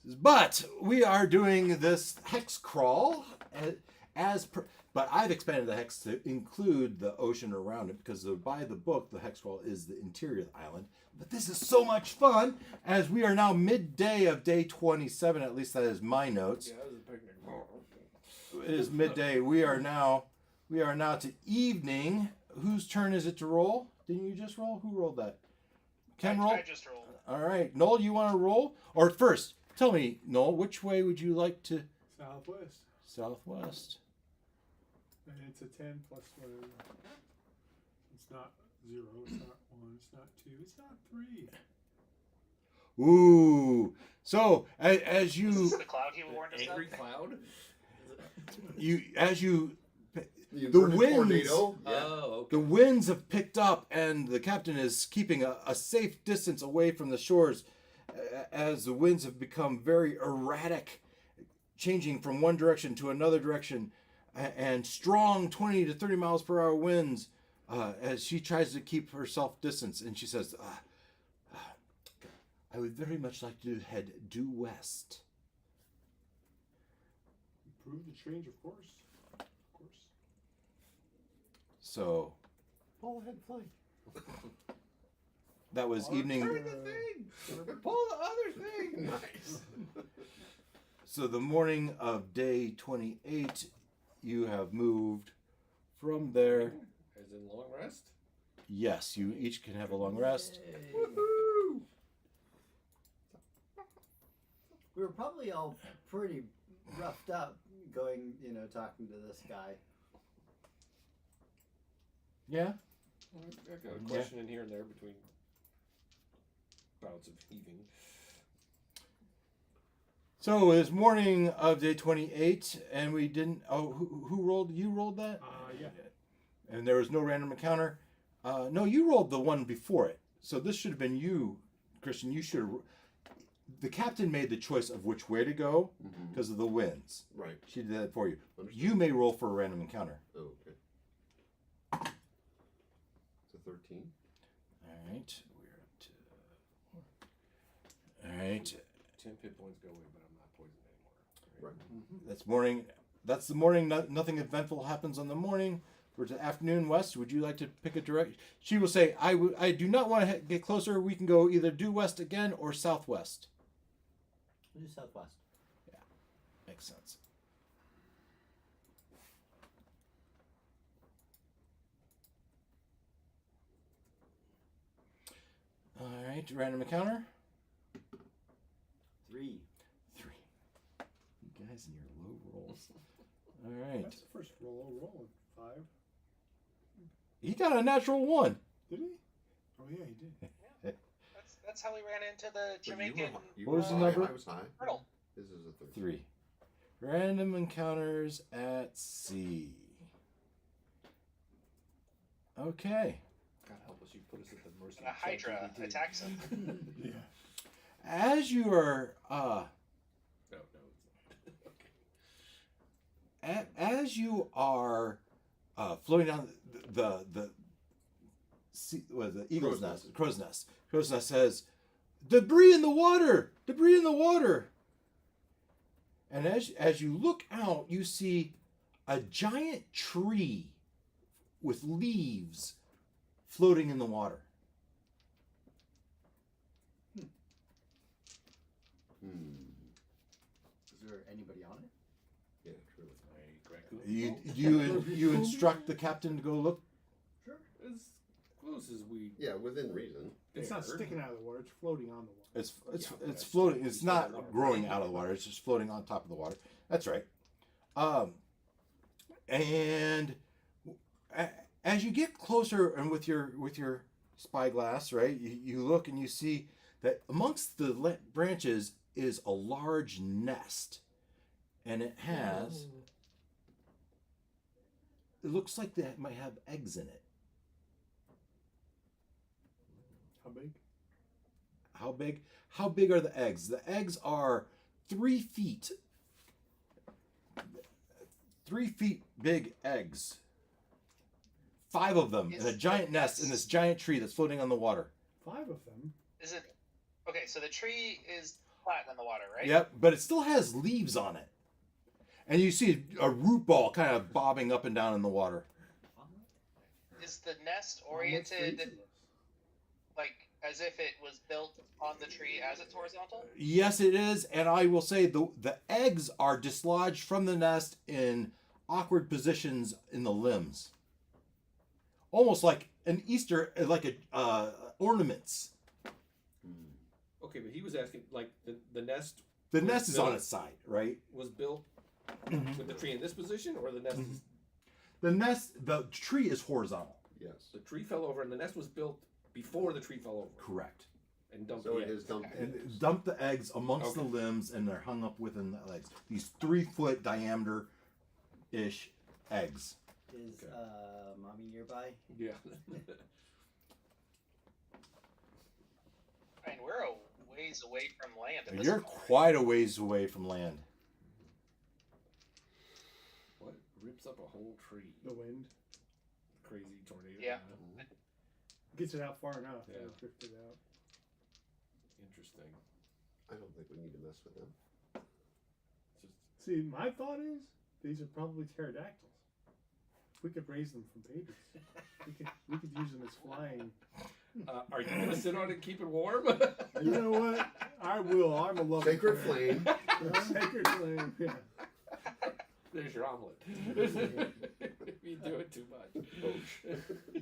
But we are doing this hex crawl but I've expanded the hex to include the ocean around it because by the book, the hex crawl is the interior of the island. But this is so much fun as we are now midday of day 27. At least that is my notes. Yeah, that was a picnic. It is midday. We are now to evening. Whose turn is it to roll? Didn't you just roll? Who rolled that? Ken roll? I just rolled. All right. Noel, you want to roll? Or first, tell me, Noel, which way would you like to? Southwest. Southwest. And it's a 10 plus whatever. It's not 0, it's not 1, it's not 2, it's not 3. Ooh. So as Is you this the cloud he warned us Angry of? cloud? the winds Tornado. Oh, okay. the winds have picked up and the captain is keeping a safe distance away from the shores as the winds have become very erratic, changing from one direction to another direction, and strong 20 to 30 miles per hour winds as she tries to keep herself distance. And she says, I would very much like to head due west. Improve the change, of course. So, all ahead flight. that was Or evening. turn the thing. Pull the other thing. Nice. So the morning of day 28, you have moved from there. As in long rest? Yes, you each can have a long rest. Woohoo! We were probably all pretty roughed up going, talking to this guy. Yeah. I've got a question in here and there between bouts of heaving. So it's morning of day 28, and we didn't. Oh, who rolled? You rolled that? Yeah. And there was no random encounter. No, you rolled the one before it. So this should have been you, Christian. You should have. The captain made the choice of which way to go because of the winds. Right. She did that for you. Understood. You may roll for a random encounter. Oh, okay. It's a 13. All right. We're at. All right. 10 hit points go away, but I'm not poisoned anymore. Right. That's morning. That's the morning. Nothing eventful happens on the morning. For the afternoon, West, would you like to pick a direction? She will say, I do not want to get closer. We can go either due west again or southwest. We'll do southwest. Yeah, makes sense. All right, random encounter. 3. 3. You guys and your low rolls. All right. That's the first roll. 5. He got a natural 1. Did he? Oh yeah, he did. That's how we ran into the So Jamaican you What was the high, number? I was high. turtle. This is a 13. 3. Random encounters at sea. Okay. God help us, you put us at the mercy And a of Hydra ChatGPT. attacks him. Yeah. As you are No, okay. as you are floating down the sea, the eagle's Crow's nest, crow's nest says, "Debris in the water! Debris in the water!" And as you look out, you see a giant tree with leaves floating in the water. Is there anybody on it? Yeah, true. You instruct the captain to go look. Sure. As close as we. Yeah, within reason. It's not sticking out of the water. It's floating on the water. It's floating. It's not growing out of the water. It's just floating on top of the water. That's right. And as you get closer, and with your spyglass, right, you look and you see that amongst the branches is a large nest, and it has. It looks like that might have eggs in it. How big? How big? How big are the eggs? The eggs are 3 feet. 3 feet big eggs. 5 of them in a giant nest in this giant tree that's floating on the water. 5 of them. Is it okay? So the tree is flat in the water, right? Yep, but it still has leaves on it. And you see a root ball kind of bobbing up and down in the water. Is the nest Well, what's for each oriented of us? like as if it was built on the tree as it's horizontal? Yes, it is, and I will say the eggs are dislodged from the nest in awkward positions in the limbs, almost like an Easter, like ornaments. Okay, but he was asking, like, the nest. The was nest is on built- its side, right? Was built with the tree in this position, or the nest? Is, The tree is horizontal. Yes. the tree fell over, and the nest was built before the tree fell over. Correct. And dumped So the it eggs. is dumped. And dump the eggs amongst the limbs, and they're hung up within the legs. These 3-foot diameter-ish eggs. Is mommy nearby? Yeah. I mean, we're a ways away from land. At this You're point. quite a ways away from land. What rips up a whole tree? The wind Crazy tornado. Yeah. gets it out far enough. Yeah. It'll drift it out. Interesting. I don't think we need to mess with them. Just See, my thought is these are probably pterodactyls. We could raise them from babies. We could use them as flying Are you gonna sit on it and keep it warm? You know what? I will. I'm a lover. Sacred flame. Sacred flame. Yeah. There's your omelet. If you do it too much.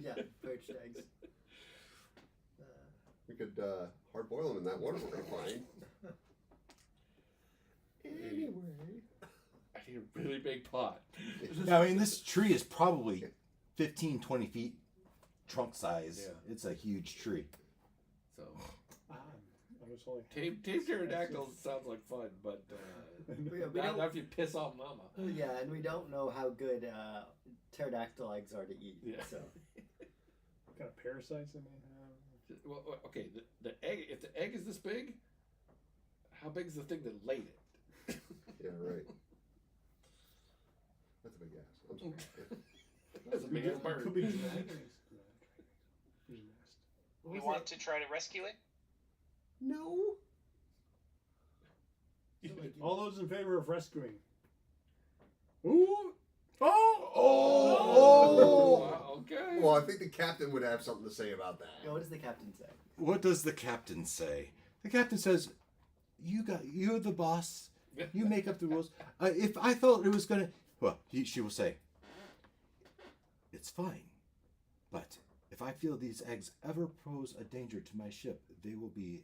Yeah, poached eggs. We could hard boil them in that water we're gonna find. Anyway. I need a really big pot. Yeah, I mean, this tree is probably 15, 20 feet trunk size. Yeah. It's a huge tree. So, I'm just only. tame pterodactyls sounds like fun, but We not don't, if you piss off mama. yeah, and we don't know how good pterodactyl eggs are to eat. Yeah. So What kind of parasites they may have. Well, okay, the egg. If the egg is this big, how big is the thing that laid it? Yeah, right. That's a big ass. I'm sorry. That's a big ass bird. Could be dragons. There's a nest. We want to try to rescue it. No. All those in favor of rescuing? Ooh! Oh! Oh! Wow, okay. Well, I think the captain would have something to say about that. yeah, what does the captain say? What does the captain say? The captain says, "You're the boss. You make up the rules. If I thought it was gonna, well, she will say, it's fine. But if I feel these eggs ever pose a danger to my ship, they will be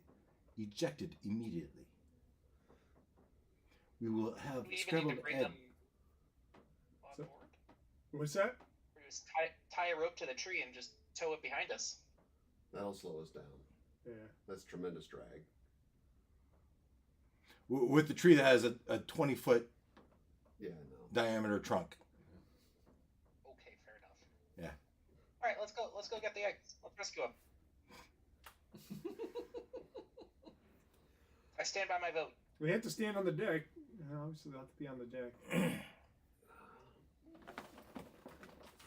ejected immediately. We will have We even need scrambled to bring egg." them on board. What's that? Or just tie a rope to the tree and just tow it behind us. That'll slow us down. Yeah. That's tremendous drag. With the tree that has a 20-foot Yeah, I know. diameter trunk. Okay, fair enough. Yeah. All right, let's go. Let's go get the eggs. Let's rescue them. I stand by my vote. We have to stand on the deck. Obviously, they'll have to be on the deck.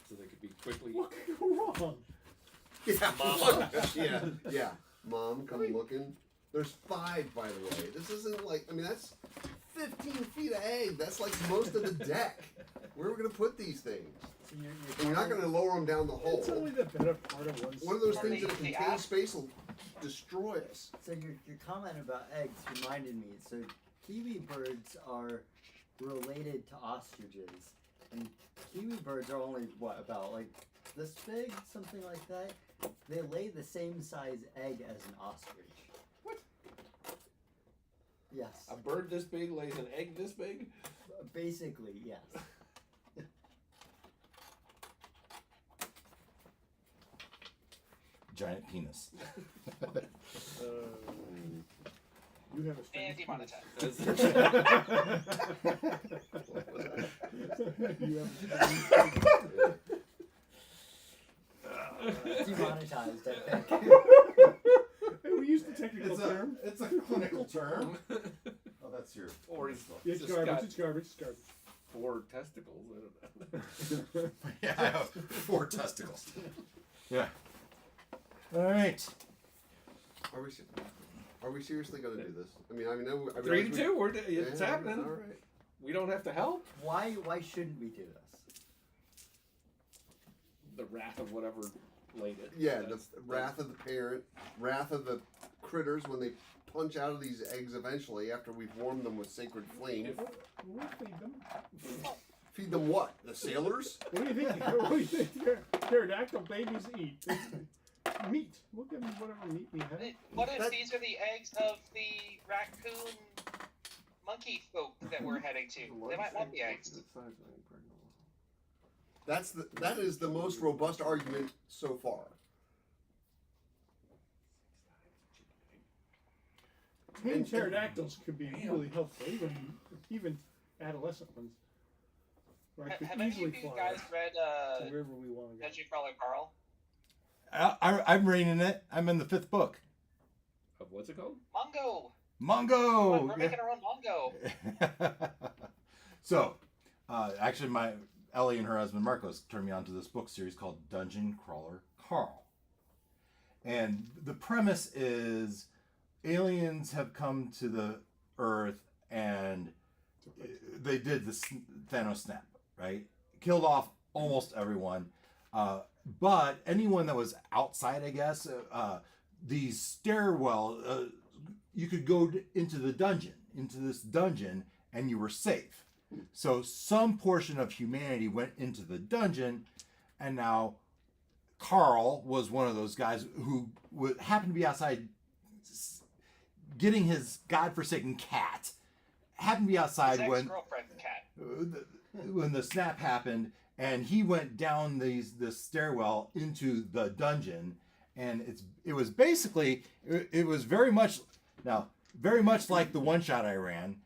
So they could be quickly. What could go wrong? Yeah, Mom. yeah. Mom, come looking. There's 5, by the way. This isn't like, I mean, that's 15 feet of egg. That's like most of the deck. Where are we going to put these things? So And you're not going to lower them down the hole. It's only the better part of one. One of those Are things they- that they contains ask- space will destroy us. So your comment about eggs reminded me. So kiwi birds are related to ostriches, and kiwi birds are only about like this big, something like that. They lay the same size egg as an ostrich. What? Yes. A bird this big lays an egg this big? Basically, yes. Giant penis. You have a strange And demonetized. That's- You have Demonetized, I think. Hey, we used the technical term. It's a clinical term. Oh, that's your. Or he's It's just garbage. got It's garbage. It's garbage. 4 testicles. I don't know. Yeah, I have 4 testicles. Yeah. All right. Are we seriously going to do this? I mean, I 3 to 2. It's Yeah, happening. All right. We don't have to help. Why shouldn't we do this? The wrath of whatever laid it. Yeah, the That's- wrath of the parent, wrath of the critters when they punch out of these eggs eventually after we've warmed them with sacred flame. We'll feed them. Feed them what? The sailors? What do you think? What do you think pterodactyl babies eat? It's meat. We'll give them whatever meat we have. What if That- these are the eggs of the raccoon monkey folk that we're heading to? They might want the eggs. That is the most robust argument so far. Tame pterodactyls could be really helpful, even adolescent ones. Right, could Have any easily of you fly guys read to wherever we want to go. Dungeon Crawler Carl? I'm reading it. I'm in the 5th book. Of what's it called? Mongo! Mongo. We're making our own Mongo. So, actually, Ellie and her husband Marcos turned me on to this book series called Dungeon Crawler Carl. And the premise is aliens have come to the Earth and they did the Thanos snap, right? Killed off almost everyone. but anyone that was outside, I guess, the stairwell, you could go into the dungeon, into this dungeon, and you were safe. So some portion of humanity went into the dungeon, and now Carl was one of those guys who happened to be outside getting his godforsaken cat. Happened to be outside His when ex-girlfriend's cat. when the snap happened, and he went down the stairwell into the dungeon, and it was basically it was very much like the one shot I ran,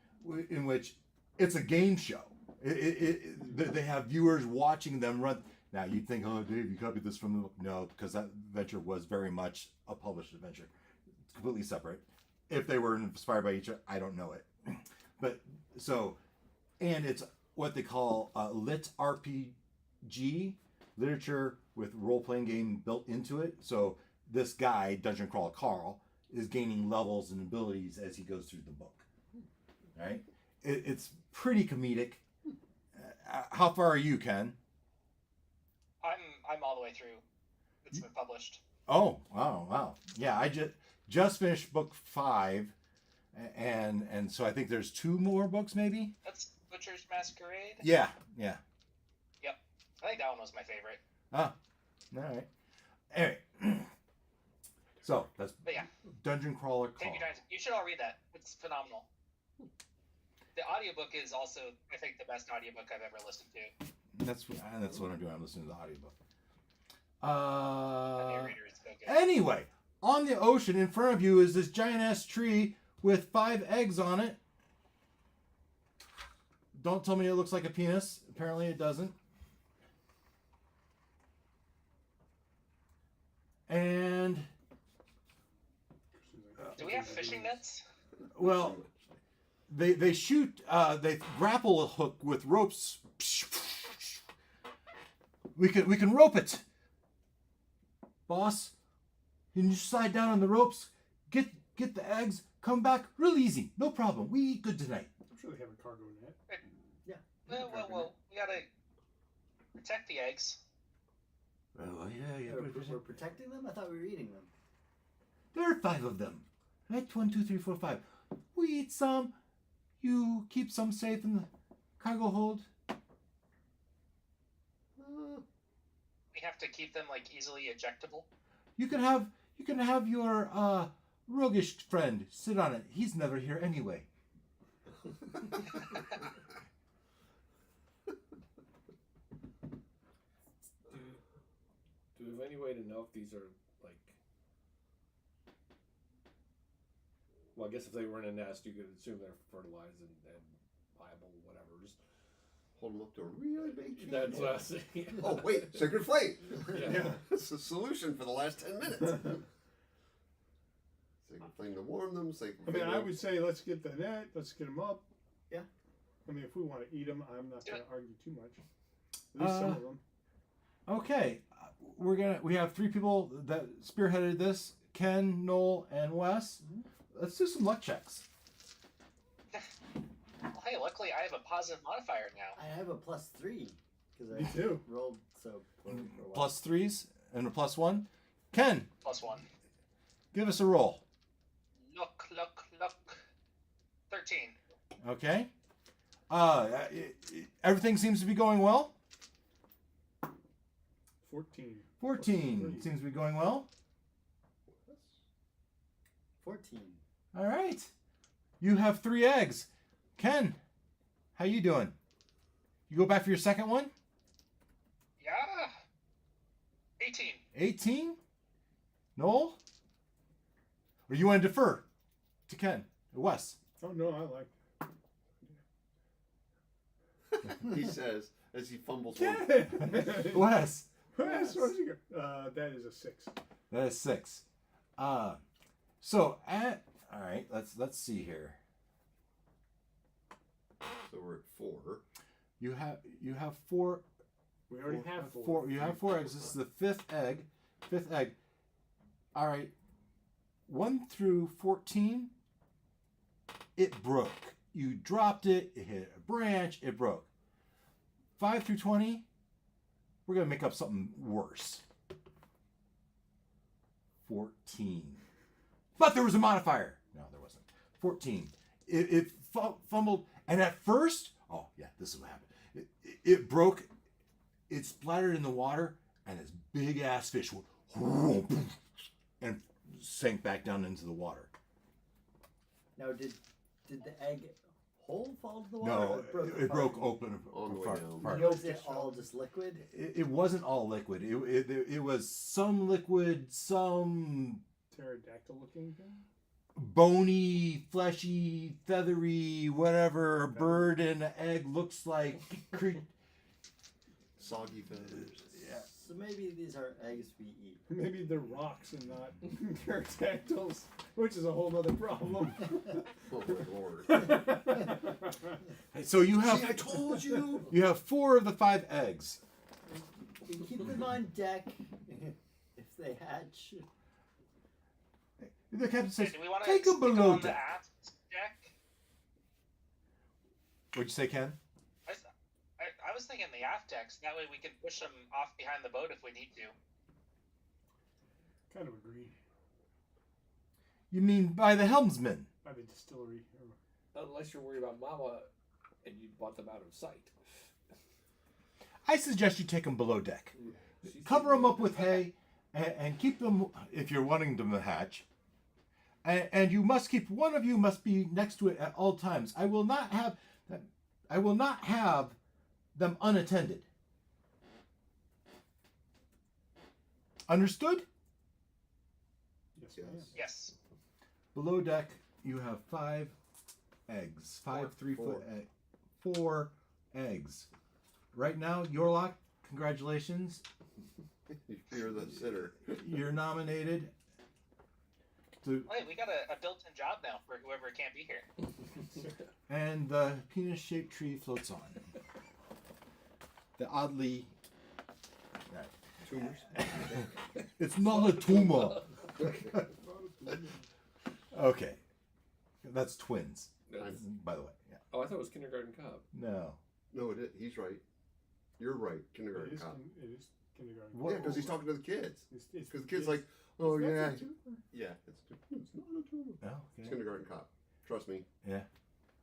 in which it's a game show. They have viewers watching them run. Now you'd think, oh, Dave, you copied this from the book. No, because that adventure was very much a published adventure, completely separate. If they were inspired by each other, I don't know it. But so, and it's what they call lit RPG, literature with role-playing game built into it. So this guy, Dungeon Crawler Carl, is gaining levels and abilities as he goes through the book. Right? It's pretty comedic. How far are you, Ken? I'm all the way through. It's been published. Oh, wow. Yeah, I just finished book 5, and so I think there's 2 more books, maybe. That's Butcher's Masquerade. Yeah. Yep. I think that one was my favorite. Ah, all right. Anyway, so that's But yeah, Dungeon Crawler Carl. Take Your Time. You should all read that. It's phenomenal. The audiobook is also, I think, the best audiobook I've ever listened to. That's what I'm doing. I'm listening to the audiobook. The narrator is so good. Anyway, on the ocean in front of you is this giant ass tree with 5 eggs on it. Don't tell me it looks like a penis. Apparently it doesn't. And Do we have fishing nets? well, they shoot. They grapple a hook with ropes. We can rope it, boss. Can you slide down on the ropes? Get the eggs. Come back real easy. No problem. We eat good tonight. I'm sure they have a cargo net. Well, we gotta protect the eggs. Oh yeah. We're protecting them? I thought we were eating them. There are 5 of them. Right? 1, 2, 3, 4, 5. We eat some. You keep some safe in the cargo hold. We have to keep them like easily ejectable. You can have your roguish friend sit on it. He's never here anyway. Do we have any way to know if these are like? Well, I guess if they were in a nest, you could assume they're fertilized and viable, whatever's. Hold them up to a really big tree. That's what I was saying. Oh wait, sacred flame. Yeah. It's the solution for the last 10 minutes. Sacred flame to warm them. Sacred I mean, flame I to- would say let's get the net. Let's get them up. Yeah. I mean, if we want to eat them, I'm not going to argue too much. At least Uh, some of them. Okay, we have 3 people that spearheaded this: Ken, Noel, and Wes. Let's do some luck checks. Well, hey, luckily I have a positive modifier now. I have a +3 because Me I too. rolled so poorly for a while. Plus 3s and a +1. Ken, +1. give us a roll. Look. 13. Okay. Everything seems to be going well. 14. 14 seems to be going well. 14. All right. You have 3 eggs. Ken, how you doing? You go back for your second one? Yeah. 18. 18? Noel? Or you want to defer to Ken? Wes? Oh no, I like. He says as he fumbles. Yeah. Wes? Where's you go? That is a 6. That is 6. All right, let's see here. So we're at 4. You have 4. We already have 4. 4. You have 4 eggs. This is the 5th egg. 5th egg. All right. 1 through 14. It broke. You dropped it. It hit a branch. It broke. 5 through 20. We're gonna make up something worse. 14. But there was a modifier. No, there wasn't. 14. It fumbled, and at first, oh yeah, this is what happened. It broke. It splattered in the water, and this big ass fish went and sank back down into the water. Now, did the egg whole fall to the water? No, or it broke open. On the way down. apart. Was it all just liquid? It wasn't all liquid. It was some liquid, some Pterodactyl looking thing? bony, fleshy, feathery, whatever a bird and an egg looks like. Soggy feathers. Yeah. So maybe these are eggs we eat. Maybe they're rocks and not pterodactyls, which is a whole other problem. Oh my lord. So you have See, I told you. you have 4 of the 5 eggs. We keep them on deck if they hatch. The captain says, Do we want to "Take a stick below on the deck." aft deck? What'd you say, Ken? I was thinking the aft decks. That way we can push them off behind the boat if we need to. Kind of agree. You mean by the helmsman? By the distillery. Unless you're worried about Mama and you want them out of sight. I suggest you take them below deck. She's Cover them up with hay and keep them if you're wanting them to hatch. And you must keep one of you must be next to it at all times. I will not have them unattended. Understood? Yes, Yes. ma'am. Yes. Below deck, you have 5 eggs. 5 3-foot eggs. 4 eggs. Right now, Yorlock, congratulations. You're the sitter. You're nominated to, Wait, we got a built-in job now for whoever can't be here. and the penis-shaped tree floats on. The oddly, Tumors. it's not a tumor. Okay, that's twins, by the way. Yeah. Oh, I thought it was Kindergarten Cop. No. No, it is. He's right. You're right. Kindergarten cop. It is kindergarten. What- Yeah, because he's talking to the kids. It's Because the kid's like, oh that's yeah, a tumor. yeah, it's not a tumor. Oh, It's okay. kindergarten cop. Trust me.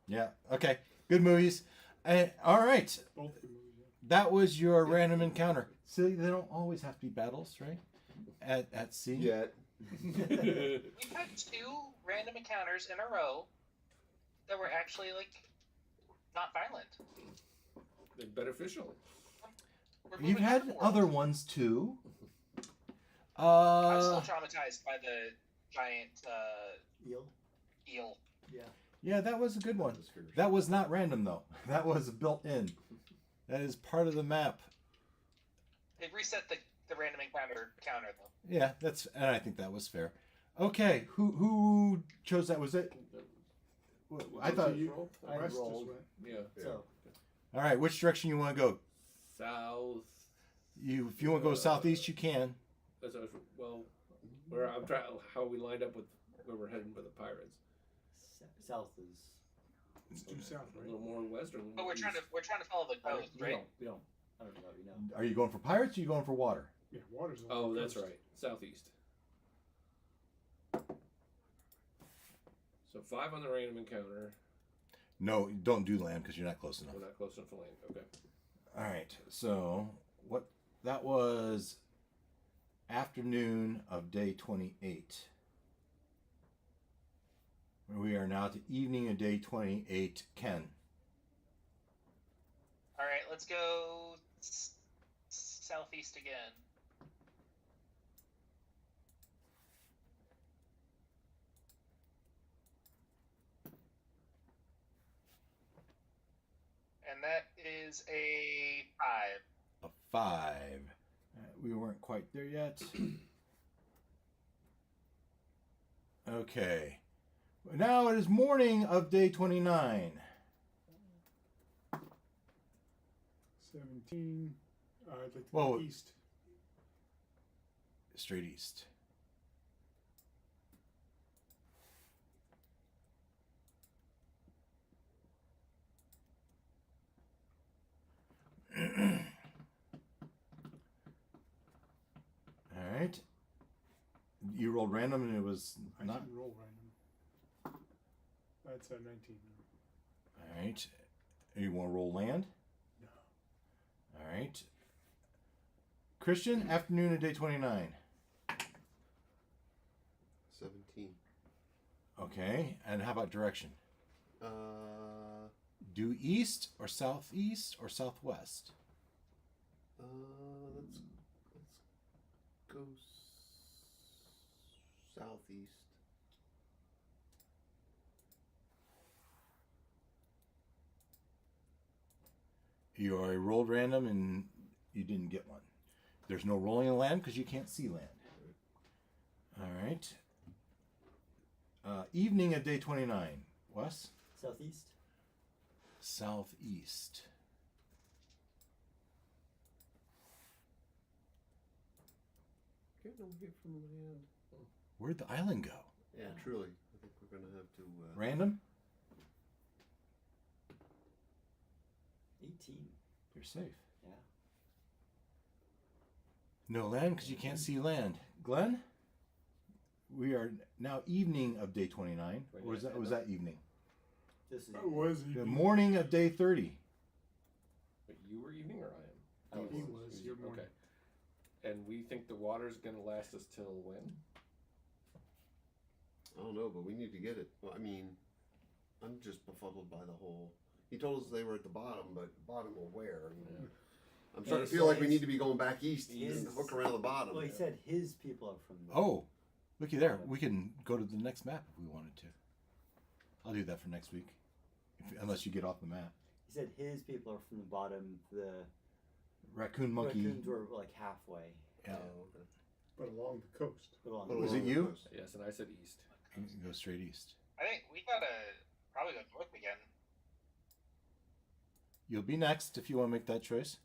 Yeah. Okay. Good movies. All right. Both the movies, yeah. That was your random encounter. See, they don't always have to be battles, right? At sea. Yet. We've had 2 random encounters in a row that were actually not violent. They're beneficial. We're You've moving had forward. other ones too. I'm still traumatized by the giant Eel? eel. Yeah. Yeah, that was a good one. Just figures. That was not random though. That was built in. That is part of the map. They reset the random encounter counter though. Yeah, and I think that was fair. Okay, who chose that? Was it? I thought. You, the I rest just rolled. went. Yeah. So, All right, which direction you want to go? South. If you want to go southeast, you can. Well, where I'm trying, how we lined up with where we're heading with the pirates. south is. It's due south, A right? little more west or a little But more we're trying to follow the east? coast, right? We don't. I don't know. You know. Are you going for pirates or are you going for water? Yeah, water's on Oh, the that's coast. right. Southeast. So 5 on the random encounter. No, don't do land because you're not close enough. We're not close enough to land. Okay. All right. So that was afternoon of day 28. We are now to evening of day 28. Ken. All right, let's go southeast again. And that is a 5. A 5. We weren't quite there yet. Okay. Now it is morning of day 29. 17. I'd like to Whoa. go east. Straight east. All right. You rolled random and it was I not. didn't roll random. That's a 19. All right. You want to roll land? No. All right. Christian, afternoon of day 29. 17. Okay. And how about direction? Due east or southeast or southwest? Let's go southeast. You already rolled random and you didn't get one. There's no rolling in land because you can't see land. All right. Evening of day 29. Wes? Southeast. Southeast. Get away from land. Where'd the island go? Yeah, truly. I think we're gonna have to. Random? 18. You're safe. Yeah. No land because you can't see land. Glenn? We are now evening of day 29. Or was that evening? This is. That was The morning of day 30. But you were evening or I am? He was. Your morning. Okay. And we think the water's gonna last us till when? I don't know, but we need to get it. Well, I mean, I'm just befuddled by the whole. He told us they were at the bottom, but bottom of where? I mean, I'm starting to feel like we need to be going back east and hook around the bottom. Well, he said his people are from the. Oh, looky there. We can go to the next map if we wanted to. I'll do that for next week. Unless you get off the map. He said his people are from the bottom. The Raccoon monkey. raccoons were like halfway. Yeah. Okay. But along the coast. Along But the Was along it the you? coast. Yes, and I said east. You can go straight east. I think we gotta probably go north again. You'll be next if you want to make that choice.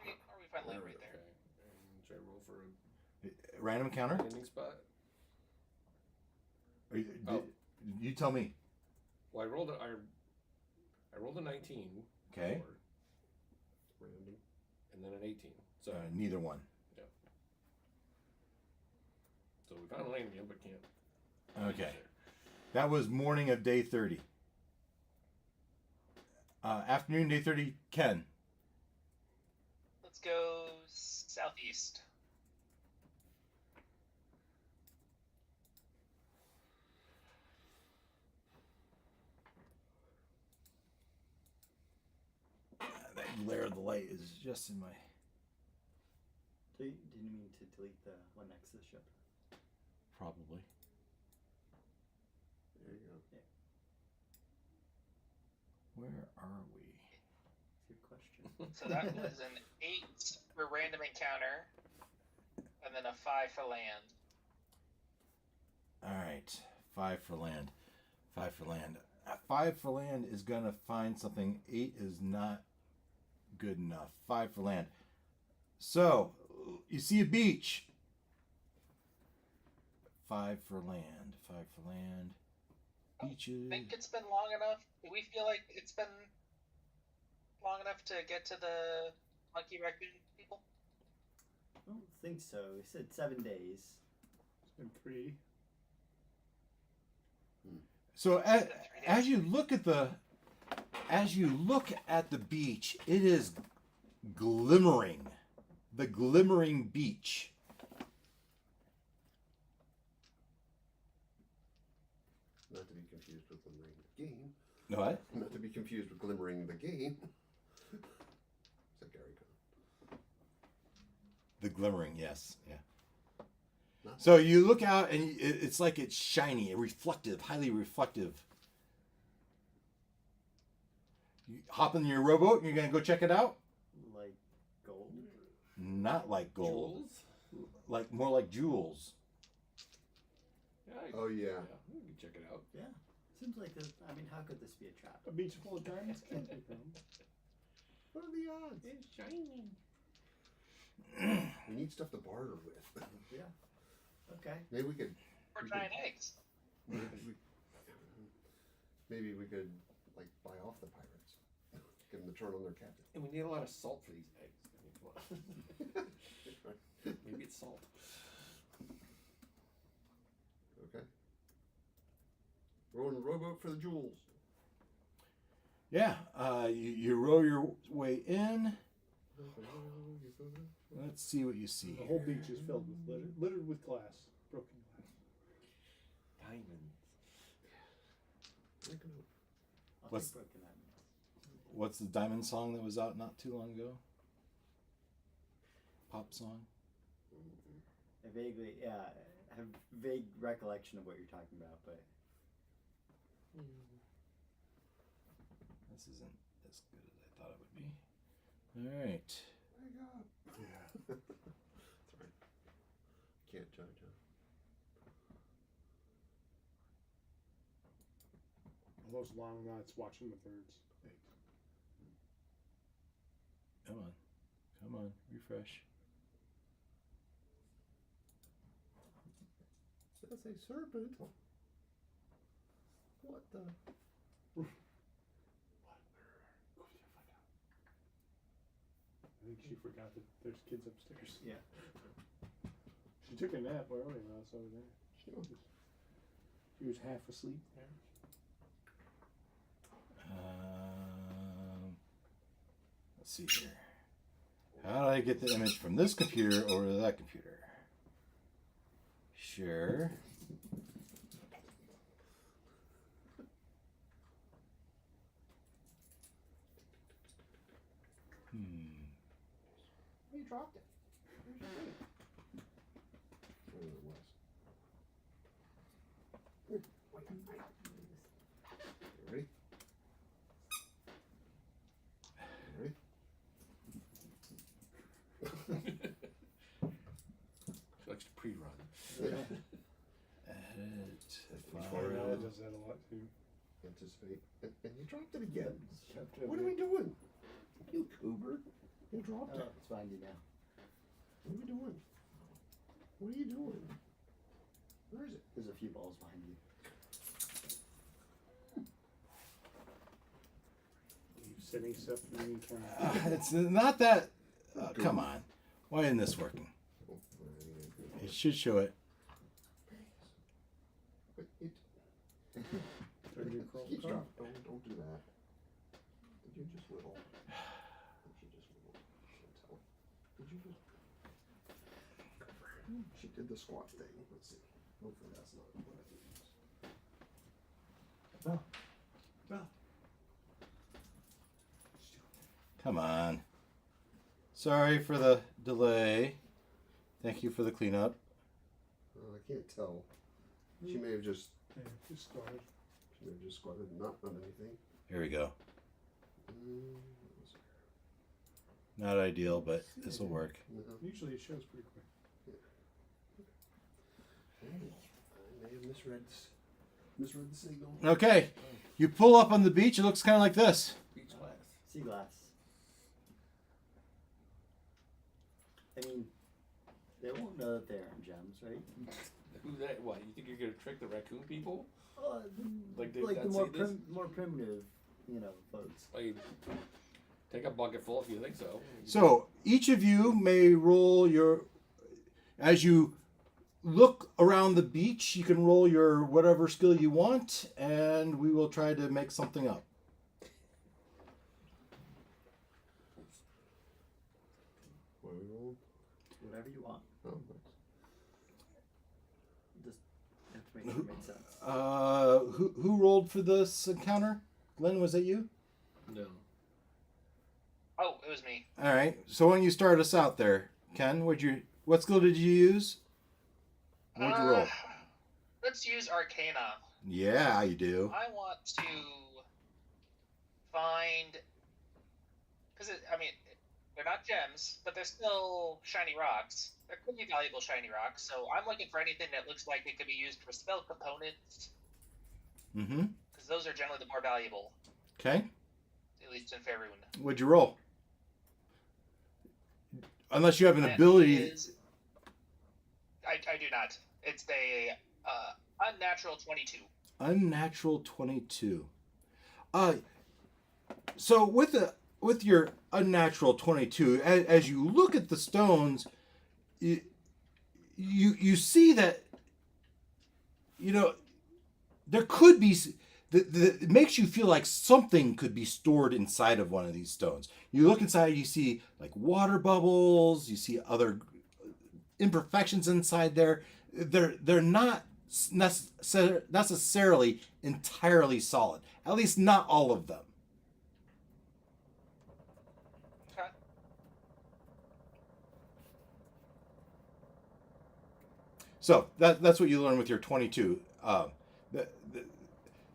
Or we find land right there. Okay. And should I roll for Random a encounter? landing spot? Or you, Oh. you tell me. Well, I rolled a 19. Okay. before, Random. and then an 18. So Neither one. so we found a landing again, but can't. Okay. That was morning of day 30. Afternoon, day 30, Ken. Let's go southeast. That glare of the light is just in my... So you didn't mean to delete the one next to the ship. Probably. There you go. Where are we? Good question. So that was an 8 for random encounter, and then a 5 for land. All right. 5 for land. 5 for land. 5 for land is going to find something. 8 is not good enough. 5 for land. So, you see a beach. 5 for land. 5 for land. Beaches. I think it's been long enough. Do we feel like it's been long enough to get to the monkey raccoon people? I don't think so. He said 7 days. It's been 3. So as you look at the beach, it is glimmering. The glimmering beach. Not to be confused with glimmering the game. What? Not to be confused with glimmering the game. Is that Gary Cohn? The glimmering, yes, yeah. Not So you look out and it's like it's shiny, reflective, highly reflective. You hop in your rowboat and you're gonna go check it out. Like gold. Not like gold, Jewels? like more like jewels. Yeah. Oh, yeah. We can check it out. Yeah. Seems like this. I mean, how could this be a trap? A beach full of diamonds can't be found. What are the odds? It's shining. We need stuff to barter with. Yeah. Okay. Maybe we could. Or We giant eggs. Maybe we could like buy off the pirates. Get them to turn on their captain. And we need a lot of salt for these eggs. I mean, come on. Maybe look for the jewels. Yeah, you row your way in. Let's see what you see. The whole beach is filled with littered with glass, broken glass. Diamonds. I'll What's- take broken diamonds. What's the diamond song that was out not too long ago? Pop song? I vaguely, yeah, I have vague recollection of what you're talking about, but This isn't as good as I thought it would be. All right. Wake up. Yeah. That's right. Can't judge, huh? All those long nights watching the birds. Come on, refresh. That's a serpent. What the? I think she forgot that there's kids upstairs. yeah. She took a nap earlier when I was over there. She was She was half asleep there. Let's see here. How do I get the image from this computer over to that computer? Sure. You dropped it. Where's your thing? Where it was. You ready? You ready? She likes to pre-run. Edit. Ariella does that a lot too. Anticipate. And you dropped it again. Chapter What are we doing? You cougar. You dropped Oh, it. it's behind you now. What are we doing? What are you doing? Where is it? There's a few balls behind you. Keep setting stuff in the meantime. It's not that. Come on. Why isn't this working? Oh, It should show it. but it Turn your crawl keeps card. dropping. Don't do that. Did you just whittle? Did you just whittle? Can't tell. Did you just? She did the squat thing. Let's see. Hopefully that's not what I think. Come on. Sorry for the delay. Thank you for the cleanup. I can't tell. She may have just. Yeah, just started. She may have just squatted, not done anything. Here we go. Let's see. Not ideal, but this will work. No. Usually it shows pretty quick. I may have misread the signal. Okay. You pull up on the beach, it looks kind of like this. Beach glass. Sea glass. I mean, they won't know that they aren't gems, right? Who that? What? You think you're gonna trick the raccoon people? Like they- the that's more it is? more primitive, folks. Like, take a bucket full if you think so. So each of you may roll your, as you look around the beach, you can roll your whatever skill you want, and we will try to make something up. What are we rolling? Whatever you want. Oh, Just have to make sure it makes sense. Who rolled for this encounter? Glenn, was that you? No. Oh, it was me. All right. So when you start us out there, Ken, what skill did you use? What'd you roll? Let's use Arcana. Yeah, you do. I want to find, because they're not gems, but they're still shiny rocks. There could be valuable shiny rocks, so I'm looking for anything that looks like it could be used for spell components, Mm-hmm. because those are generally the more valuable, Okay. at least in Faerun. What'd you roll? Unless you have an That ability. is- I do not. It's a unnatural 22. Unnatural 22. So with your unnatural 22, as you look at the stones, you see that there could be it makes you feel like something could be stored inside of one of these stones. You look inside, you see like water bubbles, you see other imperfections inside there. They're not necessarily entirely solid. At least not all of them. Okay. So that's what you learn with your 22.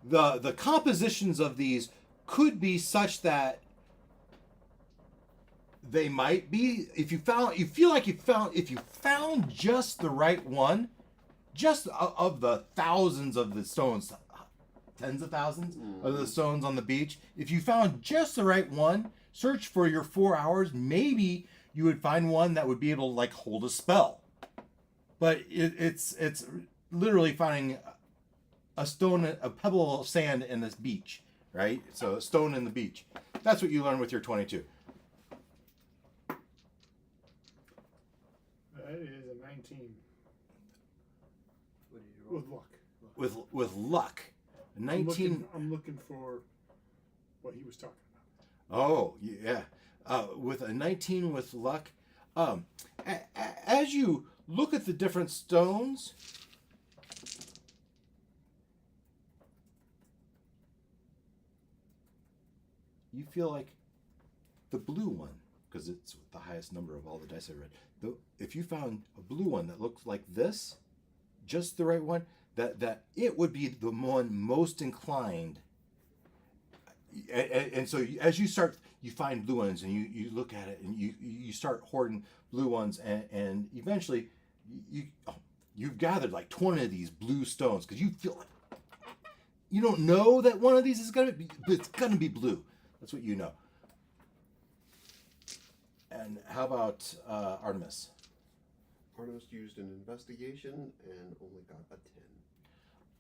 The compositions of these could be such that they might be, if you found just the right one, just of the thousands of the stones, tens of thousands of the stones on the beach, if you found just the right one, search for your 4 hours, maybe you would find one that would be able to like hold a spell. But it's literally finding a stone, a pebble of sand in this beach, right? So a stone in the beach. That's what you learn with your 22. That is a 19 What did you roll? with luck. With luck, 19. I'm looking for what he was talking about. Oh yeah, with a 19 with luck. As you look at the different stones, you feel like the blue one, because it's the highest number of all the dice I read. If you found a blue one that looks like this, just the right one, that it would be the one most inclined. And so as you find blue ones and you look at it and you start hoarding blue ones and eventually you've gathered like 20 of these blue stones because you feel like you don't know that one of these is gonna be, but it's gonna be blue. That's what you know. And how about Artemis? Artemis used an investigation and only got a 10.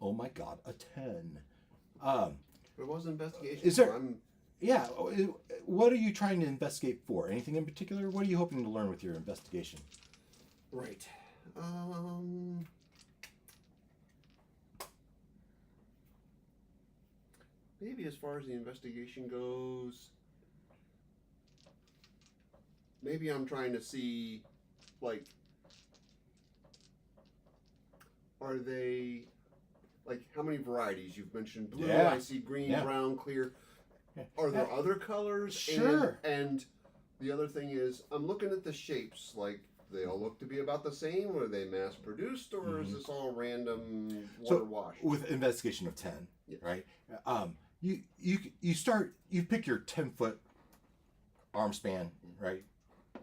Oh my God, a 10. But it was an investigation. Is there- so I'm Yeah, what are you trying to investigate for? Anything in particular? What are you hoping to learn with your investigation? right. Maybe as far as the investigation goes, maybe I'm trying to see, like, are they, like, how many varieties? You've mentioned blue, Yeah. I see green, Yeah. brown, clear. Yeah. Are there other colors? Sure. And the other thing is, I'm looking at the shapes, like, they all look to be about the same, or are they mass produced, or is this all random water wash? With investigation of 10, Yes. right? You pick your 10-foot arm span, right?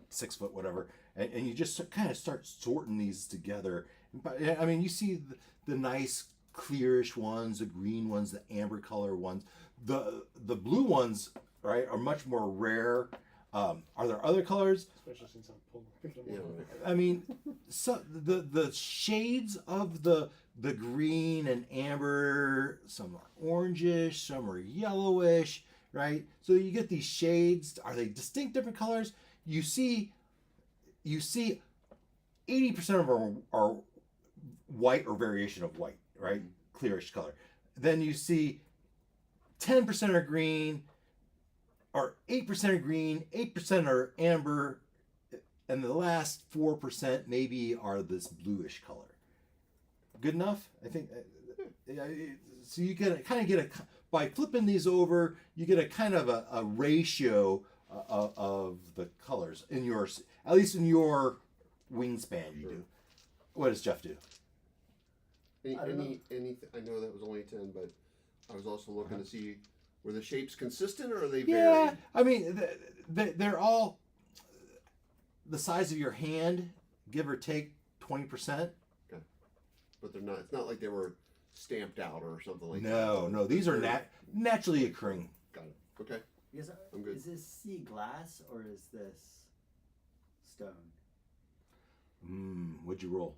6 foot, whatever, and you just kind of start sorting these together. But I mean, you see the nice clearish ones, the green ones, the amber color ones, the blue ones, right, are much more rare. Are there other colors? Especially since I'm picking them Yeah. up. I mean, so the shades of the green and amber, some are orangish, some are yellowish, right? So you get these shades. Are they distinct different colors? You see 80% of them are white or variation of white, right? Clearish color. Then you see 10% are green, or 8% are green, 8% are amber, and the last 4% maybe are this bluish color. Good enough? I think. So you by flipping these over, you get a kind of a ratio of the colors in yours, at least in your wingspan. You do. What does Jeff do? Anything? I know that was only 10, but I was also looking to see, were the shapes consistent or are they Yeah, varied? I mean, they're all the size of your hand, give or take 20%. But they're not. It's not like they were stamped out or something like that. No, these are naturally occurring. Got it. Okay. Because, I'm good. Is this sea glass or is this stone? What'd you roll?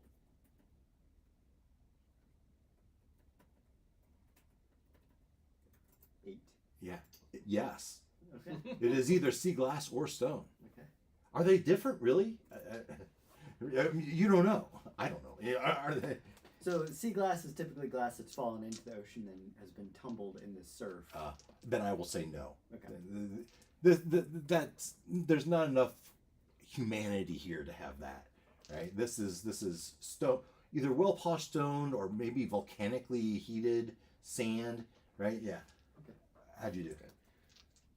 8. Yeah. Yes. Okay. It is either sea glass or stone. Okay. Are they different, really? I mean, you don't know. I don't know. Yeah, are they? So sea glass is typically glass that's fallen into the ocean and has been tumbled in the surf. Then I will say no. Okay. That's there's not enough humanity here to have that, right? This is stone, either well polished stone or maybe volcanically heated sand, right? Yeah. Okay. How'd you do?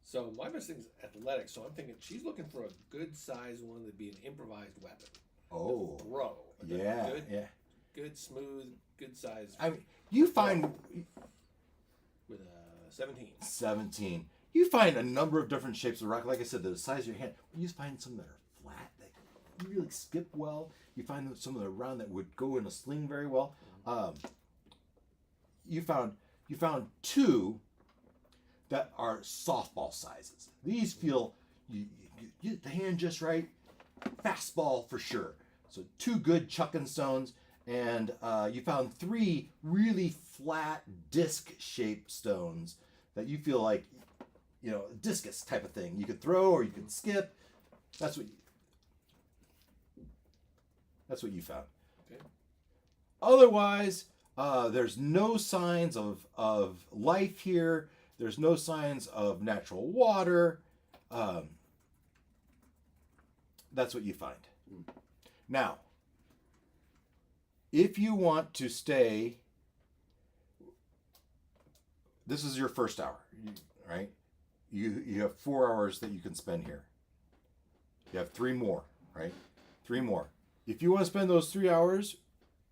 So my best thing is athletics. So I'm thinking she's looking for a good size one that'd be an improvised weapon. Oh, Throw. yeah, Good, yeah. good, smooth, good size. I mean, you find With a 17. 17. You find a number of different shapes of rock. Like I said, the size of your hand. You find some that are flat that really skip well. You find some that are round that would go in a sling very well. You found two that are softball sizes. These feel you get the hand just right. Fastball for sure. So 2 good chucking stones, and you found 3 really flat disc-shaped stones that you feel like, discus type of thing. You could throw or you could skip. That's what you found. Okay. Otherwise, there's no signs of life here. There's no signs of natural water. That's what you find. Now, if you want to stay, this is your first hour, right? You have 4 hours that you can spend here. You have 3 more, right? 3 more. If you want to spend those 3 hours,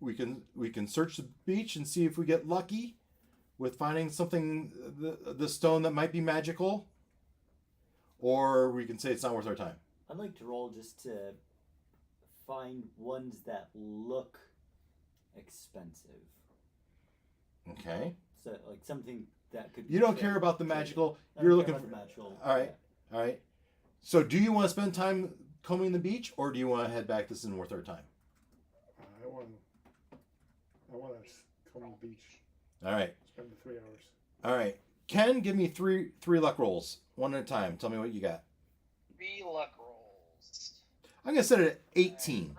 we can search the beach and see if we get lucky with finding something, the stone that might be magical, or we can say it's not worth our time. I'd like to roll just to find ones that look expensive. Okay. So like something that could. You don't care about the magical. You're looking for the magical. All right. All right. So, do you want to spend time combing the beach, or do you want to head back? This isn't worth our time. I want to come on the beach. All right. Spend the 3 hours. All right. Ken, give me three luck rolls, one at a time. Tell me what you got. 3 luck rolls. I'm gonna set it at 18.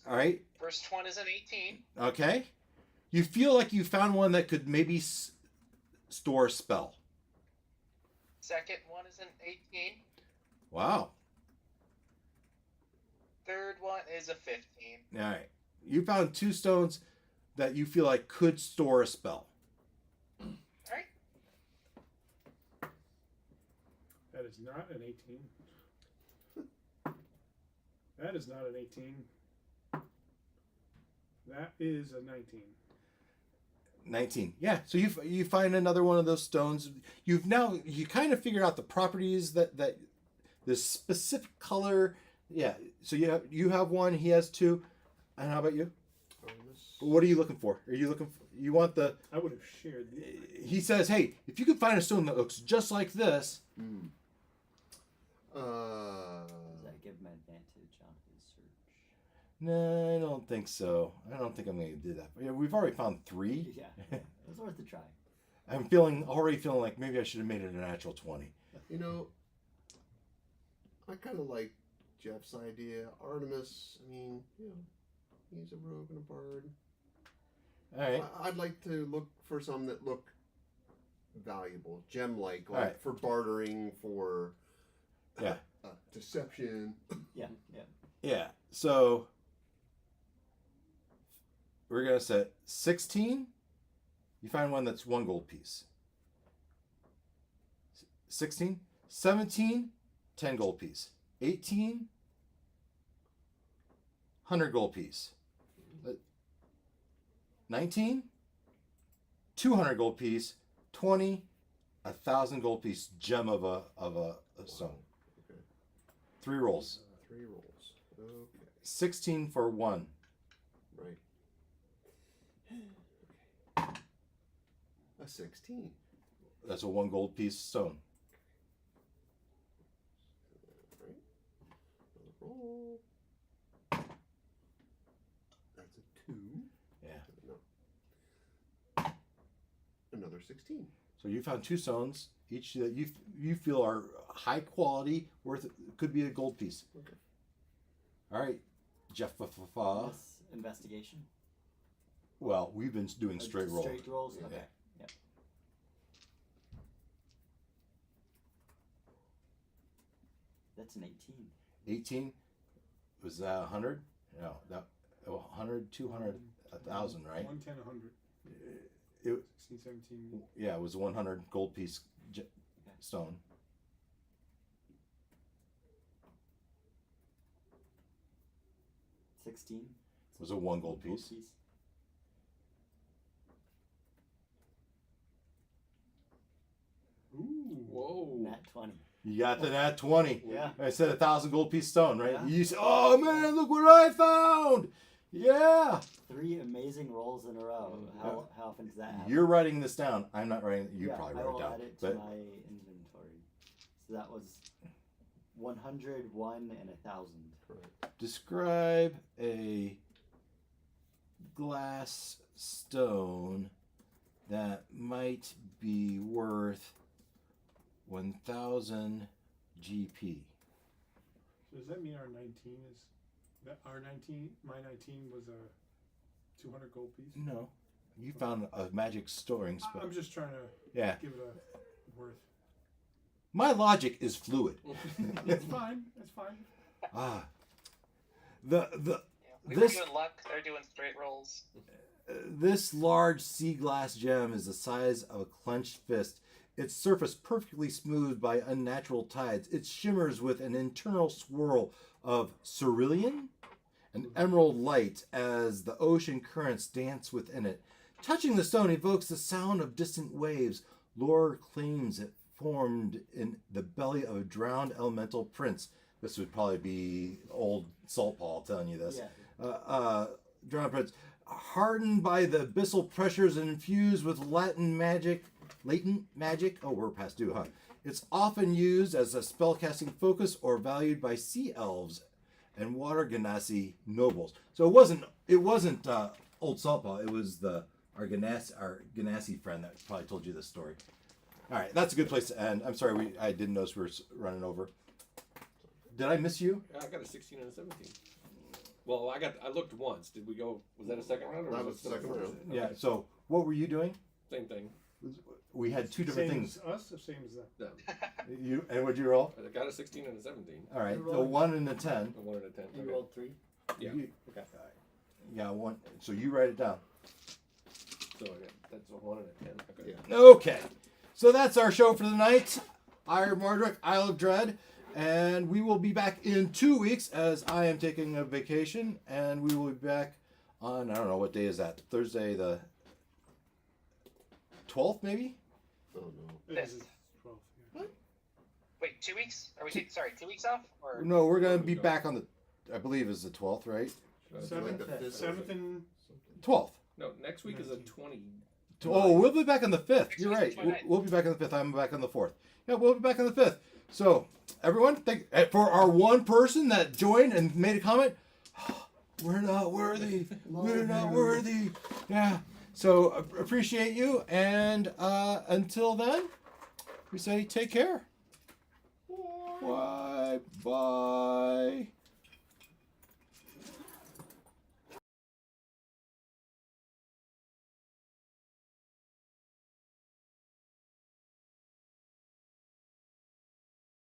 All right. First one is an 18. Okay. You feel like you found one that could maybe store a spell. Second one is an 18. Wow. Third one is a 15. All right. You found 2 stones that you feel like could store a spell. Alright. That is not an 18. That is not an 18. That is a 19. 19. Yeah. So you find another one of those stones. You kind of figured out the properties that this specific color. Yeah. So you have one. He has 2. And how about you? What are you looking for? You want the? I would have shared. He says, "Hey, if you could find a stone that looks just like this." Does that give him advantage on his search? No, I don't think so. I don't think I'm going to do that. Yeah, we've already found 3. Yeah, it was worth a try. I'm already feeling like maybe I should have made it a natural 20. I kind of like Jeff's idea. Artemis, he's a rogue and a bard. All right. I'd like to look for some that look valuable, gem-like, Right. for bartering, for Yeah. deception. Yeah. Yeah. So we're going to set 16. You find one that's 1 gold piece. 16, 17, 10 gold piece. 18, 100 gold piece. 19, 200 gold piece. 20, 1,000 gold piece gem of a stone. Okay. 3 rolls. 3 rolls. Okay. 16 for 1. Right. A 16. That's a 1 gold piece stone. Right. Another roll. That's a 2. Yeah. No. Another 16. So you found 2 stones, each that you feel are high quality, could be a gold piece. Okay. All right, Jeff. Yes, investigation. Well, we've been doing straight rolls. Straight rolls. Okay. Yeah. Yep. That's an 18. 18 was that 100? No, that 100, 200, 1,000, right? 110, 100. It, 16, 17. yeah, it was a 100 gold piece stone. $16. It was a 1 gold piece. Ooh. Whoa. Nat 20. You got the nat 20. Yeah. I said 1,000 gold piece stone, right? Yeah. You said, oh man, look what I found! Yeah. 3 amazing rolls in a row. How often does that happen? You're writing this down. I'm not writing. You Yeah, probably I wrote will it down. add it to But my inventory. So that was 100, 1, and 1,000. Correct. describe a glass stone that might be worth 1,000 GP. So does that mean our 19 is that our 19? My 19 was a 200 gold piece. No, you found a magic storing spell. I'm just trying to Yeah, give it a worth. my logic is fluid. It's fine. It's fine. Ah, the Yeah, we This- were doing luck. They're doing straight rolls. this large sea glass gem is the size of a clenched fist. Its surface perfectly smoothed by unnatural tides. It shimmers with an internal swirl of cerulean and emerald light as the ocean currents dance within it. Touching the stone evokes the sound of distant waves. Lore claims it formed in the belly of a drowned elemental prince. This would probably be old Salt Paul telling you this. Yeah. Drowned prince. Hardened by the abyssal pressures and infused with latent magic. Oh, we're past due, huh? It's often used as a spellcasting focus or valued by sea elves and water genasi nobles. So it wasn't old Salt Paul. It was our genasi friend that probably told you this story. All right, that's a good place to end. I'm sorry, I didn't notice we were running over. Did I miss you? I got a 16 and a 17. Well, I looked once. Did we go? Was that a second round? Or That was was it the second first? round. Yeah. So what were you doing? Same thing. We had two different Same things. as us or same as them? No. You and what'd you roll? I got a 16 and a 17. All right, You the rolled- 1 and the 10. A 1 and a 10. You Okay. rolled 3. Yeah. You- Okay. yeah, 1. So you write it down. So I got, that's a 1 and a 10. Okay. Yeah. Okay. So that's our show for the night. Eye of Mordroc, Isle of Dread. And we will be back in 2 weeks as I am taking a vacation. And we will be back on, I don't know, what day is that? Thursday the 12th, maybe? Oh no. Yes. Yes. 12. Yeah. Wait, 2 weeks? Are we taking, sorry, 2 weeks off? Or No, we're going to be back on the, I believe is the 12th, right? Like the fifth. 7th and 12th. No, next week is a 20. Oh, we'll be back on the 5th. Next You're week's right. the 29th. We'll be back on the 5th. I'm back on the 4th. Yeah, we'll be back on the 5th. So, everyone, for our one person that joined and made a comment, we're not worthy. We're not worthy. Yeah. So, appreciate you. And until then, we say take care. Bye. Bye.